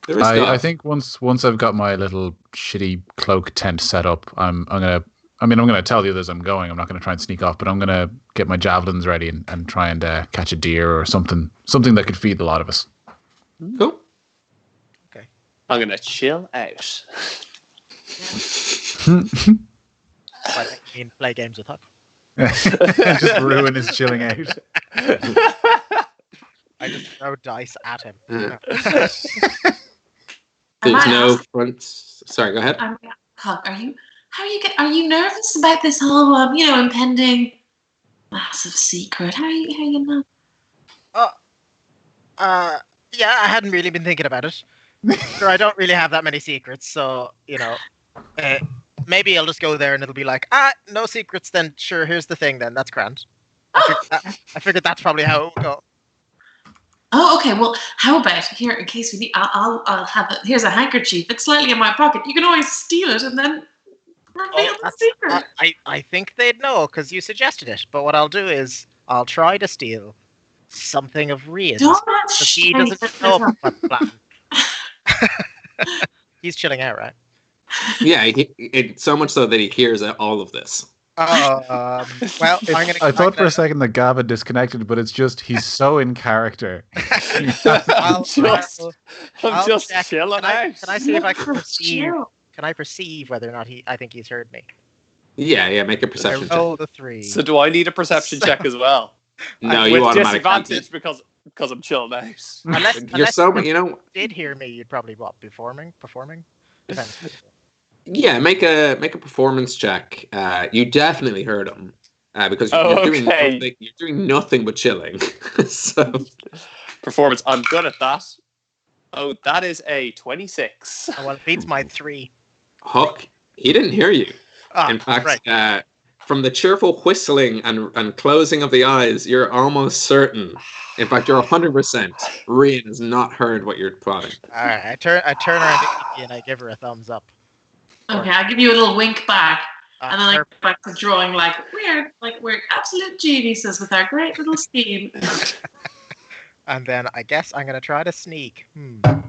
there is I think once I've got my little shitty cloak tent set up, I'm gonna tell the others I'm going. I'm not gonna try and sneak off, but I'm gonna get my javelins ready and try and catch a deer or something that could feed a lot of us. Cool. Okay. I'm gonna chill out. I mean, play games with Huck. Just ruin his chilling out. I just throw dice at him. There's I no ask- front. Sorry, go ahead. Huck, are you nervous about this whole impending massive secret? How are you not? Yeah, I hadn't really been thinking about it. Sure, I don't really have that many secrets, so maybe I'll just go there and it'll be like, no secrets. Then sure, here's the thing. Then that's grand. I figured that's probably how it would go. Oh, okay. Well, how about here? In case we need, I'll have it. Here's a handkerchief. It's slightly in my pocket. You can always steal it and then reveal the secret. I think they'd know because you suggested it. But what I'll do is I'll try to steal something of Rian's. Because he doesn't know about the plan. He's chilling out, right? Yeah, so much so that he hears all of this. Well, I thought for a second that Gav had disconnected, but it's just he's so in character. I'll just check. chilling out. Can I see if I can perceive? Can I perceive whether or not I think he's heard me? Yeah, make a perception I roll check. the 3. So do I need a perception check as well? No, With you automatically. disadvantage because I'm chilling out. Unless you did hear me, you'd probably performing. Depends. Yeah, make a performance check. You definitely heard him because you're doing nothing but chilling. So Performance, I'm good at that. Oh, that is a 26. Well, it beats my 3. Huck, he didn't hear you. In fact, right. From the cheerful whistling and closing of the eyes, you're almost certain. In fact, you're 100%. Rian has not heard what you're plotting. All right, I turn around to Iggy and I give her a thumbs up. Okay, I'll give you a little wink back, and then I Perfect. go back to drawing like we're absolute geniuses with our great little scheme. And then I guess I'm gonna try to sneak. I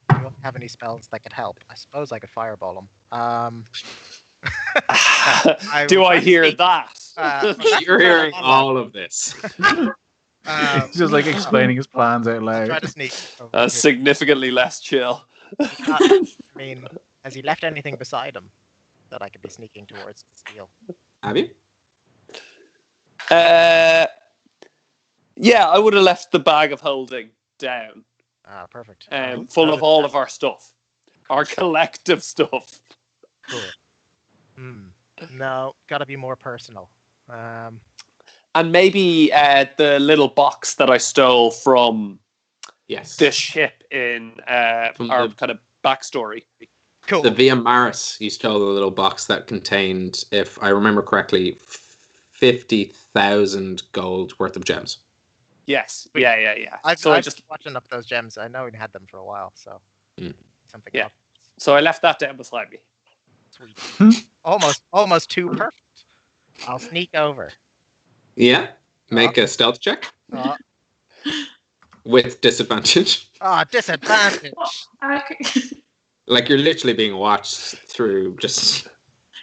don't have any spells that could help. I suppose I could fireball him. Do I hear sneak. that? You're hearing all of this. He's just like explaining his plans out Try loud. to sneak. over here. Significantly less chill. I mean, has he left anything beside him that I could be sneaking towards to steal? Have you? Yeah, I would have left the bag of holding down, Perfect. full of all of our stuff, our collective stuff. Cool. No, gotta be more personal. And maybe the little box that I stole from Yes. the ship in From our the- kind of backstory. Cool. The Via Maris, you stole a little box that contained, if I remember correctly, 50,000 gold worth of gems. Yes. Yeah. I've just been watching up those gems. I know he had them for a while, so something. Yeah. Else. so I left that down beside me. Sweet. almost too perfect. I'll sneak over. Yeah. Make a stealth check Uh, with disadvantage. Disadvantage. Okay. Like you're literally being watched through just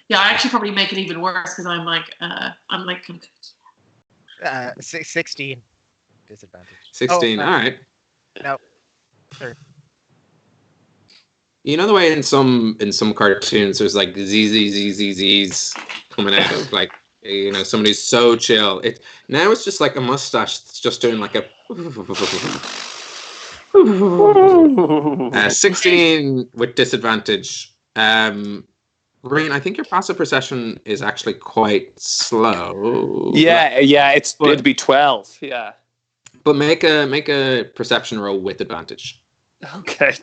Yeah, I actually probably make it even worse because I'm like 16 disadvantage. 16. All right. No. Sure. You know the way in some cartoons there's like Z's coming out of like somebody's so chill. Now it's just like a mustache that's just doing like a 16 with disadvantage. Reen, I think your passive perception is actually quite slow. Yeah, it'd be 12. Yeah. But make a perception roll with advantage. Okay.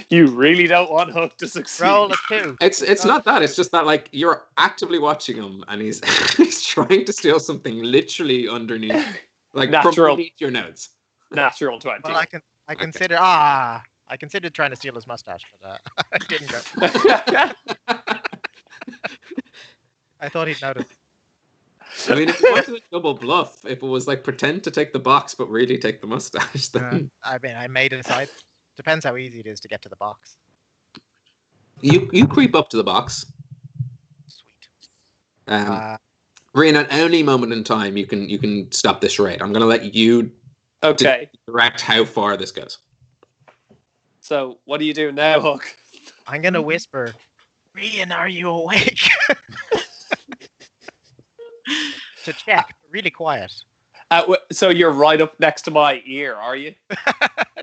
You really don't want Huck to succeed. Roll a 2. It's not that. It's just that like you're actively watching him and he's he's trying to steal something literally underneath, like from beneath your nose. Natural 20. Well, I considered trying to steal his mustache, but I didn't go. I thought he'd notice. I mean, if it wasn't a double bluff, if it was like pretend to take the box but really take the mustache, then I mean, I made it aside. Depends how easy it is to get to the box. you creep up to the box. Sweet. Reen, at any moment in time, you can stop this raid. I'm going to let you direct how far this goes. So, what do you do now, Huck? I'm going to whisper, Rian, are you awake? To check. Really quiet. So you're right up next to my ear, are you?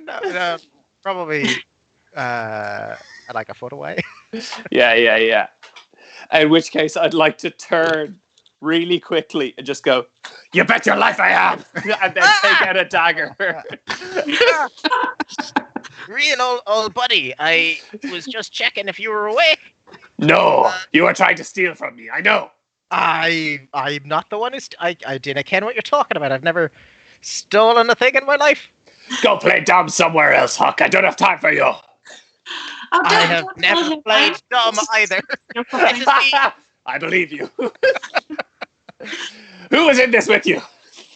No, probably like a foot away. Yeah. In which case, I'd like to turn really quickly and just go, "You bet your life I am!" and then take out a dagger. Rian, old buddy, I was just checking if you were awake. No, you were trying to steal from me. I know. I'm not the one I didn't ken what you're talking about. I've never stolen a thing in my life. Go play dumb somewhere else, Huck. I don't have time for you. I have never played dumb either. I believe you. Who was in this with you?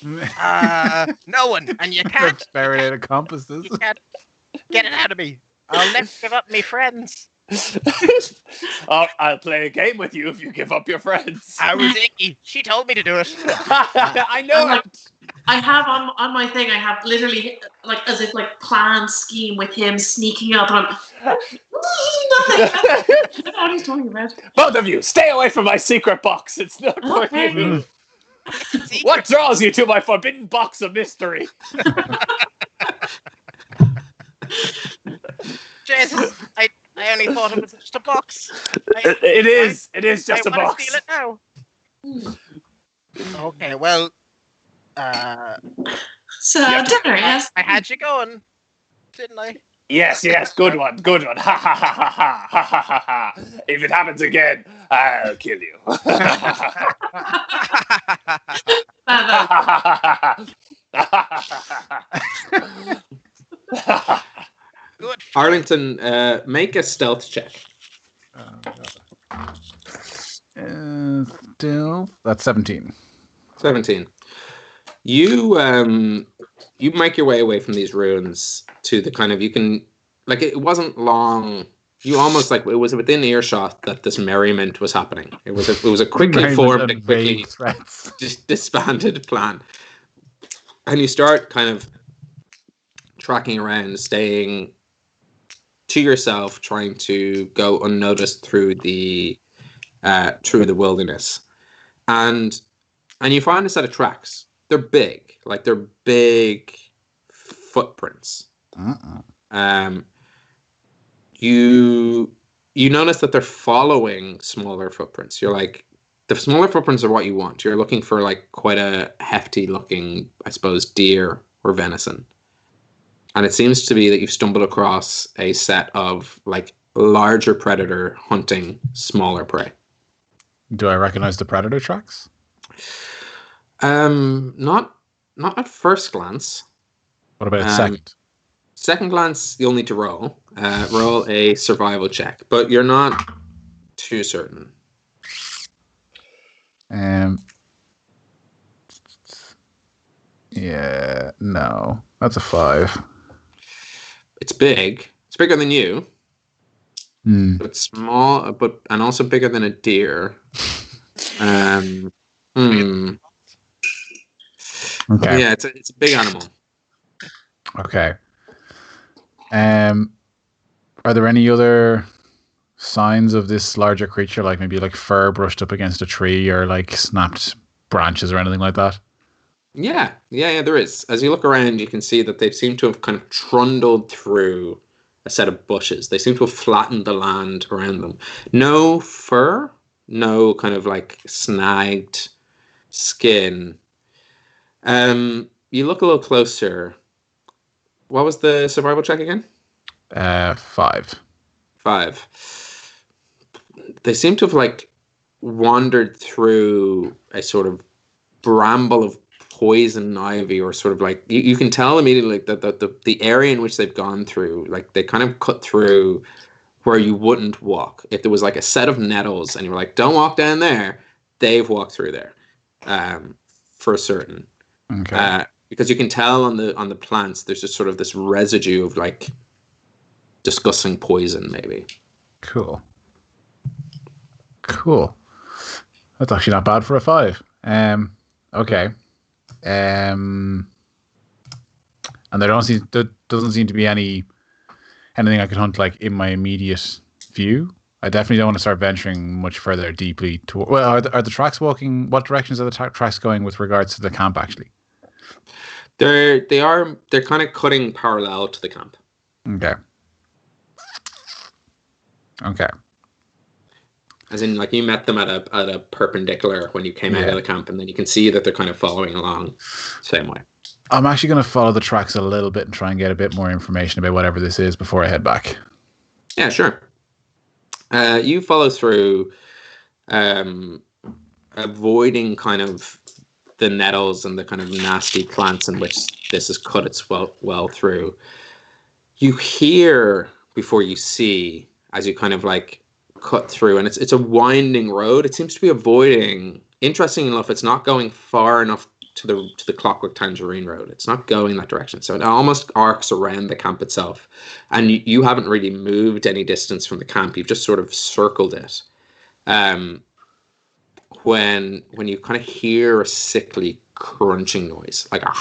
No one. And you can't. Buried compasses. You can't get it out of me. I'll never give up me friends. I'll play a game with you if you give up your friends. I was Icky. She told me to do it. I know it. I have on my thing. I have literally like as if like planned scheme with him sneaking up. And I'm nothing. I don't know what he's talking about. Both of you, stay away from my secret box. It's not for you. What draws you to my forbidden box of mystery? Jesus, I only thought it was just a box. It is just a box. I want to steal it now. Okay, well. So dinner, yes. I had you going, didn't I? Yes, good one. Ha ha ha ha ha ha ha ha. If it happens again, I'll kill you. Good. Arlington, make a stealth check. Still, that's 17. 17. You make your way away from these ruins to the kind of, you can, like, it wasn't long. You almost like it was within earshot that this merriment was happening. It was a quickly formed and quickly disbanded plan. And you start kind of tracking around, staying to yourself, trying to go unnoticed through the wilderness, and you find a set of tracks. They're big, like they're big footprints. You notice that they're following smaller footprints. You're like, the smaller footprints are what you want. You're looking for like quite a hefty looking, I suppose, deer or venison. And it seems to be that you've stumbled across a set of like larger predator hunting smaller prey. Do I recognize the predator tracks? Not at first glance. What about second? Second glance, you'll need to roll. Roll a survival check, but you're not too certain. Yeah, no. That's a 5. It's big. It's bigger than you. but small, and also bigger than a deer. Okay. Yeah, it's a big animal. Okay. Are there any other signs of this larger creature, like maybe like fur brushed up against a tree or like snapped branches or anything like that? Yeah, there is. As you look around, you can see that they seem to have kind of trundled through a set of bushes. They seem to have flattened the land around them. No fur, no kind of like snagged skin. You look a little closer. What was the survival check again? 5. 5. They seem to have like wandered through a sort of bramble of poison ivy, or sort of like you can tell immediately that the area in which they've gone through, like they kind of cut through where you wouldn't walk. If there was like a set of nettles and you were like, don't walk down there, they've walked through there, for certain. Okay. Because you can tell on the plants, there's just sort of this residue of like disgusting poison, maybe. Cool. That's actually not bad for a 5. Okay. And there doesn't seem to be anything I could hunt like in my immediate view. I definitely don't want to start venturing much further deeply toward. Well, are the tracks walking? What directions are the tracks going with regards to the camp? Actually, they're kind of cutting parallel to the camp. Okay. As in, like, you met them at a perpendicular when you came out of the camp, and then you can see that they're kind of following along the same way. I'm actually going to follow the tracks a little bit and try and get a bit more information about whatever this is before I head back. Yeah, sure. You follow through, avoiding kind of the nettles and the kind of nasty plants in which this has cut its well through. You hear before you see, as you kind of like cut through, and it's a winding road. It seems to be avoiding. Interesting enough, it's not going far enough to the Clockwork Tangerine Road. It's not going that direction, so it almost arcs around the camp itself. And you haven't really moved any distance from the camp. You've just sort of circled it. When you kind of hear a sickly crunching noise, like a.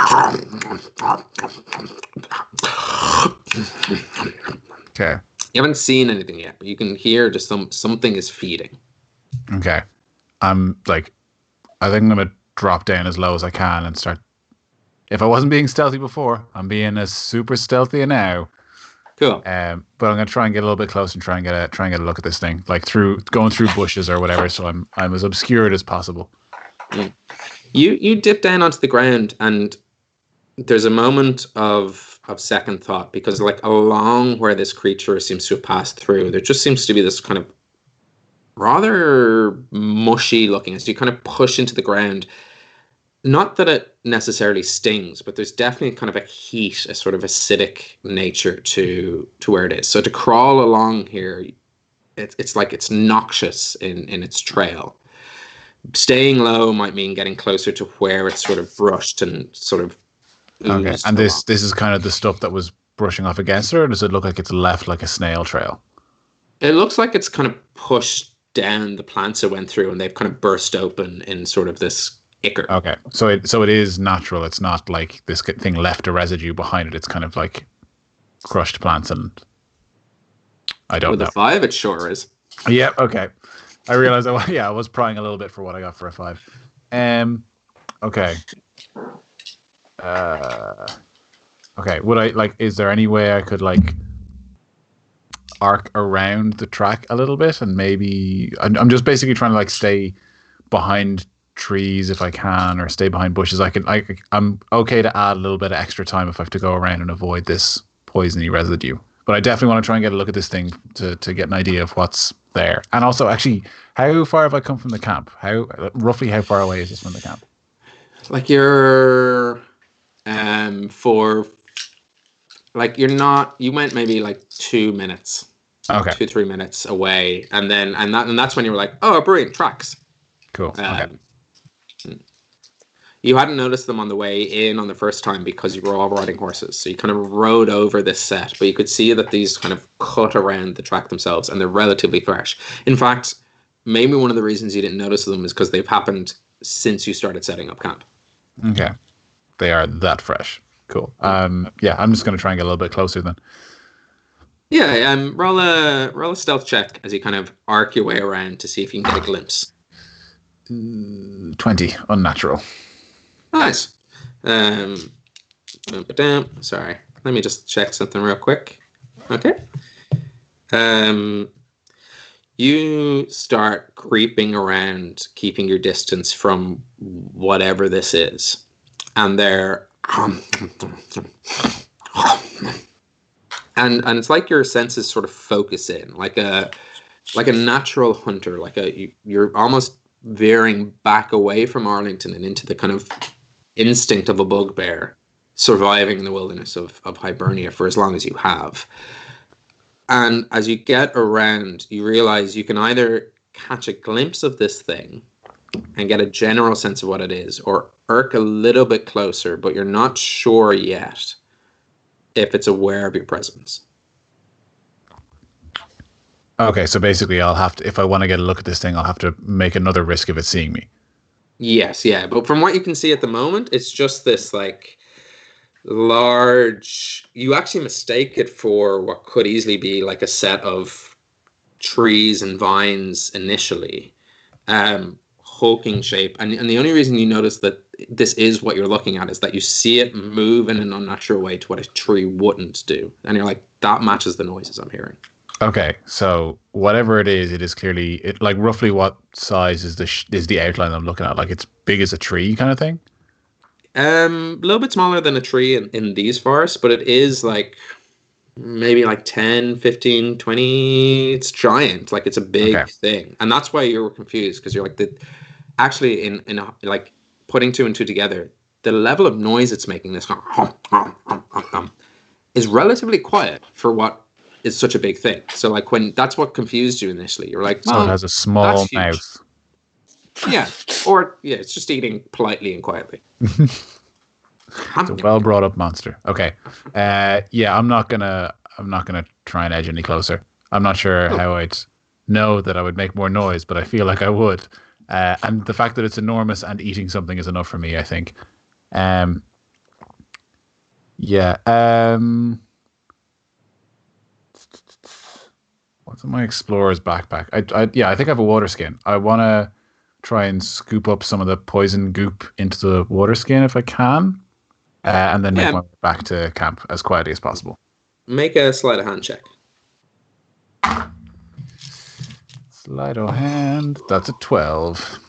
Okay. You haven't seen anything yet, but you can hear just something is feeding. Okay. I think I'm going to drop down as low as I can and start. If I wasn't being stealthy before, I'm being as super stealthy now. Cool. But I'm going to try and get a little bit close and try and get a look at this thing, like going through bushes or whatever. So I'm as obscured as possible. Yeah. You dip down onto the ground, and there's a moment of second thought, because like along where this creature seems to have passed through, there just seems to be this kind of rather mushy looking, as you kind of push into the ground. Not that it necessarily stings, but there's definitely kind of a heat, a sort of acidic nature to where it is. So to crawl along here, it's like it's noxious in its trail. Staying low might mean getting closer to where it's sort of brushed and sort of. Okay, and this is kind of the stuff that was brushing off against her, or does it look like it's left like a snail trail? It looks like it's kind of pushed down the plants it went through, and they've kind of burst open in sort of this ichor. Okay, so it is natural. It's not like this thing left a residue behind it. It's kind of like crushed plants, and I don't know. With a 5, it sure is. Yeah. Okay. I realized. I was prying a little bit for what I got for a 5. Okay. Okay. Would I like? Is there any way I could like arc around the track a little bit, and maybe I'm just basically trying to like stay behind trees if I can, or stay behind bushes. I'm okay to add a little bit of extra time if I have to go around and avoid this poisony residue. But I definitely want to try and get a look at this thing to get an idea of what's there. And also, actually, how far have I come from the camp? Roughly how far away is this from the camp? Like you're you went maybe like 2 minutes. Okay. 2-3 minutes away, and that's when you were like, oh, brilliant, tracks. Cool. Okay. You hadn't noticed them on the way in on the first time because you were all riding horses. So you kind of rode over this set, but you could see that these kind of cut around the track themselves and they're relatively fresh. In fact, maybe one of the reasons you didn't notice them is because they've happened since you started setting up camp. Okay. They are that fresh. Cool. Yeah, I'm just going to try and get a little bit closer then. Yeah, roll a stealth check as you kind of arc your way around to see if you can get a glimpse. 20, unnatural. Nice. Sorry, let me just check something real quick. Okay. You start creeping around, keeping your distance from whatever this is, and they're and it's like your senses sort of focus in, like a natural hunter, you're almost veering back away from Arlington and into the kind of instinct of a bugbear surviving in the wilderness of Hibernia for as long as you have. And as you get around, you realize you can either catch a glimpse of this thing and get a general sense of what it is, or irk a little bit closer, but you're not sure yet if it's aware of your presence. Okay, so basically I'll have to, if I want to get a look at this thing, I'll have to make another risk of it seeing me. Yes, yeah. But from what you can see at the moment, it's just this like large, you actually mistake it for what could easily be like a set of trees and vines initially, hulking shape. And the only reason you notice that this is what you're looking at is that you see it move in an unnatural way to what a tree wouldn't do. And you're like, that matches the noises I'm hearing. Okay, so whatever it is clearly, like roughly what size is the outline I'm looking at? Like it's big as a tree kind of thing? A little bit smaller than a tree in these forests, but it is like maybe like 10, 15, 20. It's giant. Like it's a big thing. And that's why you were confused, because you're like, actually in like putting two and two together, the level of noise it's making, this is relatively quiet for what is such a big thing. So like that's what confused you initially. You're like, so it has a small mouth. Yeah, or it's just eating politely and quietly. It's a well brought up monster. Okay, yeah, I'm not gonna try and edge any closer. I'm not sure how I'd know that I would make more noise, but I feel like I would. And the fact that it's enormous and eating something is enough for me, I think. What's in my explorer's backpack? I think I have a water skin. I want to try and scoop up some of the poison goop into the water skin if I can, and then make my way back to camp as quietly as possible. Make a sleight of hand check. Sleight of hand. That's a 12.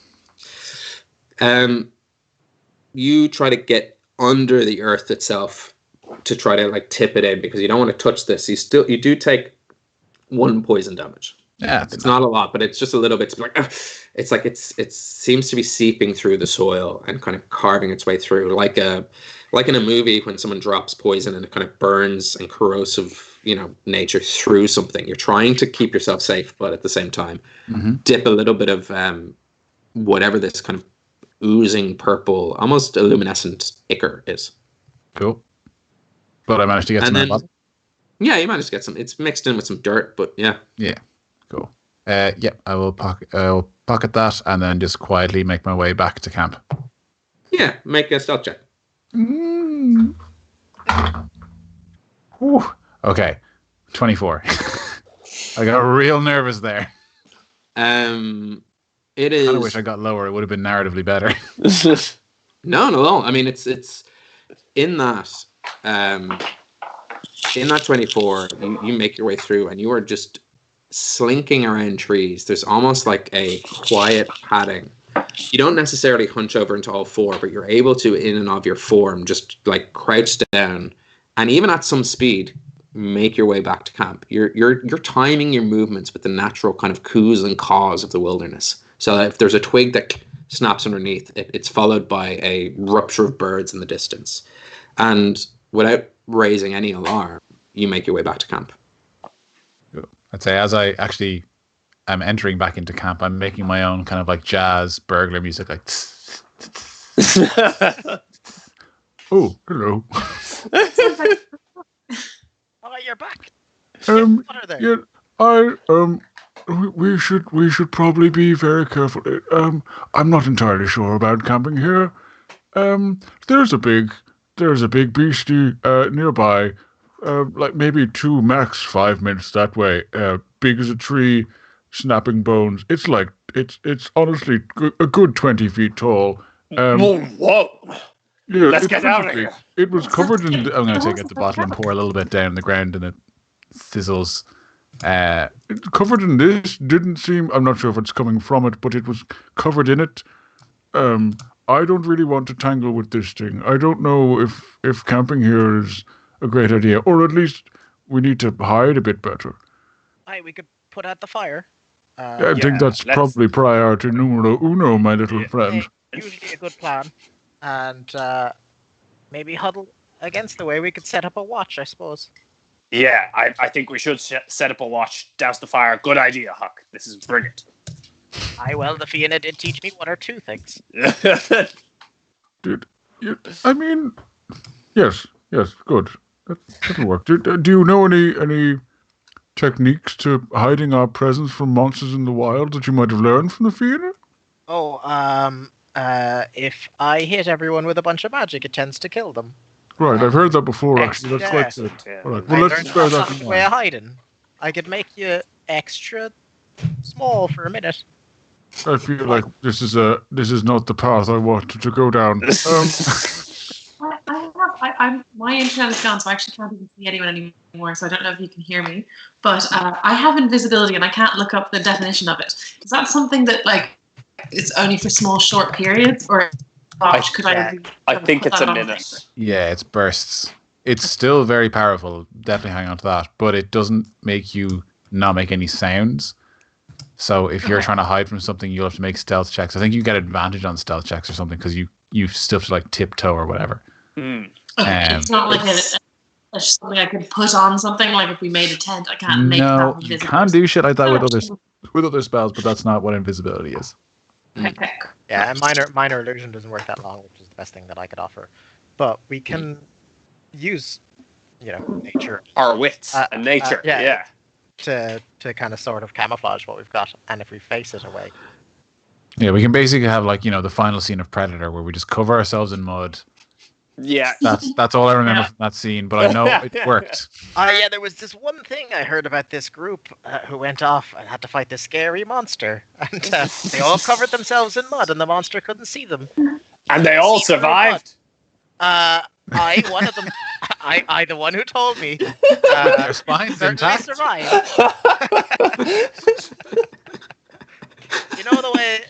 You try to get under the earth itself to try to like tip it in, because you don't want to touch this. You do take 1 poison damage. Yeah, it's not a lot, but it's just a little bit. It's like it seems to be seeping through the soil and kind of carving its way through, like in a movie when someone drops poison and it kind of burns and corrosive, nature through something. You're trying to keep yourself safe, but at the same time, dip a little bit of whatever this kind of oozing purple, almost luminescent ichor is. Cool. But I managed to get some. Yeah, you managed to get some. It's mixed in with some dirt, but yeah. Yeah. Cool. I will pocket that and then just quietly make my way back to camp. Yeah, make a stealth check. Okay, 24. I got real nervous there. It is. I wish I got lower. It would have been narratively better. No. I mean, it's in that. In that 24, you make your way through, and you are just slinking around trees. There's almost like a quiet padding. You don't necessarily hunch over into all four, but you're able to, in and of your form, just like crouch down, and even at some speed, make your way back to camp. You're timing your movements with the natural kind of coos and caws of the wilderness. So if there's a twig that snaps underneath, it's followed by a rupture of birds in the distance, and without raising any alarm, you make your way back to camp. I'd say as I actually am entering back into camp, I'm making my own kind of like jazz burglar music, like Oh, hello. Oh, you're back. Um, What are they? yeah, we should probably be very careful. I'm not entirely sure about camping here. There's a big beastie nearby. Like maybe 2 max 5 minutes that way. Big as a tree, snapping bones. It's honestly a good 20 feet tall. Whoa! Yeah, Let's it's get out of pretty here. big. It was covered in. I'm going to take out the bottle and pour a little bit down the ground, and it fizzles. Covered in this. Didn't seem. I'm not sure if it's coming from it, but it was covered in it. I don't really want to tangle with this thing. I don't know if camping here is a great idea, or at least we need to hide a bit better. Aye, we could put out the fire. I think that's probably priority numero uno, my little friend. Usually a good plan. And maybe huddle against the way. We could set up a watch, I suppose. Yeah, I think we should set up a watch, douse the fire. Good idea, Huck. This is brilliant. Aye, well, the Fianna did teach me 1 or 2 things. I mean, yes, good. That'll work. Do you know any techniques to hiding our presence from monsters in the wild that you might have learned from the Fianna? Oh, if I hit everyone with a bunch of magic, it tends to kill them. Right, I've heard that before, actually. That's quite good. Yeah. All right, well, let's bear that in Way of mind. hiding. I could make you extra small for a minute. I feel like this is not the path I wanted to go down. My internet is gone, so I actually can't even see anyone anymore. So I don't know if you can hear me. But I have invisibility, and I can't look up the definition of it. Is that something that it's only for small, short periods, or I think it's a minute. Yeah, it's bursts. It's still very powerful. Definitely hang on to that, but it doesn't make you not make any sounds. So if you're trying to hide from something, you'll have to make stealth checks. I think you get advantage on stealth checks or something because you still have to tiptoe or whatever. Okay, it's not like something I could put on something. Like if we made a tent, I can't make that No, invisible. you can do shit like that with other spells, but that's not what invisibility is. Okay. Yeah, and minor illusion doesn't work that long, which is the best thing that I could offer. But we can use, nature Our wits and nature. Yeah. to kind of sort of camouflage what we've got, and if we face it away. Yeah, we can basically have the final scene of Predator where we just cover ourselves in mud. Yeah. That's all I remember from that scene, but I know it worked. Yeah, there was this one thing I heard about this group who went off and had to fight this scary monster, and they all covered themselves in mud, and the monster couldn't see them. And they all survived. One of them, I the one who told me, Their spines certainly intact. survived. You know the way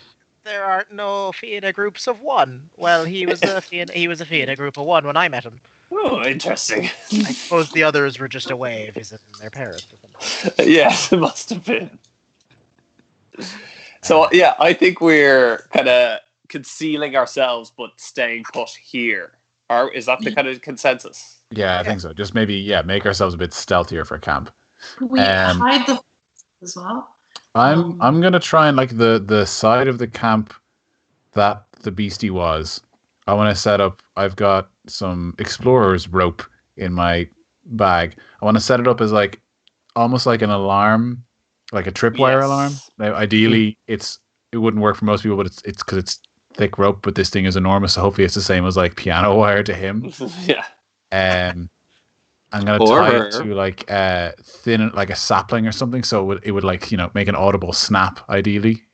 there are no Fianna groups of 1. Well, he was a Fianna group of 1 when I met him. Oh, interesting. I suppose the others were just away visiting their parents or something. Yes, it must have been. So, yeah, I think we're kind of concealing ourselves but staying put here. Is that the kind of consensus? Yeah, I think so. Just maybe, make ourselves a bit stealthier for camp. Can we hide the as well? I'm gonna try and the side of the camp that the beastie was. I want to set up. I've got some explorer's rope in my bag. I want to set it up as almost like an alarm, like a tripwire alarm. Now, ideally, it wouldn't work for most people, but it's because it's thick rope. But this thing is enormous, so hopefully it's the same as piano wire to him. Yeah. I'm gonna tie it to thin, like a sapling or something, so it would make an audible snap. Ideally.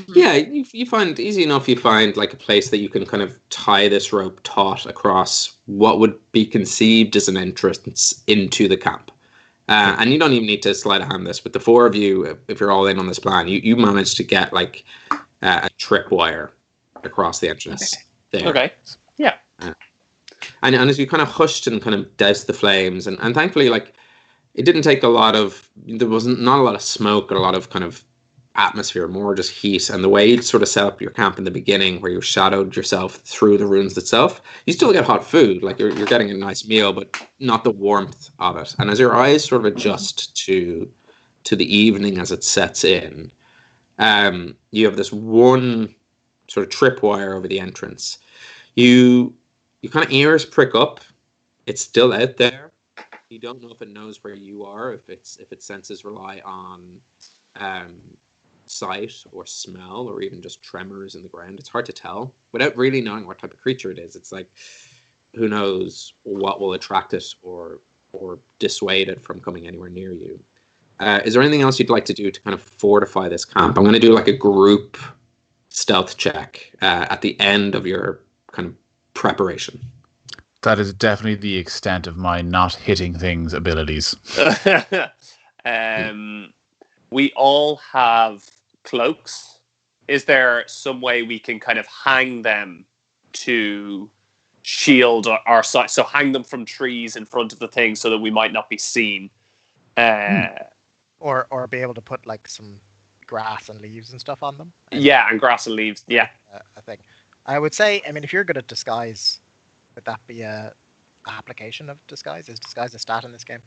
Yeah, you find easy enough. You find a place that you can kind of tie this rope taut across what would be conceived as an entrance into the camp. And you don't even need to sleight of hand this, but the 4 of you, if you're all in on this plan, you manage to get a tripwire across the entrance there. Okay. Yeah. And as you kind of hushed and kind of doused the flames, and thankfully, it didn't take a lot of, there wasn't not a lot of smoke or a lot of kind of atmosphere, more just heat. And the way you sort of set up your camp in the beginning, where you shadowed yourself through the ruins itself, you still get hot food. You're getting a nice meal, but not the warmth of it. And as your eyes sort of adjust to the evening as it sets in, you have this one sort of tripwire over the entrance. You kind of ears prick up. It's still out there. You don't know if it knows where you are, if its senses rely on sight or smell or even just tremors in the ground. It's hard to tell without really knowing what type of creature it is. It's like, who knows what will attract it or dissuade it from coming anywhere near you. Is there anything else you'd like to do to kind of fortify this camp? I'm going to do like a group stealth check at the end of your kind of preparation. That is definitely the extent of my not hitting things abilities. We all have cloaks. Is there some way we can kind of hang them to shield our sight? So hang them from trees in front of the thing so that we might not be seen. Or be able to put like some grass and leaves and stuff on them. Yeah, and grass and leaves. Yeah. I think. I would say, I mean, if you're good at disguise, would that be a application of disguise? Is disguise a stat in this game?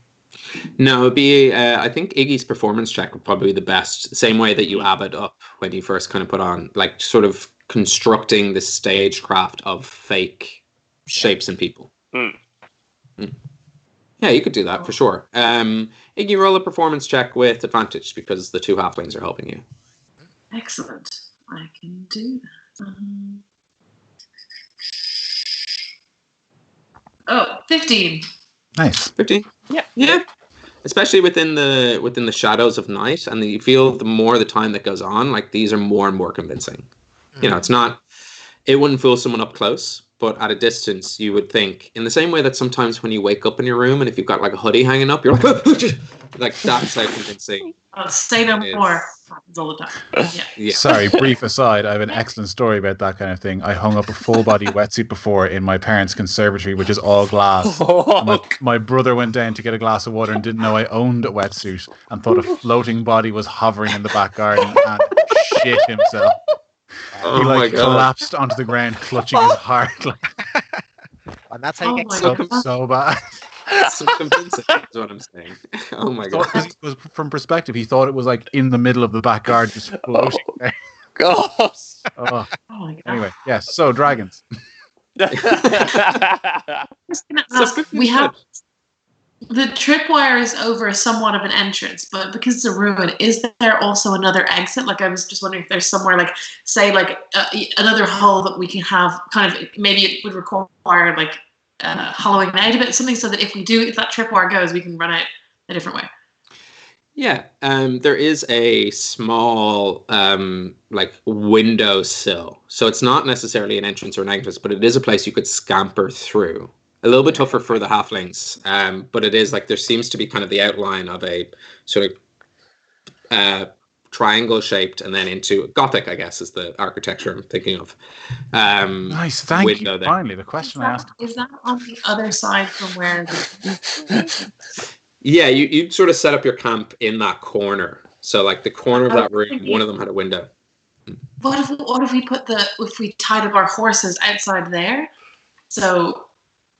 No, it'd be, I think Iggy's performance check would probably be the best. Same way that you ab it up when you first kind of put on, like sort of constructing the stagecraft of fake shapes and people. Yeah, you could do that for sure. Iggy, roll a performance check with advantage because the two halflings are helping you. Excellent. I can do that. 15. Nice. 15. Yeah. Especially within the shadows of night, and you feel the more the time that goes on, like these are more and more convincing. You know, it wouldn't fool someone up close, but at a distance, you would think, in the same way that sometimes when you wake up in your room and if you've got like a hoodie hanging up, you're like that's how convincing. Say no more. Happens all the time. Yeah. Sorry, brief aside, I have an excellent story about that kind of thing. I hung up a full body wetsuit before in my parents' conservatory, which is all glass. My brother went down to get a glass of water and didn't know I owned a wetsuit and thought a floating body was hovering in the back garden and shit himself. Oh He my God. collapsed onto the ground, clutching his heart. And that's how you get So bad. So convincing is what I'm saying. Oh my God. It was from perspective. He thought it was like in the middle of the back garden, just floating there. God. Oh. Oh my God. Anyway, yes. So dragons. We have the tripwire is over somewhat of an entrance, but because it's a ruin, is there also another exit? Like I was just wondering if there's somewhere, like say, like another hole that we can have. Kind of maybe it would require like hollowing out a bit, something so that if that tripwire goes, we can run out a different way. Yeah, there is a small like windowsill, so it's not necessarily an entrance or an exit, but it is a place you could scamper through. A little bit tougher for the halflings, but it is like there seems to be kind of the outline of a sort of triangle shaped, and then into Gothic, I guess, is the architecture I'm thinking of. Nice, thank you. There. Finally, the question I asked. Is that on the other side from where? Yeah, you sort of set up your camp in that corner. So like the corner of that room, one of them had a window. What if we tied up our horses outside there? So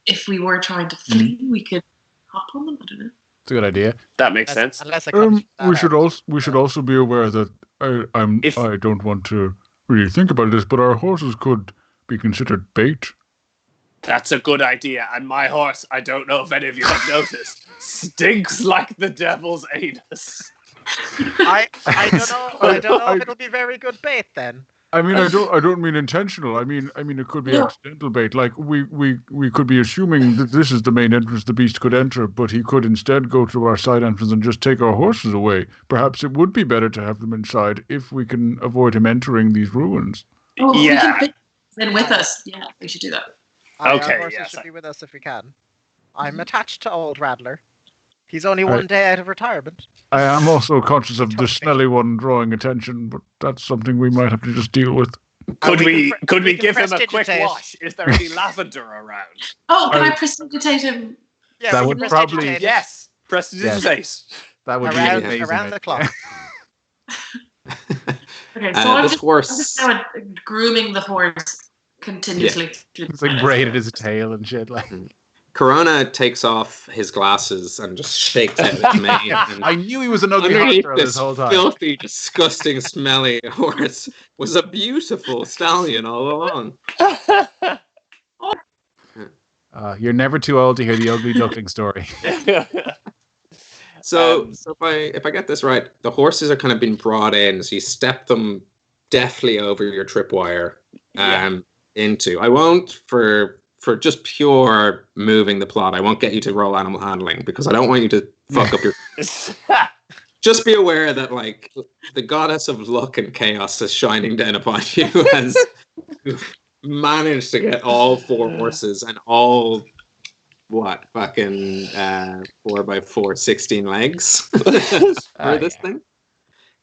if we were trying to flee, we could hop on them. I don't know. It's a good idea. That makes sense. Unless it comes we should also be aware that I don't want to really think about this, but our horses could be considered bait. That's a good idea. And my horse, I don't know if any of you have noticed, stinks like the devil's anus. I don't know if it'll be very good bait then. I mean, I don't mean intentional. I mean, it could be accidental bait. Like we could be assuming that this is the main entrance the beast could enter, but he could instead go to our side entrance and just take our horses away. Perhaps it would be better to have them inside if we can avoid him entering these ruins. Oh, yeah. We can fit them with us. Yeah, we should do that. Okay, Our horses should be with us if we can. I'm attached to old Rattler. He's only one day out of retirement. I am also conscious of the smelly one drawing attention, but that's something we might have to just deal with. Could we give him a quick prestidigitate. wash? Is there any lavender around? Oh, can I prestidigitate him? Yeah, That we would can probably- prestidigitate Yes. Prestidigitate. Yes. That would be around, amazing. around the clock. Okay, so I'm this just horse. now grooming the horse continuously. It's like braided his tail and shit. Like Corona takes off his glasses and just shakes out his mane. And I knew he was an ugly underneath horse this this whole time. filthy, disgusting, smelly horse was a beautiful stallion all along. You're never too old to hear the ugly duckling story. So if I get this right, the horses are kind of been brought in, so you step them deftly over your tripwire into. I won't for just pure moving the plot. I won't get you to roll animal handling because I don't want you to fuck up your. Just be aware that like the goddess of luck and chaos is shining down upon you as you managed to get all 4 horses and all fucking 4x4 16 legs for this thing,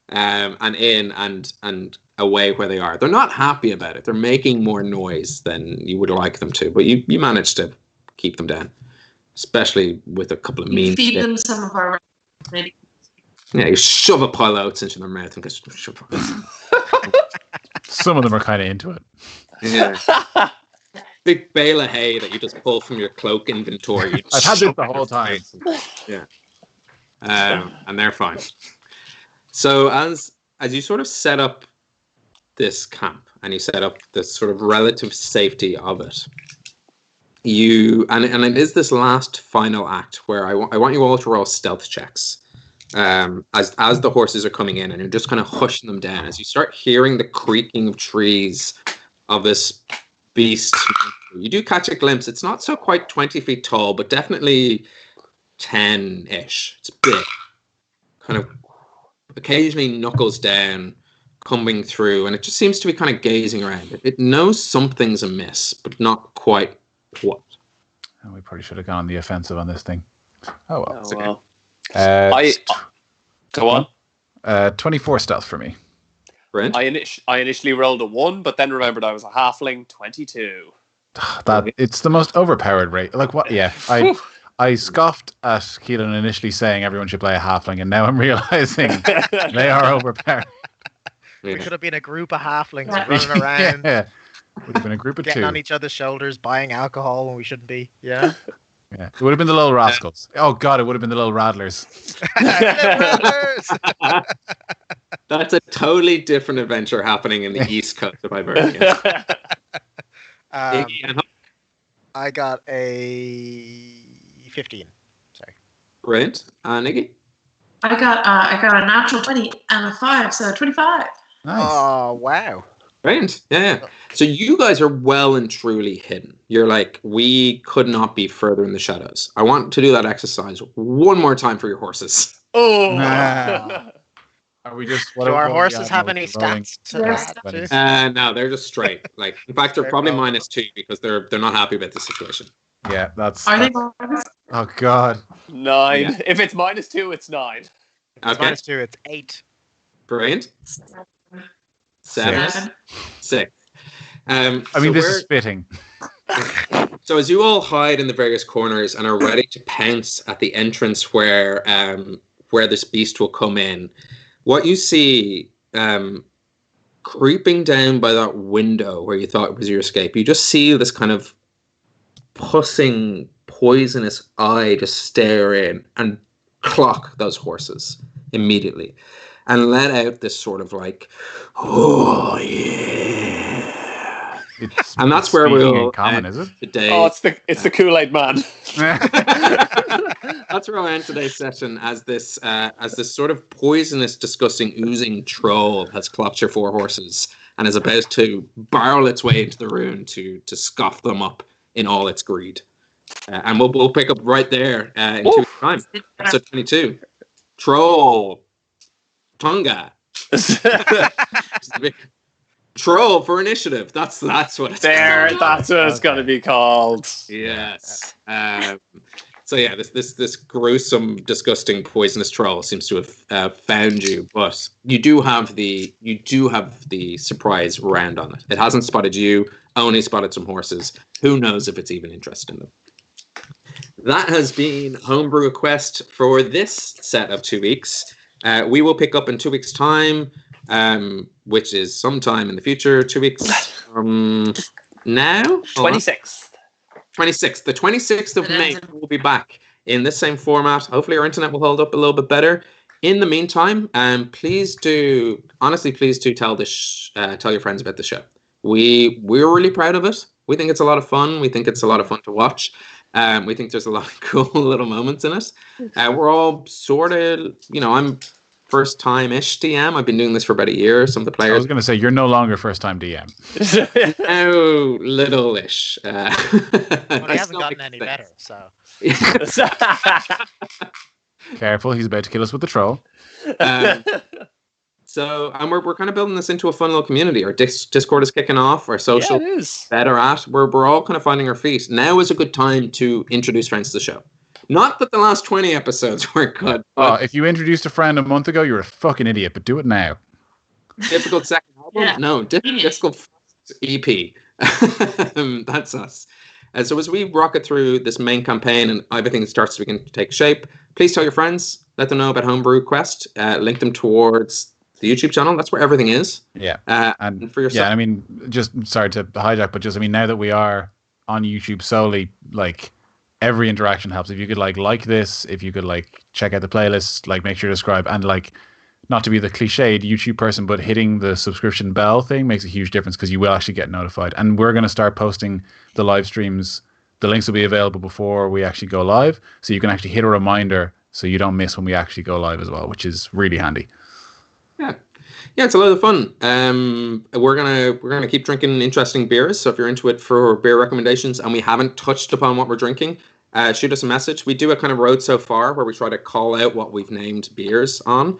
and in and away where they are. They're not happy about it. They're making more noise than you would like them to, but you managed to keep them down, especially with a couple of mean. Feed them some of our. Yeah, you shove a pile of oats into their mouth and go. Some of them are kind of into it. Yeah. Big bale of hay that you just pull from your cloak inventory. I've had this the whole time. Yeah. And they're fine. So as you sort of set up this camp and you set up the sort of relative safety of it, and it is this last final act where I want you all to roll stealth checks. As the horses are coming in and you're just kind of hushing them down as you start hearing the creaking of trees of this beast. You do catch a glimpse. It's not so quite 20 feet tall, but definitely 10-ish. It's big. Kind of occasionally knuckles down, coming through, and it just seems to be kind of gazing around. It knows something's amiss, but not quite what. Oh, we probably should have gone on the offensive on this thing. Oh, well. Oh, well. Go on. 24 stealth for me. Brent? I initially rolled a 1, but then remembered I was a halfling. 22. It's the most overpowered rate. Like what? Yeah, I scoffed at Keelan initially saying everyone should play a halfling, and now I'm realizing they are overpowered. We could have been a group of halflings running around. Yeah, would have been a group of getting 2 on each other's shoulders, buying alcohol when we shouldn't be. Yeah. Yeah, it would have been the little rascals. Oh God, it would have been the little rattlers. That's a totally different adventure happening in the east coast of Iberia. I got a 15. Sorry. Brent and Iggy? I got a natural 20 and a 5, so 25. Nice. Oh wow. Brilliant. Yeah. So you guys are well and truly hidden. You're like, we could not be further in the shadows. I want to do that exercise one more time for your horses. Oh. Are we just? Do our horses have any stats to add? No, they're just straight. Like, in fact, they're probably -2 because they're not happy about the situation. Yeah, that's. Are they? Oh God. 9. Yeah. If it's -2, it's 9. Okay. It's -2. It's 8. Brilliant. 7. 6. I mean, this is fitting. So as you all hide in the various corners and are ready to pounce at the entrance where this beast will come in, what you see creeping down by that window where you thought was your escape, you just see this kind of pussing, poisonous eye just stare in and clock those horses immediately and let out this sort of like, oh yeah. And that's where we'll common, is it? Today. Oh, it's the Kool-Aid man. That's where we'll end today's session as this sort of poisonous, disgusting, oozing troll has clocked your 4 horses and is about to barrel its way into the room to scoff them up in all its greed. And we'll pick up right there in 2 weeks' time. Episode 22. Troll. Tonga. Troll for initiative. That's what it's That's what it's going to be called. Yes. So yeah, this gruesome, disgusting, poisonous troll seems to have found you, but you do have the surprise round on it. It hasn't spotted you, only spotted some horses. Who knows if it's even interested in them? That has been Homebrew Quest for this set of 2 weeks. We will pick up in 2 weeks' time, which is sometime in the future. 2 weeks from now. 26th. 26th. The 26th of May, we'll be back in this same format. Hopefully our internet will hold up a little bit better. In the meantime, please do tell tell your friends about the show. We're really proud of it. We think it's a lot of fun. We think it's a lot of fun to watch. We think there's a lot of cool little moments in it. We're all sort of, I'm first time-ish DM. I've been doing this for about a year. Some of the players. I was going to say, you're no longer first time DM. Oh, little-ish. Well, he hasn't gotten any better, so. Careful, he's about to kill us with the troll. So, and we're kind of building this into a fun little community. Our Discord is kicking off. Our social better at. We're all kind of finding our feet. Now is a good time to introduce friends to the show. Not that the last 20 episodes were good. If you introduced a friend a month ago, you're a fucking idiot, but do it now. Difficult second album? Yeah. No, difficult first EP. That's us. So as we rocket through this main campaign and everything starts to begin to take shape, please tell your friends, let them know about Homebrew Quest, link them towards the YouTube channel. That's where everything is. Yeah. And for yourself. Yeah, I mean, just sorry to hijack, but now that we are on YouTube solely, like, every interaction helps. If you could like this, if you could check out the playlist, make sure to subscribe, and not to be the cliched YouTube person, but hitting the subscription bell thing makes a huge difference because you will actually get notified. And we're going to start posting the live streams. The links will be available before we actually go live, so you can actually hit a reminder so you don't miss when we actually go live as well, which is really handy. Yeah, it's a lot of fun. We're gonna keep drinking interesting beers. So if you're into it for beer recommendations, and we haven't touched upon what we're drinking, shoot us a message. We do a kind of road so far where we try to call out what we've named beers on.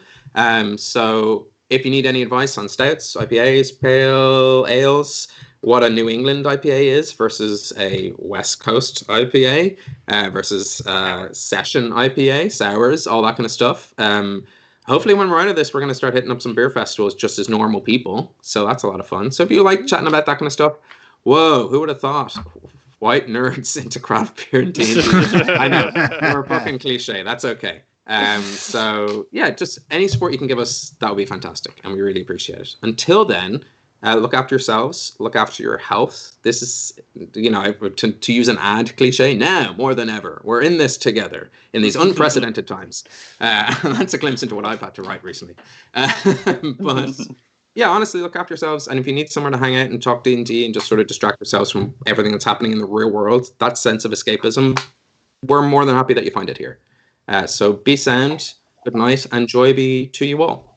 So if you need any advice on stouts, IPAs, pale ales, what a New England IPA is versus a West Coast IPA versus session IPA, sours, all that kind of stuff. Hopefully when we're out of this, we're going to start hitting up some beer festivals just as normal people. So that's a lot of fun. So if you like chatting about that kind of stuff, whoa, who would have thought? White nerds into craft beer and D&D. I know, we're fucking cliche. That's okay. So yeah, just any support you can give us, that would be fantastic. And we really appreciate it. Until then, look after yourselves, look after your health. This is, to use an ad cliche, now more than ever, we're in this together in these unprecedented times. That's a glimpse into what I've had to write recently. But yeah, honestly, look after yourselves. And if you need somewhere to hang out and talk D&D and just sort of distract yourselves from everything that's happening in the real world, that sense of escapism, we're more than happy that you find it here. So be sound, good night, and joy be to you all.